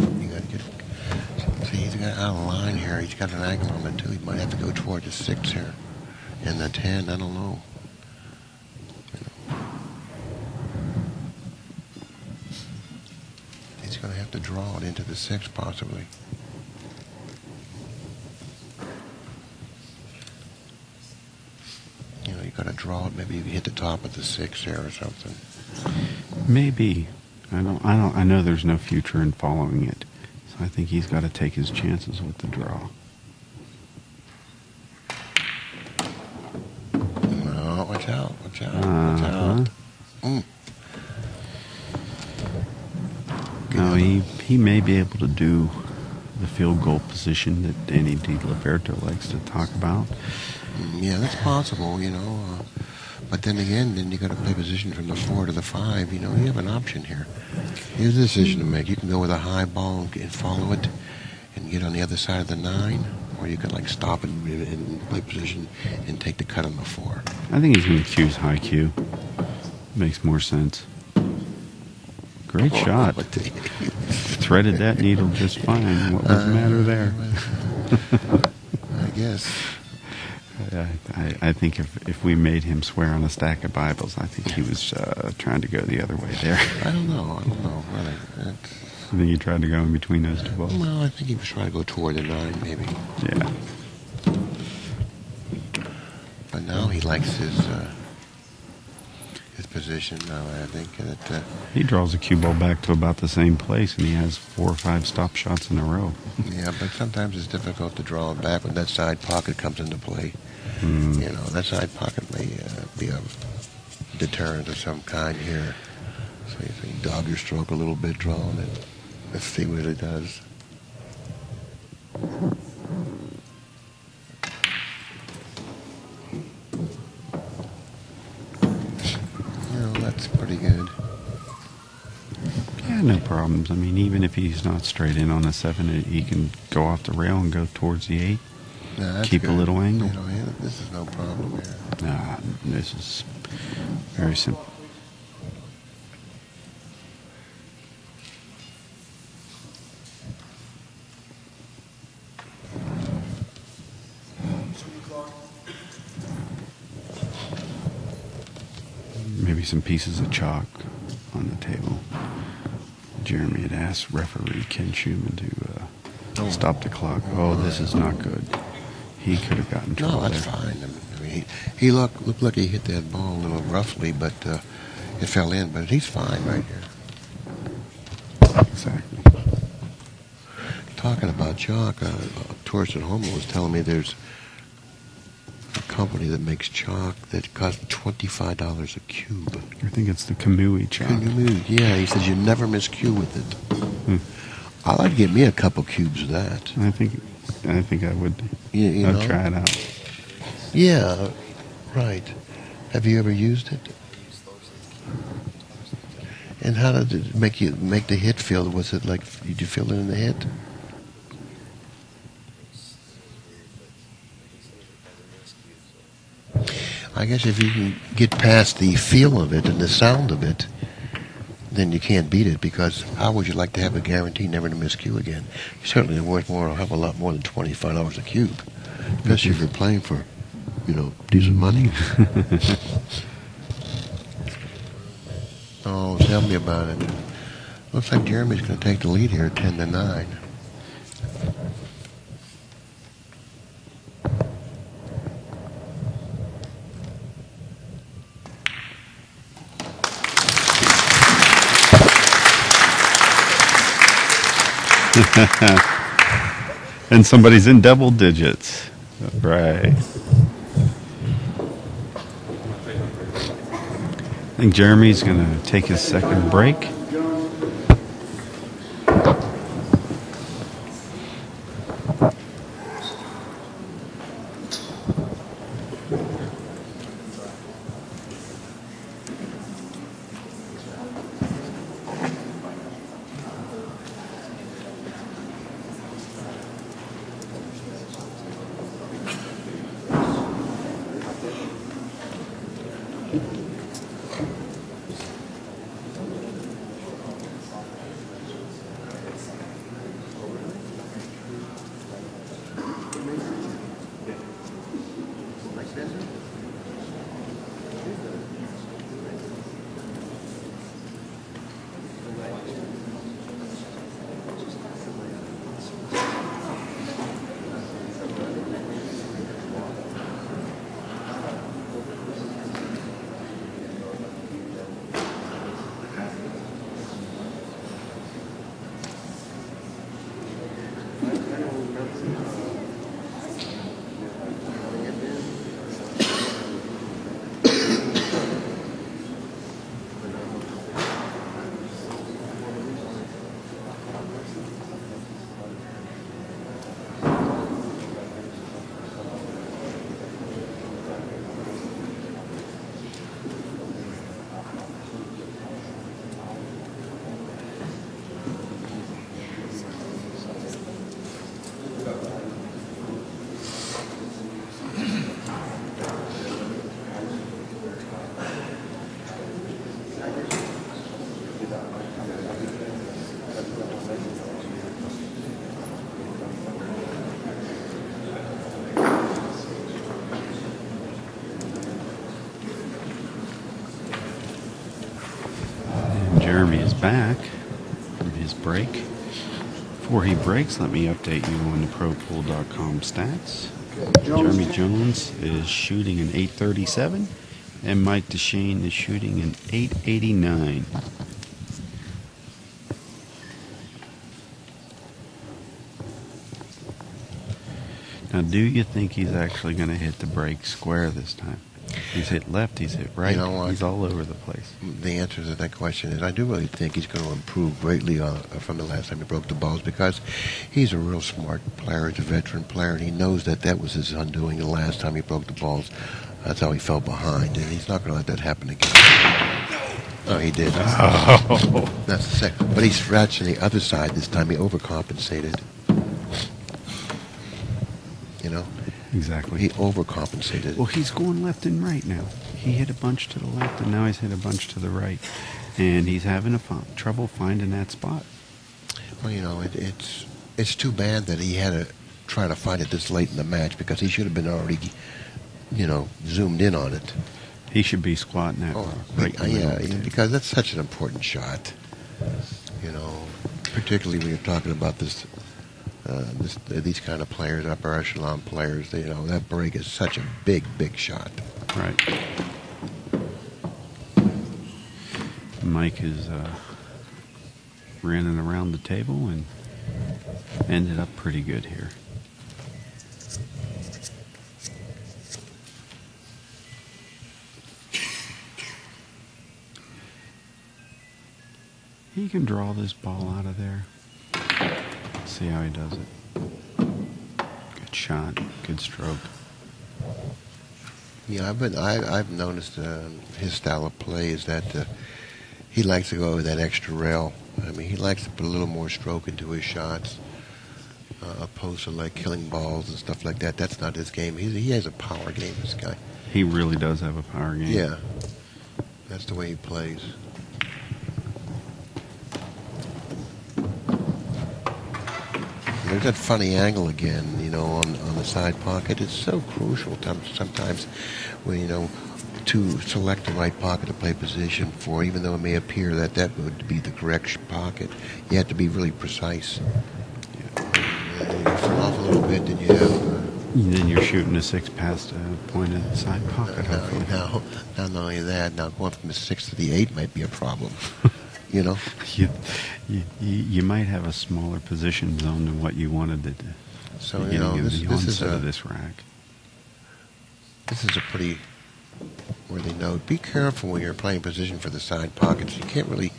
Speaker 2: See, he's got out of line here. He's got an angle on it too. He might have to go toward the 6 here. And the 10, I don't know. He's gonna have to draw it into the 6 possibly. You gotta draw it. Maybe you hit the top of the 6 there or something.
Speaker 1: Maybe. I know there's no future in following it. So I think he's got to take his chances with the draw.
Speaker 2: No, watch out. Watch out.
Speaker 1: No, he may be able to do the field goal position that Danny DiLiberto likes to talk about.
Speaker 2: Yeah, that's possible, but then again, you got to play position from the 4 to the 5. You have an option here. Here's a decision to make. You can go with a high ball and follow it and get on the other side of the 9, or you can stop and play position and take the cut on the 4.
Speaker 1: I think he's going to choose high Q. Makes more sense. Great shot. Threaded that needle just fine. What was the matter there?
Speaker 2: I guess.
Speaker 1: I think if we made him swear on a stack of Bibles, I think he was trying to go the other way there.
Speaker 2: I don't know, really.
Speaker 1: I think he tried to go in between those two balls.
Speaker 2: Well, I think he was trying to go toward the 9, maybe.
Speaker 1: Yeah.
Speaker 2: But now he likes his position. Now I think that
Speaker 1: he draws a cue ball back to about the same place, and he has 4 or 5 stop shots in a row.
Speaker 2: Yeah, but sometimes it's difficult to draw it back when that side pocket comes into play. That side pocket may be a deterrent of some kind here. So you dog your stroke a little bit, drawing it. Let's see what it does. That's pretty good.
Speaker 1: Yeah, no problems. I mean, even if he's not straight in on the 7, he can go off the rail and go towards the 8. Keep
Speaker 2: good.
Speaker 1: A little angle.
Speaker 2: This is no problem here.
Speaker 1: This is very simple. Maybe some pieces of chalk on the table. Jeremy had asked referee Ken Schumann to stop the clock. Oh, this is not good. He could have gotten trouble
Speaker 2: No, that's
Speaker 1: there.
Speaker 2: fine. I mean, he looked like he hit that ball a little roughly, but it fell in. But he's fine right here.
Speaker 1: Exactly.
Speaker 2: Talking about chalk, a tourist at home was telling me there's a company that makes chalk that costs $25 a cube.
Speaker 1: I think it's the Kamui chalk.
Speaker 2: Yeah, he says you never miss cue with it. I'd like to get me a couple cubes of that.
Speaker 1: I think I would.
Speaker 2: You
Speaker 1: I'd
Speaker 2: know?
Speaker 1: try it out.
Speaker 2: Yeah, right. Have you ever used it? And how did it make the hit feel? Was it like, did you feel it in the hit? I guess if you can get past the feel of it and the sound of it, then you can't beat it, because how would you like to have a guarantee never to miss cue again? You're certainly worth a hell of a lot more than $25 a cube, especially if you're playing for, decent money. Oh, tell me about it. Looks like Jeremy's going to take the lead here, 10-9.
Speaker 1: And somebody's in double digits. Right. I think Jeremy's going to take his second break. Jeremy is back from his break. Before he breaks, let me update you on the ProPool.com stats. Jeremy Jones is shooting an 837, and Mike Dechaine is shooting an 889. Now, do you think he's actually going to hit the break square this time? He's hit left, he's hit right, he's all over the place.
Speaker 2: The answer to that question is I do really think he's going to improve greatly from the last time he broke the balls, because he's a real smart player, he's a veteran player, and he knows that that was his undoing the last time he broke the balls. That's how he fell behind, and he's not going to let that happen again. Oh, he did.
Speaker 1: Oh.
Speaker 2: That's the second. But he scratched on the other side this time. He overcompensated. You know?
Speaker 1: Exactly.
Speaker 2: He overcompensated.
Speaker 1: Well, he's going left and right now. He hit a bunch to the left, and now he's hit a bunch to the right. And he's having trouble finding that spot.
Speaker 2: Well, you know, it's too bad that he had to try to find it this late in the match, because he should have been already, you know, zoomed in on it.
Speaker 1: He should be squatting that right in the middle of the table.
Speaker 2: because that's such an important shot. You know, particularly when you're talking about these kind of players, upper echelon players. You know, that break is such a big shot.
Speaker 1: Right. Mike is running around the table and ended up pretty good here. He can draw this ball out of there. See how he does it. Good shot, good stroke.
Speaker 2: Yeah, I've noticed his style of play is that he likes to go with that extra rail. I mean, he likes to put a little more stroke into his shots, opposed to like killing balls and stuff like that. That's not his game. He has a power game, this guy.
Speaker 1: He really does have a power game.
Speaker 2: Yeah, that's the way he plays. There's that funny angle again, you know, on the side pocket. It's so crucial sometimes when, you know, to select the right pocket to play position for, even though it may appear that that would be the correct pocket. You have to be really precise. And you fall off a little bit, then you have...
Speaker 1: then you're shooting a 6 past a point in the side pocket.
Speaker 2: Now, not only that, now going from the 6 to the 8 might be a problem. You know?
Speaker 1: You might have a smaller position zone than what you wanted at the beginning of the onset of this rack.
Speaker 2: This is a pretty worthy note. Be careful when you're playing position for the side pockets. You can't really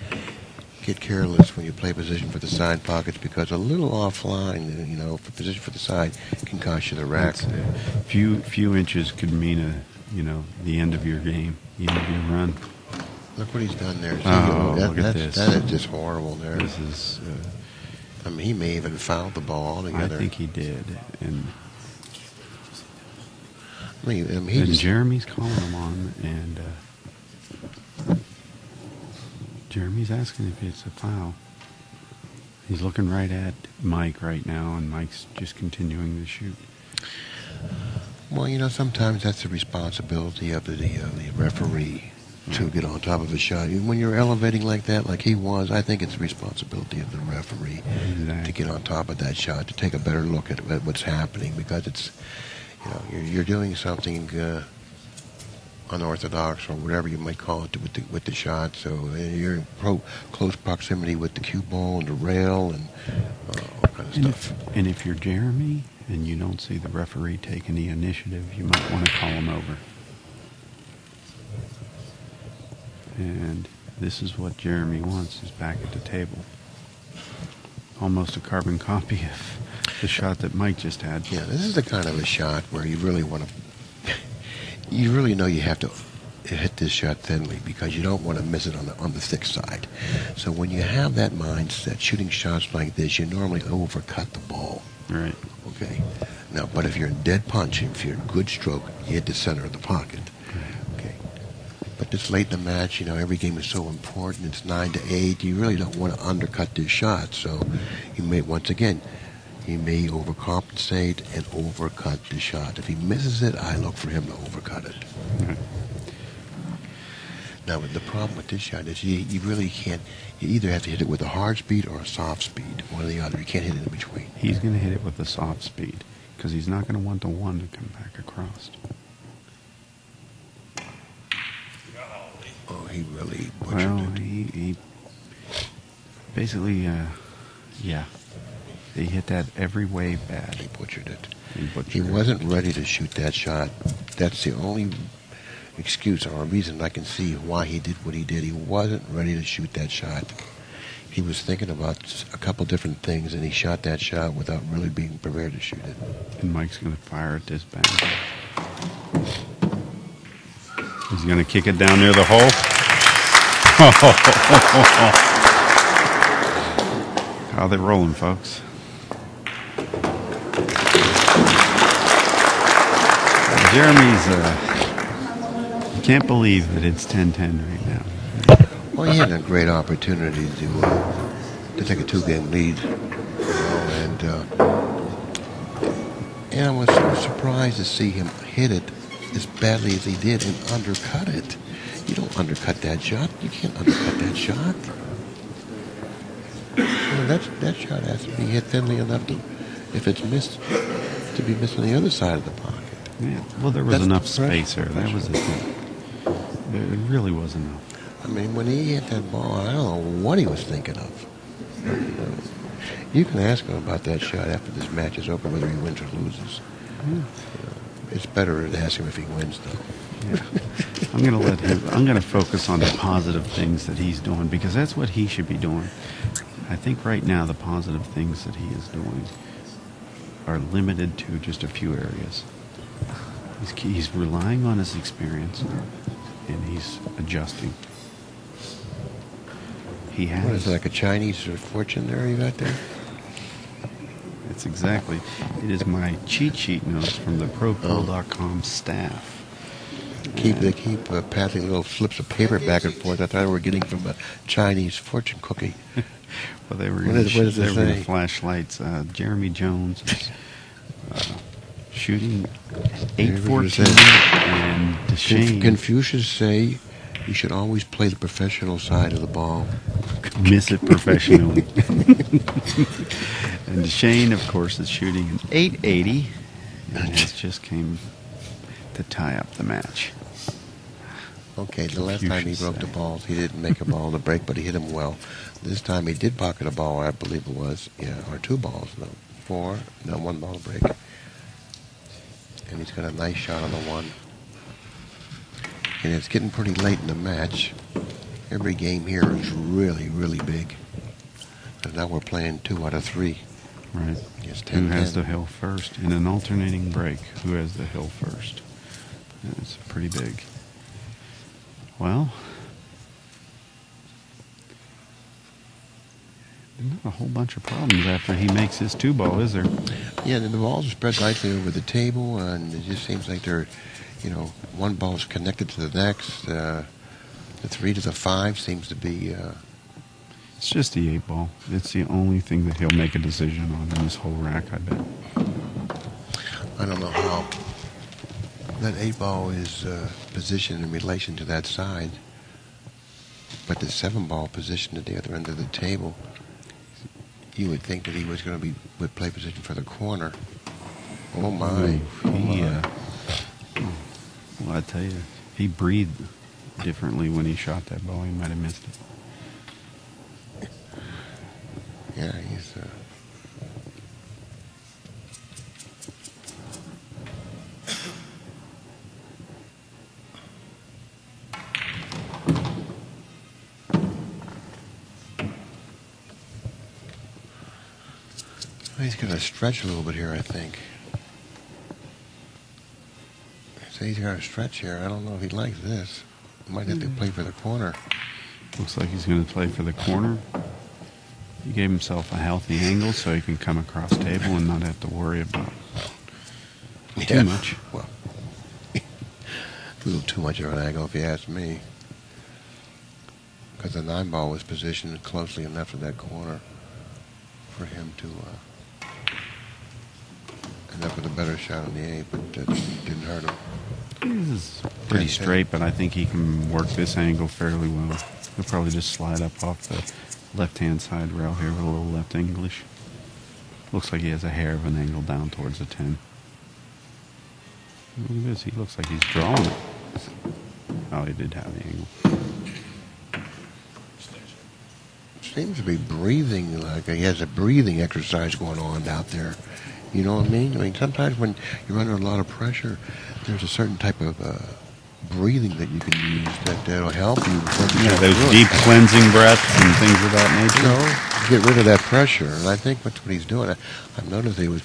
Speaker 2: get careless when you play position for the side pockets because a little offline, you know, for position for the side can cost you the rack.
Speaker 1: Few inches could mean the end of your game, the end of your run.
Speaker 2: Look what he's done there.
Speaker 1: Look at this.
Speaker 2: That is just horrible there.
Speaker 1: This is...
Speaker 2: I mean, he may even foul the ball altogether.
Speaker 1: I think he did. And
Speaker 2: Jeremy's
Speaker 1: calling him on, and Jeremy's asking if it's a foul. He's looking right at Mike right now, and Mike's just continuing to shoot.
Speaker 2: Well, you know, sometimes that's the responsibility of the referee to get on top of a shot. When you're elevating like that, like he was, I think it's the responsibility of the referee to get on top of that shot, to take a better look at what's happening, because it's, you know, you're doing something unorthodox or whatever you might call it with the shot. So you're in close proximity with the cue ball and the rail and all kind of stuff.
Speaker 1: And if you're Jeremy and you don't see the referee take any initiative, you might want to call him over. And this is what Jeremy wants, is back at the table. Almost a carbon copy of the shot that Mike just had.
Speaker 2: Yeah, this is the kind of a shot where you really want to... You really know you have to hit this shot thinly because you don't want to miss it on the thick side. So when you have that mindset, shooting shots like this, you normally overcut the ball.
Speaker 1: Right.
Speaker 2: Okay. Now, but if you're in dead punch, if you're in good stroke, you hit the center of the pocket. But this late in the match, you know, every game is so important. It's 9-8. You really don't want to undercut this shot. So you may, once again, he may overcompensate and overcut the shot. If he misses it, I look for him to overcut it.
Speaker 1: Right.
Speaker 2: Now, the problem with this shot is you really can't. You either have to hit it with a hard speed or a soft speed, one or the other. You can't hit it in between.
Speaker 1: He's going to hit it with a soft speed because he's not going to want the one to come back across.
Speaker 2: Oh, he really butchered it.
Speaker 1: Well, he basically, yeah. He hit that every way bad.
Speaker 2: He butchered it.
Speaker 1: He
Speaker 2: wasn't ready to shoot that shot. That's the only excuse or reason I can see why he did what he did. He wasn't ready to shoot that shot. He was thinking about a couple different things, and he shot that shot without really being prepared to shoot it.
Speaker 1: And Mike's going to fire at this bang. He's going to kick it down near the hole. How they rolling, folks? Jeremy's, you can't believe that it's 10-10 right now.
Speaker 2: Well, he had a great opportunity to take a 2-game lead, you know, and I was so surprised to see him hit it as badly as he did and undercut it. You don't undercut that shot. You can't undercut that shot. That shot has to be hit thinly enough to, if it's missed, to be missed on the other side of the pocket.
Speaker 1: Yeah. Well, there was enough space there. That was the thing. It really was enough.
Speaker 2: I mean, when he hit that ball, I don't know what he was thinking of. You can ask him about that shot after this match is over, whether he wins or loses. It's better to ask him if he wins, though.
Speaker 1: Yeah. I'm going to focus on the positive things that he's doing, because that's what he should be doing. I think right now the positive things that he is doing are limited to just a few areas. He's relying on his experience, and he's adjusting. He has.
Speaker 2: What is it, like a Chinese fortune there you got there?
Speaker 1: It's exactly. It is my cheat sheet notes from the ProPool.com staff.
Speaker 2: They keep passing little slips of paper back and forth. I thought we were getting from a Chinese fortune cookie.
Speaker 1: Well, they were
Speaker 2: What does it say?
Speaker 1: flashlights. Jeremy Jones shooting 814, and Dechaine.
Speaker 2: Confucius say you should always play the professional side of the ball.
Speaker 1: Miss it professionally. And Dechaine, of course, is shooting an 880, and it just came to tie up the match.
Speaker 2: Okay, the last time he broke the balls, he didn't make a ball in the break, but he hit him well. This time he did pocket a ball, I believe it was, or two balls, one ball to break. And he's got a nice shot on the one. And it's getting pretty late in the match. Every game here is really, really big. And now we're playing 2 out of 3.
Speaker 1: Right.
Speaker 2: It's 10-10.
Speaker 1: Who has the hill first? In an alternating break, who has the hill first? It's pretty big. Well, not a whole bunch of problems after he makes his 2-ball, is there?
Speaker 2: Yeah, the balls are spread nicely over the table, and it just seems like they're, one ball is connected to the next. The 3 to the 5 seems to be...
Speaker 1: It's just the 8-ball. It's the only thing that he'll make a decision on in this whole rack, I bet.
Speaker 2: I don't know how that 8-ball is positioned in relation to that side, but the 7-ball positioned at the other end of the table, you would think that he was going to would play position for the corner. Oh my!
Speaker 1: Well, I tell you, he breathed differently when he shot that ball. He might have missed it.
Speaker 2: Yeah, he's. He's going to stretch a little bit here, I think. So he's got to stretch here. I don't know if he likes this. He might have to play for the corner.
Speaker 1: Looks like he's going to play for the corner. He gave himself a healthy angle so he can come across table and not have to worry about too much.
Speaker 2: Well, a little too much of an angle if you ask me. Because the 9-ball was positioned closely enough to that corner for him to end up with a better shot on the 8, but that didn't hurt him.
Speaker 1: He's pretty straight, but I think he can work this angle fairly well. He'll probably just slide up off the left-hand side rail here with a little left English. Looks like he has a hair of an angle down towards the 10. Look at this. He looks like he's drawing it. Oh, he did have the angle.
Speaker 2: Seems to be breathing, like he has a breathing exercise going on out there. You know what I mean? I mean, sometimes when you're under a lot of pressure, there's a certain type of breathing that you can use that'll help you.
Speaker 1: Yeah, those deep cleansing breaths and things of that nature.
Speaker 2: Get rid of that pressure. And I think that's what he's doing. I've noticed he was...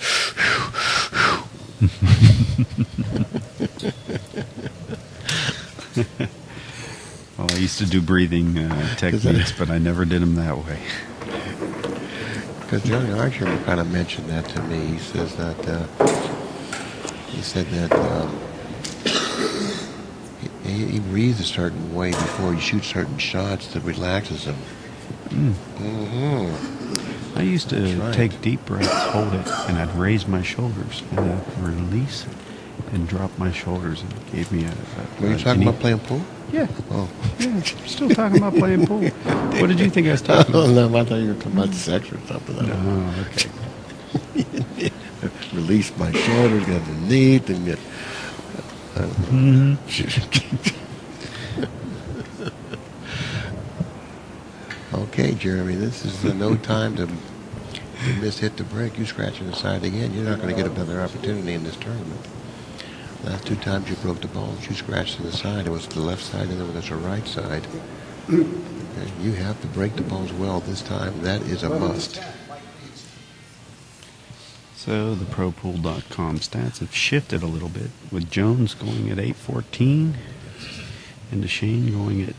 Speaker 1: Well, I used to do breathing techniques, but I never did them that way.
Speaker 2: Because Johnny Archer kind of mentioned that to me. He says that he breathes a certain way before he shoots certain shots that relaxes him.
Speaker 1: I used to take deep breaths, hold it, and I'd raise my shoulders and I'd release, and dropped my shoulders and gave me a
Speaker 2: Were you talking about playing pool?
Speaker 1: Yeah.
Speaker 2: Oh.
Speaker 1: Yeah, I'm still talking about playing pool. What did you think I was talking about?
Speaker 2: No, I thought you were talking about sex or something.
Speaker 1: No, okay.
Speaker 2: Release my shoulders, get underneath, and get. Okay, Jeremy, this is no time to miss hit the break. You scratching the side again. You're not going to get another opportunity in this tournament. Last 2 times you broke the balls, you scratched to the side. It was the left side and then it was the right side. Okay, you have to break the balls well this time. That is a must.
Speaker 1: So the ProPool.com stats have shifted a little bit, with Jones going at 814 and Dechaine going at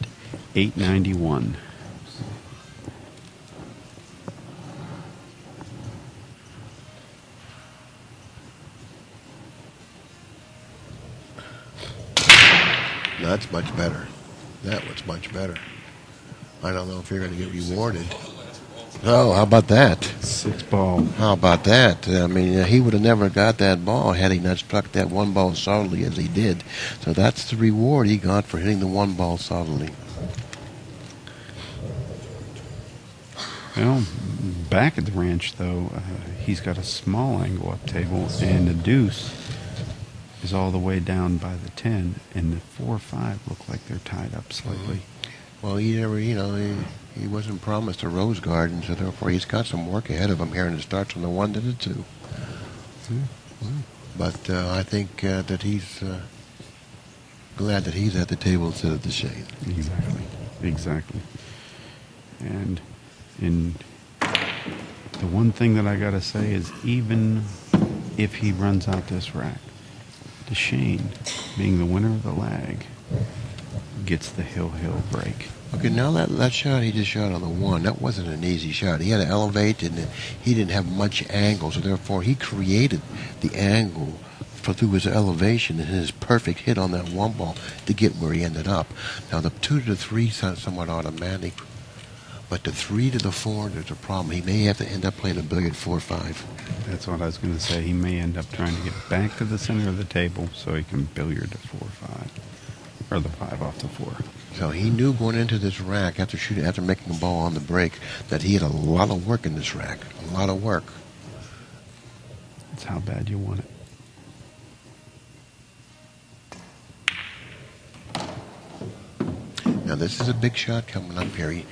Speaker 1: 891.
Speaker 2: That's much better. That was much better. I don't know if you're going to get rewarded. Oh, how about that?
Speaker 1: 6 ball.
Speaker 2: How about that? I mean, he would have never got that ball had he not struck that 1 ball solidly as he did. So that's the reward he got for hitting the 1 ball solidly.
Speaker 1: Well, back at the ranch, though, he's got a small angle up table, and the deuce is all the way down by the 10, and the 4-5 look like they're tied up slightly.
Speaker 2: Well, he never, he wasn't promised a rose garden, so therefore he's got some work ahead of him here, and it starts from the 1 to the 2. But I think that he's glad that he's at the table instead of Dechaine.
Speaker 1: Exactly. And the one thing that I got to say is, even if he runs out this rack, Dechaine, being the winner of the lag, gets the hill break.
Speaker 2: Okay, now that shot he just shot on the 1, that wasn't an easy shot. He had to elevate, and he didn't have much angle, so therefore he created the angle through his elevation and his perfect hit on that 1 ball to get where he ended up. Now the 2 to the 3 sounds somewhat automatic, but the 3 to the 4, there's a problem. He may have to end up playing a billiard 4-5.
Speaker 1: That's what I was going to say. He may end up trying to get back to the center of the table so he can billiard the 4-5, or the 5 off the 4.
Speaker 2: So he knew going into this rack after making a ball on the break that he had a lot of work in this rack. A lot of work.
Speaker 1: That's how bad you want it.
Speaker 2: Now this is a big shot coming up here.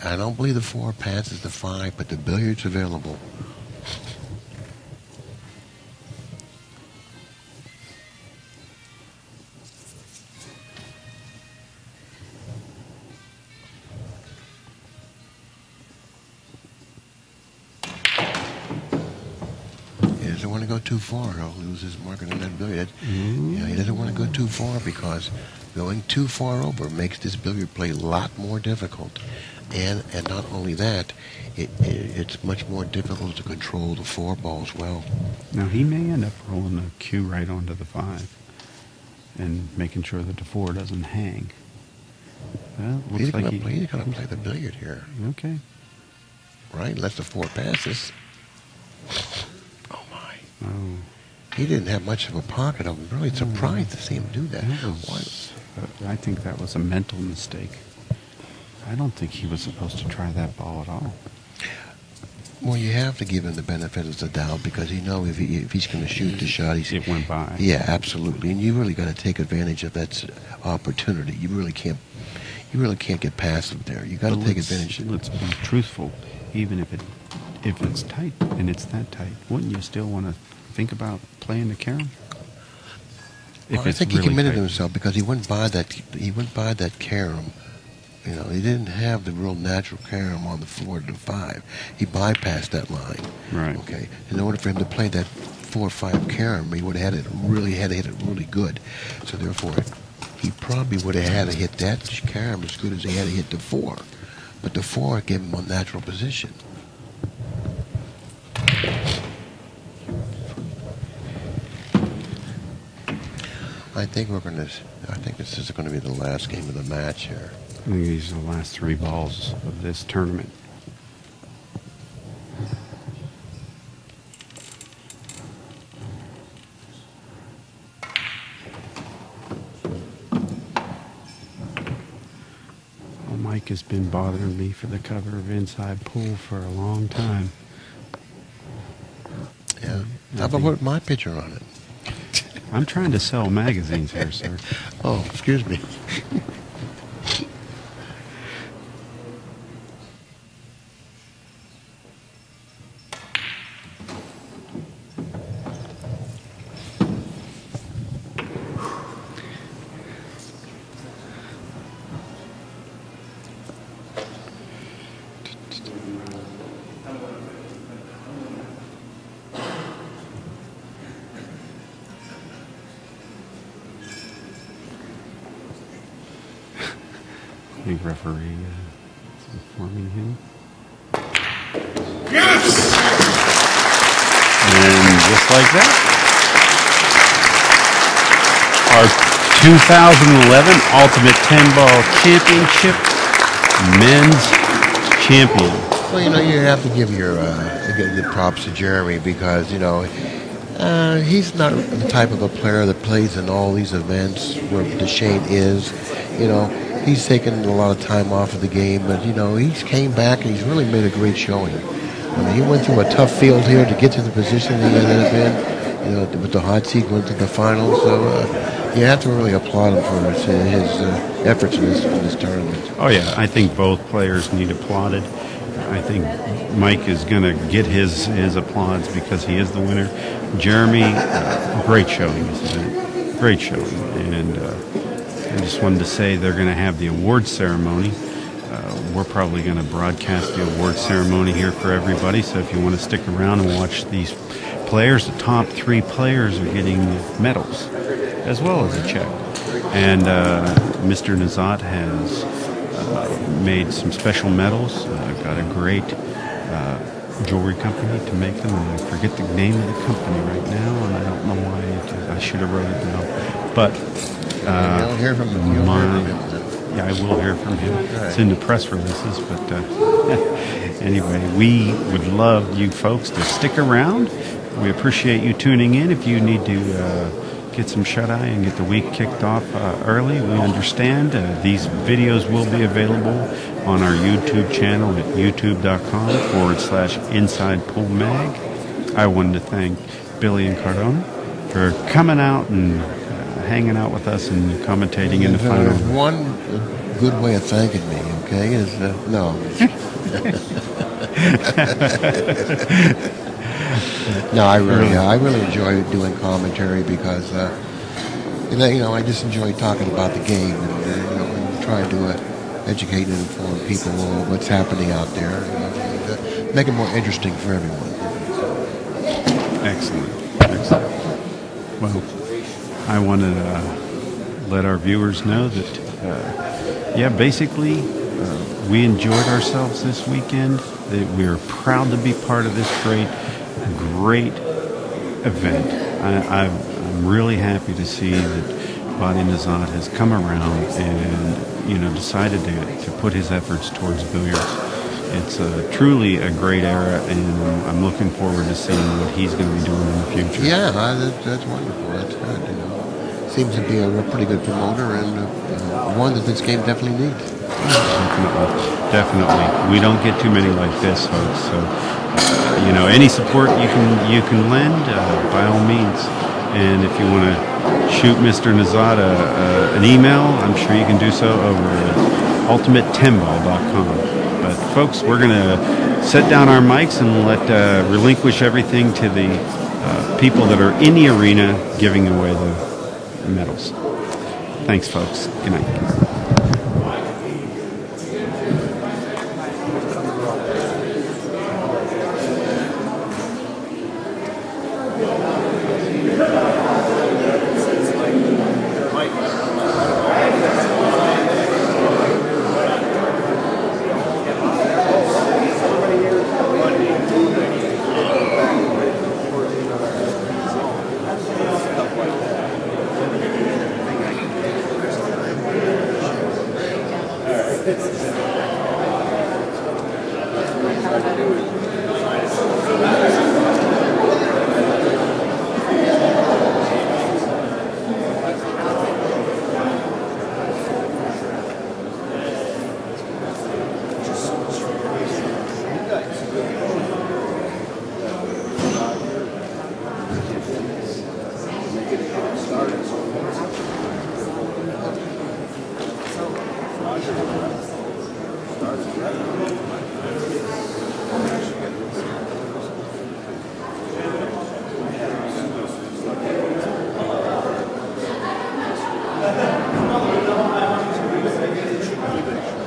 Speaker 2: I don't believe the 4 passes the 5, but the billiard's available. He doesn't want to go too far. He'll lose his market on that billiard. Yeah, he doesn't want to go too far because going too far over makes this billiard play a lot more difficult. And not only that, it's much more difficult to control the 4 ball as well.
Speaker 1: Now he may end up rolling a cue right onto the 5 and making sure that the 4 doesn't hang. Well, looks like
Speaker 2: he's going to play the billiard here.
Speaker 1: Okay.
Speaker 2: Right, unless the 4 passes. Oh my.
Speaker 1: Oh.
Speaker 2: He didn't have much of a pocket. I'm really surprised to see him do that.
Speaker 1: I think that was a mental mistake. I don't think he was supposed to try that ball at all.
Speaker 2: Well, you have to give him the benefit of the doubt because you know if he's going to shoot the shot,
Speaker 1: it went by.
Speaker 2: Yeah, absolutely, and you really got to take advantage of that opportunity. You really can't get passive there. You got to take advantage.
Speaker 1: Let's be truthful. Even if it's tight and it's that tight, wouldn't you still want to think about playing the carom?
Speaker 2: Well, I think he committed himself because he went by that carom. You know, he didn't have the real natural carom on the 4 to the 5. He bypassed that line.
Speaker 1: Right.
Speaker 2: Okay. In order for him to play that 4-5 carom, he would have had to hit it really good. So therefore, he probably would have had to hit that carom as good as he had to hit the 4. But the 4 gave him a natural position. I think this is going to be the last game of the match here.
Speaker 1: I think these are the last 3 balls of this tournament. Mike has been bothering me for the cover of Inside Pool for a long time.
Speaker 2: Yeah. How about put my picture on it?
Speaker 1: I'm trying to sell magazines here, sir.
Speaker 2: Oh, excuse me.
Speaker 1: The referee is informing him.
Speaker 5: Yes!
Speaker 1: And just like that, our 2011 Ultimate 10-Ball Championship men's champion.
Speaker 2: Well, you know, you have to give your the props to Jeremy because, you know, he's not the type of a player that plays in all these events where Dechaine is. You know, he's taken a lot of time off of the game, but, you know, he's came back and he's really made a great showing. I mean, he went through a tough field here to get to the position that he ended up in, you know, with the hot seat, went to the finals. So you have to really applaud him for his efforts in this tournament.
Speaker 1: Oh, yeah, I think both players need applauded. I think Mike is going to get his applause because he is the winner. Jeremy, great showing this event. Great showing. And I just wanted to say they're going to have the award ceremony. We're probably going to broadcast the award ceremony here for everybody. So if you want to stick around and watch these players, the top 3 players are getting medals as well as a check. And Mr. Nazat has made some special medals. Got a great jewelry company to make them. And I forget the name of the company right now, and I don't know why. I should have wrote it down. But
Speaker 2: You'll hear from him.
Speaker 1: yeah, I will hear from him. It's in the press releases, but anyway, we would love you folks to stick around. We appreciate you tuning in. If you need to get some shut-eye and get the week kicked off early, we understand. These videos will be available on our YouTube channel at youtube.com/InsidePoolMag. I wanted to thank Billy and Cardona for coming out and hanging out with us and commentating in the final.
Speaker 2: There's one good way of thanking me, okay, is no. No, I really enjoy doing commentary because you know, I just enjoy talking about the game and you know, and trying to educate and inform people on what's happening out there, and make it more interesting for everyone.
Speaker 1: Excellent. Well, I want to let our viewers know that, basically, we enjoyed ourselves this weekend. That we are proud to be part of this great event. I'm really happy to see that Badi Nazat has come around and, you know, decided to put his efforts towards billiards. It's truly a great era, and I'm looking forward to seeing what he's going to be doing in the future.
Speaker 2: Yeah, that's wonderful. That's good. You know, seems to be a pretty good promoter and one that this game definitely needs.
Speaker 1: Definitely. We don't get too many like this, folks. So, you know, any support you can lend, by all means. And if you want to shoot Mr. Nazat an email, I'm sure you can do so over at ultimate10ball.com. But folks, we're going to set down our mics and relinquish everything to the people that are in the arena giving away the medals. Thanks, folks. Good night.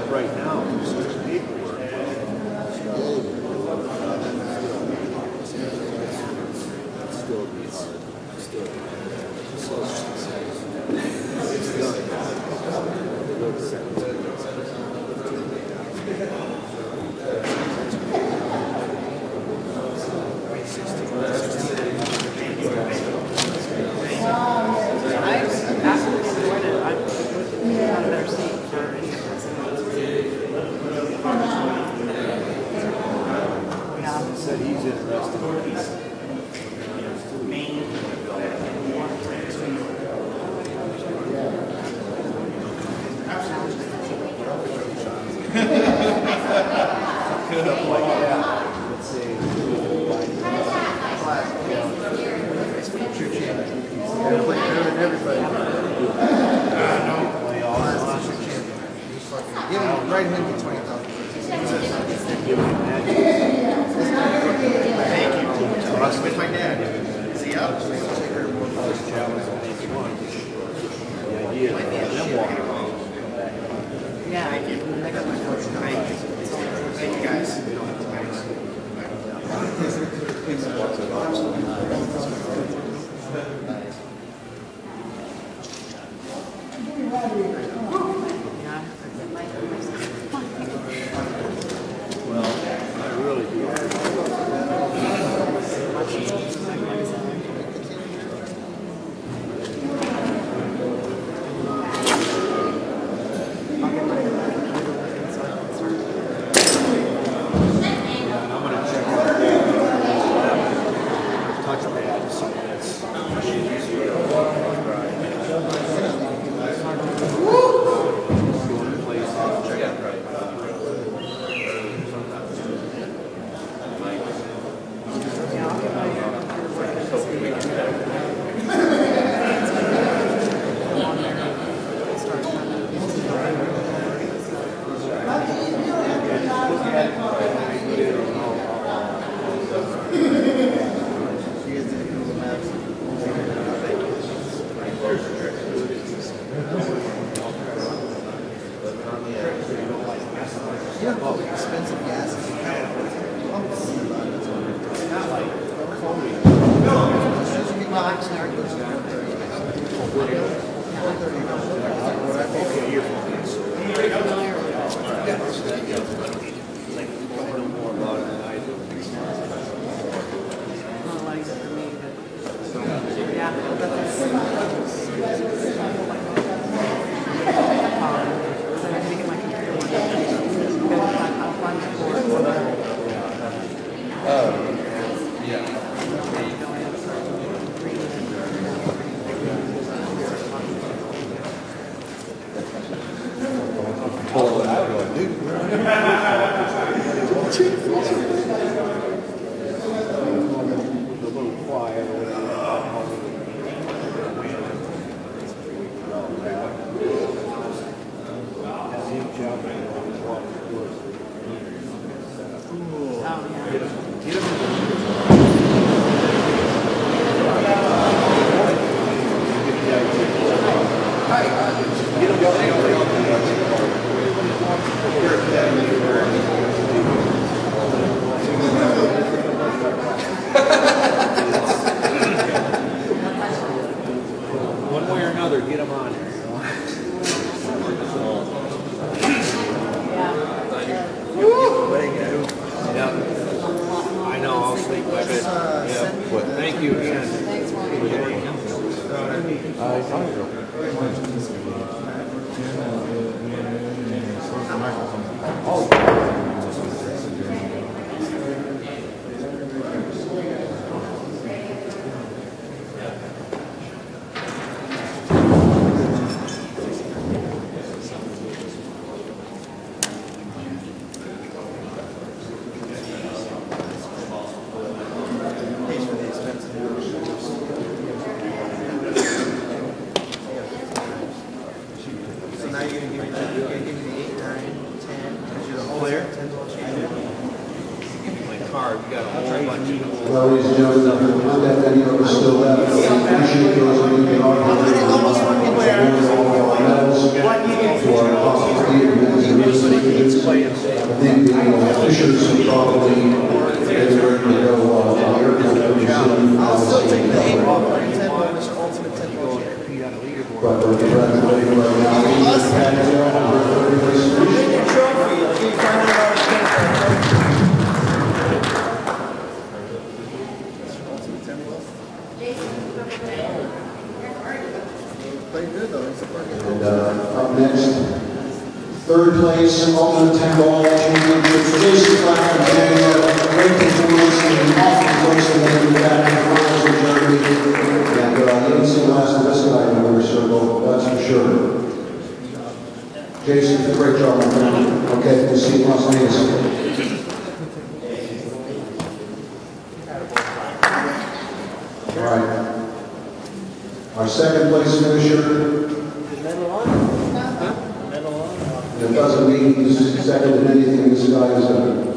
Speaker 6: Right now, it's just paperwork. Still be hard. Still be hard. It's done. Said he's interested.
Speaker 7: Give him right hand to 20,000. Thank you. I was with my dad. Is he up?
Speaker 8: Yeah.
Speaker 7: Thank you. I got my coach. Thank you. Thank you, guys.
Speaker 6: Well, I really do. I'm going to check out touchpad to see if that's easier. Going to place check out right.
Speaker 7: Expensive gas. One way or another, get them on here. Yep. I know, I'll sleep with it. Yep. Thank you again.
Speaker 8: Thanks,
Speaker 3: many of us still have. We appreciate those of you that are here. All our medals to our top 3 of men's and women's divisions. I think the officials are probably getting ready to go on the airport pretty soon.
Speaker 8: I'll still take the 8 ball for 10 ball, Mr. Ultimate 10 ball.
Speaker 3: But we're congratulating right now. And up next, 3rd place, Ultimate 10 Ball Championship, Jason Clark from Canada. Great performance and awfully close to making the back in the finals with Germany. And you didn't see the last of this guy in the winner's circle, that's for sure. Jason, great job, my friend. Okay, we'll see you in Las Vegas. All right. Our 2nd place finisher. It doesn't mean he's second in anything. This guy is a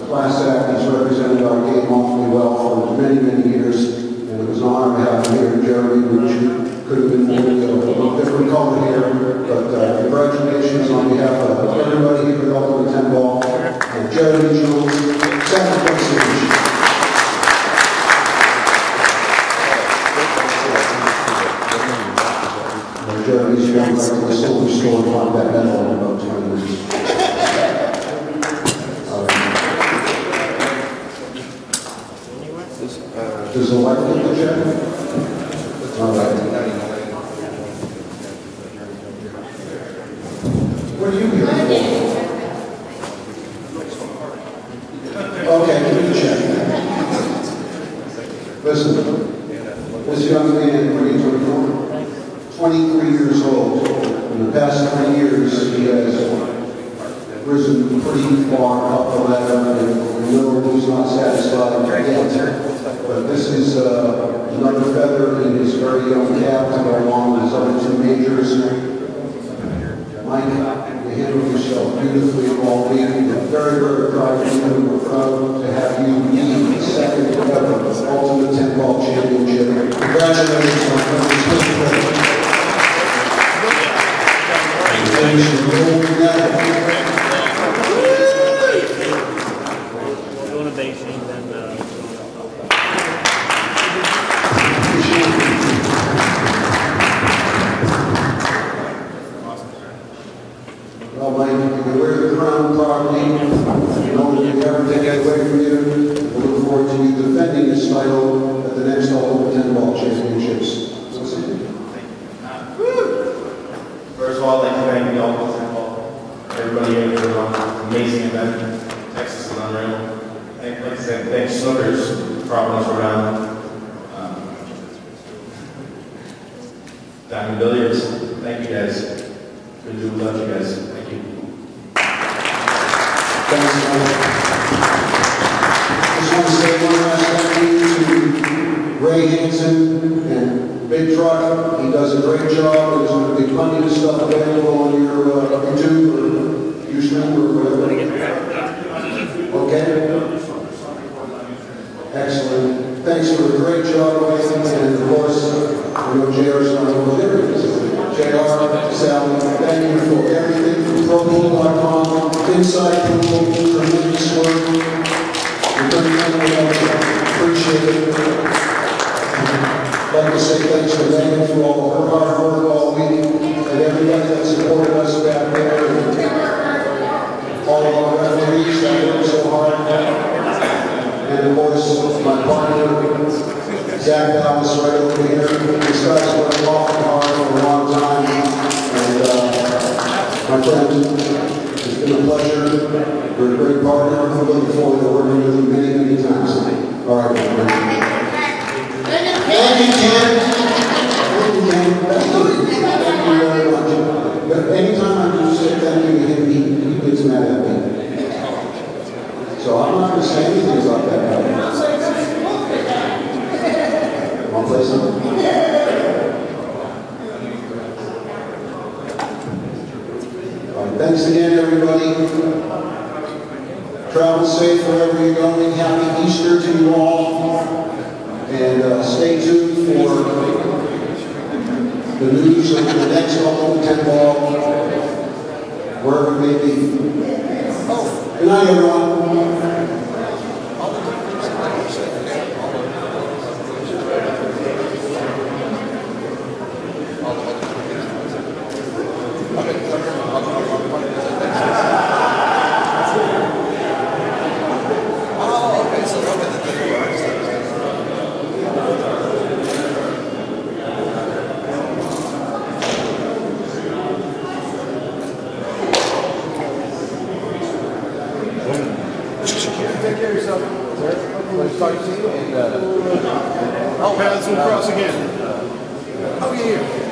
Speaker 3: class act. He's represented our game awfully well for many, many years. And it was an honor to have him here in Germany, which could have been a different color here. But congratulations on behalf of everybody here at Ultimate 10 Ball. And Jeremy Jones, 2nd place finisher. Jeremy's going back to the silver store and find that medal in about 20 minutes. Does the wife get the check? All right. What are you here for? Okay, give me the check. Listen, this young man, 23 years old. In the past 20 years, he has risen pretty far up the ladder, and we know he's not satisfied yet. But this is another feather in his very young cap to go along with his other 2 majors. Mike, you handled yourself beautifully all week. We're very, very proud of you. We're proud to have you lead the 2nd ever Ultimate 10 Ball Championship. Congratulations, my friend.
Speaker 7: Doing a Dechaine, then
Speaker 3: well, Mike, you can wear the crown properly. You know that you never take it away from you. We look forward to you defending this title at the next Ultimate 10 Ball Championships.
Speaker 9: First of all, I'd like to thank the Ultimate 10 Ball, everybody here for an amazing event. Texas is unreal. Like I said, thanks Snookers, Providence, Rhode Island. Diamond Billiards, thank you guys. We do love you guys. Thank you.
Speaker 3: Thanks, Mike. Just want to say one last thank you to Ray Hansen and Big Truck. He does a great job. There's going to be plenty of stuff available on your YouTube or YouTube or whatever. Okay? Excellent. Thanks for a great job, Ray. And of course, I know JR's not over there. JR, Sally, thank you for everything from ProPool.com, Inside Pool, tremendous work. We're very appreciate it. I'd like to say thanks to Megan for all her hard work all week, and everybody that supported us back there, and all of our referees that worked so hard. And of course, my partner, Zach Dallas, right over here. This guy's worked awfully hard for a long time. And my friend, it's been a pleasure. You're a great partner. I'm looking forward to working with you many, many times. All right, my friend. Thank you, Ken. Thank you, Ken. Thank you very much. But anytime I do say thank you to him, he gets mad at me. So I'm not going to say anything about that guy. Want to play something? All right, thanks again, everybody. Travel safe wherever you're going. Happy Easter to you all. And stay tuned for the news of the next Ultimate 10 Ball, wherever it may be. Good night, everyone.
Speaker 6: Take care of yourself. Let's talk to you and paths will cross again. Oh, yeah.